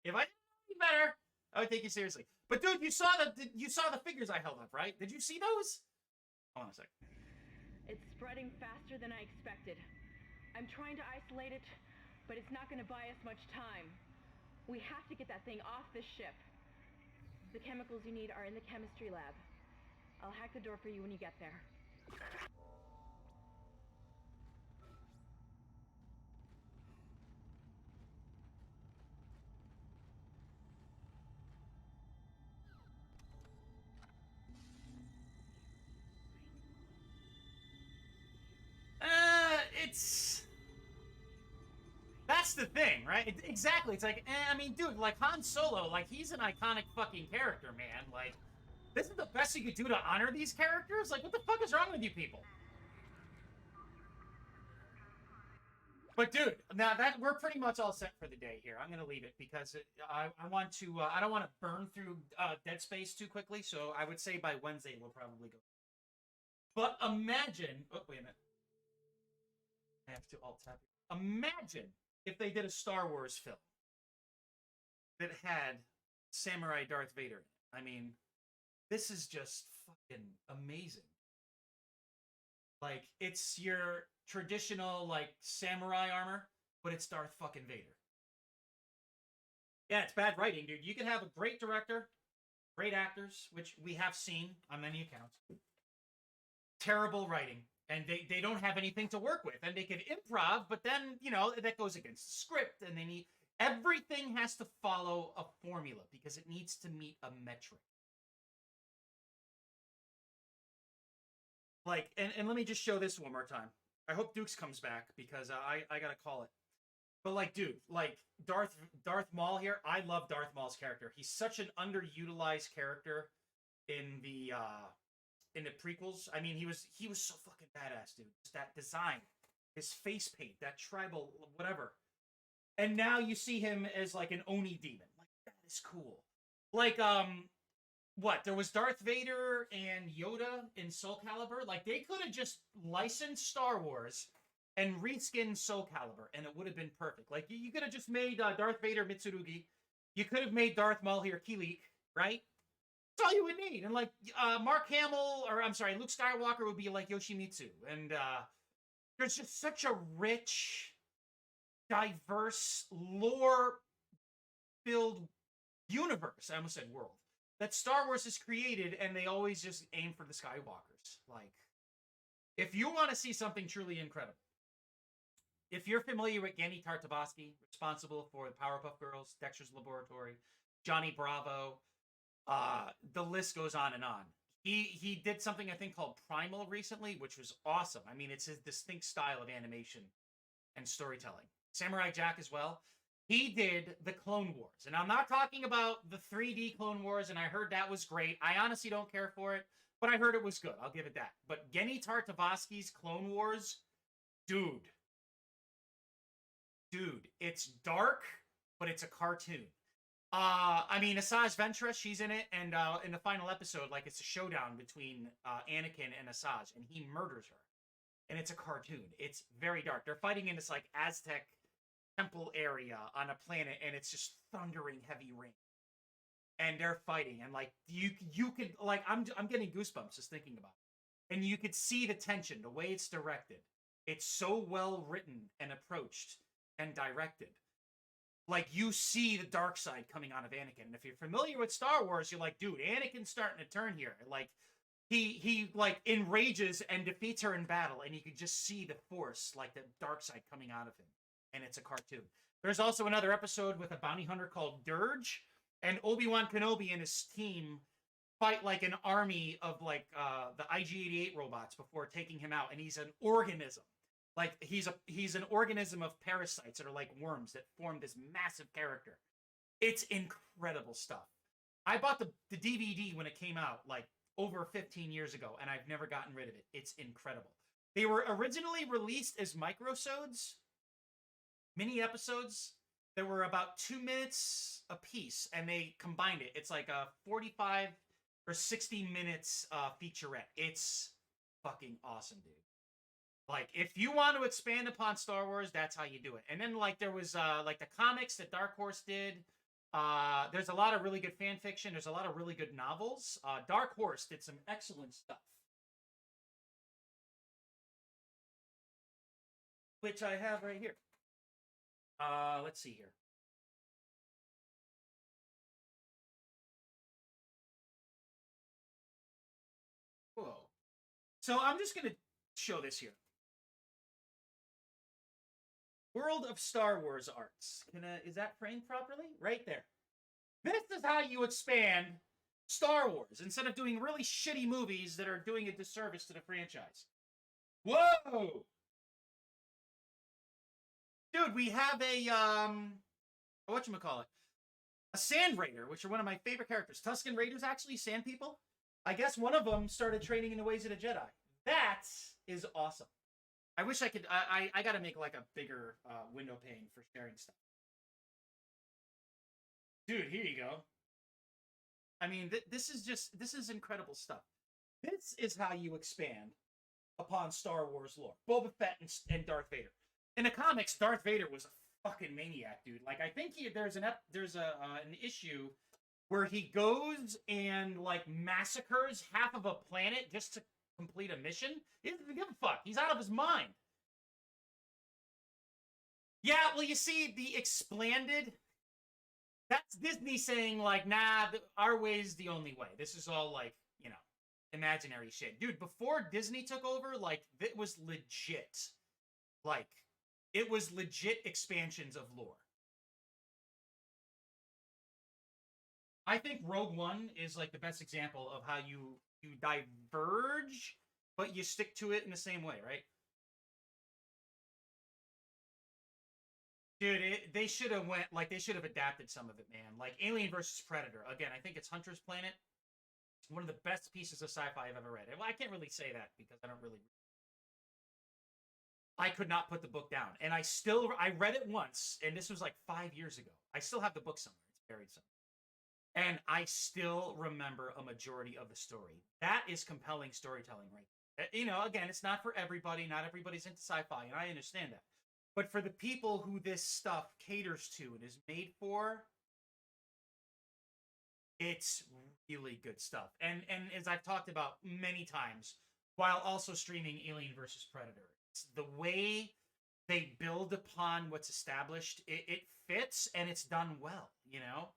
I would take you seriously. But dude, you saw the figures I held up, right? Did you see those? Hold on a sec. It's spreading faster than I expected. I'm trying to isolate it, but it's not going to buy us much time. We have to get that thing off this ship. The chemicals you need are in the chemistry lab. I'll hack the door for you when you get there. That's the thing, right? Exactly. It's like, I mean, dude, like Han Solo, like he's an iconic fucking character, man. Like, this is the best you could do to honor these characters? Like, what the fuck is wrong with you people? But dude, now that we're pretty much all set for the day here, I'm gonna leave it because I want to. I don't want to burn through Dead Space too quickly. So I would say by Wednesday we'll probably go. But imagine. Oh wait a minute. I have to alt tab. Imagine if they did a Star Wars film that had Samurai Darth Vader in it. I mean, this is just fucking amazing. Like, it's your traditional, like, samurai armor, but it's Darth fucking Vader. Yeah, it's bad writing, dude. You can have a great director, great actors, which we have seen on many accounts. Terrible writing, And they don't have anything to work with. And they can improv, but then, you know, that goes against the script. And they need... Everything has to follow a formula because it needs to meet a metric. Like, and let me just show this one more time. I hope Dukes comes back because I gotta call it. But like, dude, like Darth Maul here. I love Darth Maul's character. He's such an underutilized character in the prequels. I mean, he was so fucking badass, dude. Just that design, his face paint, that tribal whatever. And now you see him as like an Oni demon. Like, that is cool. Like, what? There was Darth Vader and Yoda in Soul Calibur. Like, they could have just licensed Star Wars and reskinned Soul Calibur, and it would have been perfect. Like, you could have just made Darth Vader Mitsurugi. You could have made Darth Maul here Kilik, right? That's all you would need. And, like, Luke Skywalker would be like Yoshimitsu. And there's just such a rich, diverse, lore-filled universe. I almost said world. That Star Wars has created, and they always just aim for the Skywalkers. Like, if you want to see something truly incredible, if you're familiar with Genndy Tartakovsky, responsible for the Powerpuff Girls, Dexter's Laboratory, Johnny Bravo, the list goes on and on. He did something I think called Primal recently, which was awesome. I mean, it's his distinct style of animation and storytelling. Samurai Jack as well. He did the Clone Wars. And I'm not talking about the 3D Clone Wars, and I heard that was great. I honestly don't care for it, but I heard it was good. I'll give it that. But Genndy Tartakovsky's Clone Wars, dude, it's dark, but it's a cartoon. I mean, Asajj Ventress, she's in it, and in the final episode, like, it's a showdown between Anakin and Asajj, and he murders her. And it's a cartoon. It's very dark. They're fighting in this, like, Aztec temple area on a planet, and it's just thundering heavy rain. And they're fighting, and, like, you could, like, I'm getting goosebumps just thinking about it. And you could see the tension, the way it's directed. It's so well written and approached and directed. Like, you see the dark side coming out of Anakin. And if you're familiar with Star Wars, you're like, dude, Anakin's starting to turn here. Like, he like enrages and defeats her in battle, and you can just see the force, like the dark side coming out of him. And it's a cartoon. There's also another episode with a bounty hunter called Dirge, and Obi-Wan Kenobi and his team fight like an army of like the IG-88 robots before taking him out, and he's an organism. Like, he's an organism of parasites that are like worms that form this massive character. It's incredible stuff. I bought the DVD when it came out, like, over 15 years ago, and I've never gotten rid of it. It's incredible. They were originally released as microsodes, mini episodes that were about 2 minutes a piece, and they combined it. It's like a 45 or 60 minutes featurette. It's fucking awesome, dude. Like, if you want to expand upon Star Wars, that's how you do it. And then, like, there was, like, the comics that Dark Horse did. There's a lot of really good fan fiction. There's a lot of really good novels. Dark Horse did some excellent stuff, which I have right here. Let's see here. Whoa. So I'm just going to show this here. World of Star Wars Arts. Is that framed properly? Right there. This is how you expand Star Wars instead of doing really shitty movies that are doing a disservice to the franchise. Whoa! Dude, we have a, whatchamacallit? A Sand Raider, which are one of my favorite characters. Tusken Raiders, actually, sand people. I guess one of them started training in the ways of the Jedi. That is awesome. I wish I could, I gotta make, like, a bigger window pane for sharing stuff. Dude, here you go. I mean, this is incredible stuff. This is how you expand upon Star Wars lore. Boba Fett and Darth Vader. In the comics, Darth Vader was a fucking maniac, dude. Like, I think there's an issue where he goes and, like, massacres half of a planet just to complete a mission. He doesn't give a fuck. He's out of his mind. Yeah, well, you see, the expanded, that's Disney saying, like, nah, our way's the only way. This is all, like, you know, imaginary shit. Dude, before Disney took over, like, it was legit. Like, it was legit expansions of lore. I think Rogue One is, like, the best example of how you diverge, but you stick to it in the same way, right? Dude, they should have they should have adapted some of it, man. Like, Alien versus Predator. Again, I think it's Hunter's Planet. It's one of the best pieces of sci-fi I've ever read. Well, I can't really say that because I could not put the book down. And I read it once, and this was like 5 years ago. I still have the book somewhere. It's buried somewhere. And I still remember a majority of the story. That is compelling storytelling, right? You know, again, it's not for everybody. Not everybody's into sci-fi, and I understand that. But for the people who this stuff caters to and is made for, it's really good stuff. And as I've talked about many times, while also streaming Alien versus Predator, it's the way they build upon what's established, it fits and it's done well, you know?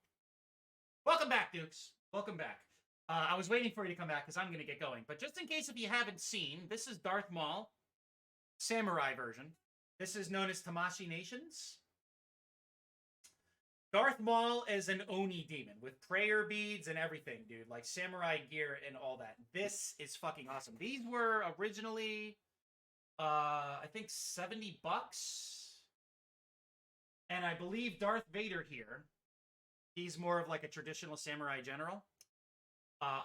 Welcome back, Dukes. Welcome back. I was waiting for you to come back because I'm going to get going. But just in case if you haven't seen, this is Darth Maul, samurai version. This is known as Tamashii Nations. Darth Maul is an Oni demon with prayer beads and everything, dude. Like samurai gear and all that. This is fucking awesome. These were originally, I think $70. And I believe Darth Vader here, he's more of like a traditional samurai general.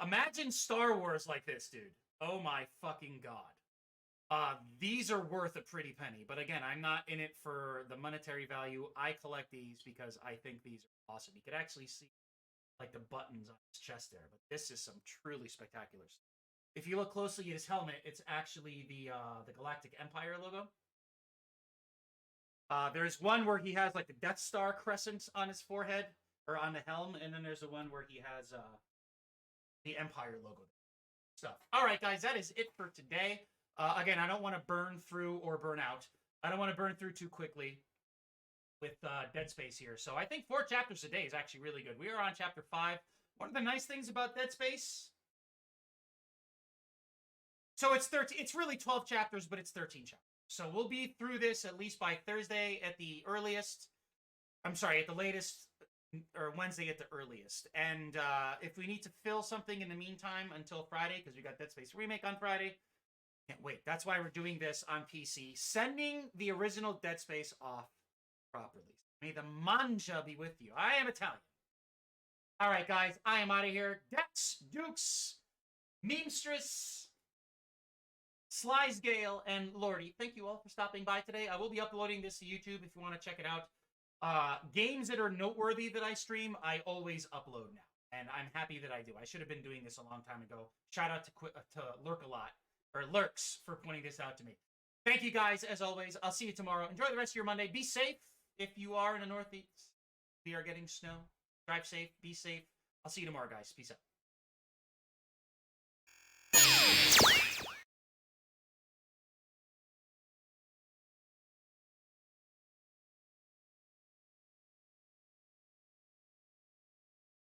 Imagine Star Wars like this, dude. Oh my fucking god. These are worth a pretty penny. But again, I'm not in it for the monetary value. I collect these because I think these are awesome. You could actually see like the buttons on his chest there. But this is some truly spectacular stuff. If you look closely at his helmet, it's actually the Galactic Empire logo. There's one where he has like the Death Star crescent on his forehead or on the helm, and then there's the one where he has the Empire logo stuff. All right, guys, that is it for today. Again, I don't want to burn through or burn out. I don't want to burn through too quickly with Dead Space here. So I think 4 chapters a day is actually really good. We are on chapter 5. One of the nice things about Dead Space. So it's 13. It's really 12 chapters, but it's 13 chapters. So we'll be through this at least by Thursday at the earliest. I'm sorry, at the latest, or Wednesday at the earliest. And if we need to fill something in the meantime until Friday, because we got Dead Space Remake on Friday, can't wait. That's why we're doing this on PC. Sending the original Dead Space off properly. May the manja be with you. I am Italian. All right, guys. I am out of here. Dex, Dukes, Memstress, Slysgale, and Lordy. Thank you all for stopping by today. I will be uploading this to YouTube if you want to check it out. Games that are noteworthy that I stream, I always upload now. And I'm happy that I do. I should have been doing this a long time ago. Shout out to Lurk a lot. Or Lurks for pointing this out to me. Thank you guys, as always. I'll see you tomorrow. Enjoy the rest of your Monday. Be safe if you are in the Northeast. We are getting snow. Drive safe. Be safe. I'll see you tomorrow, guys. Peace out.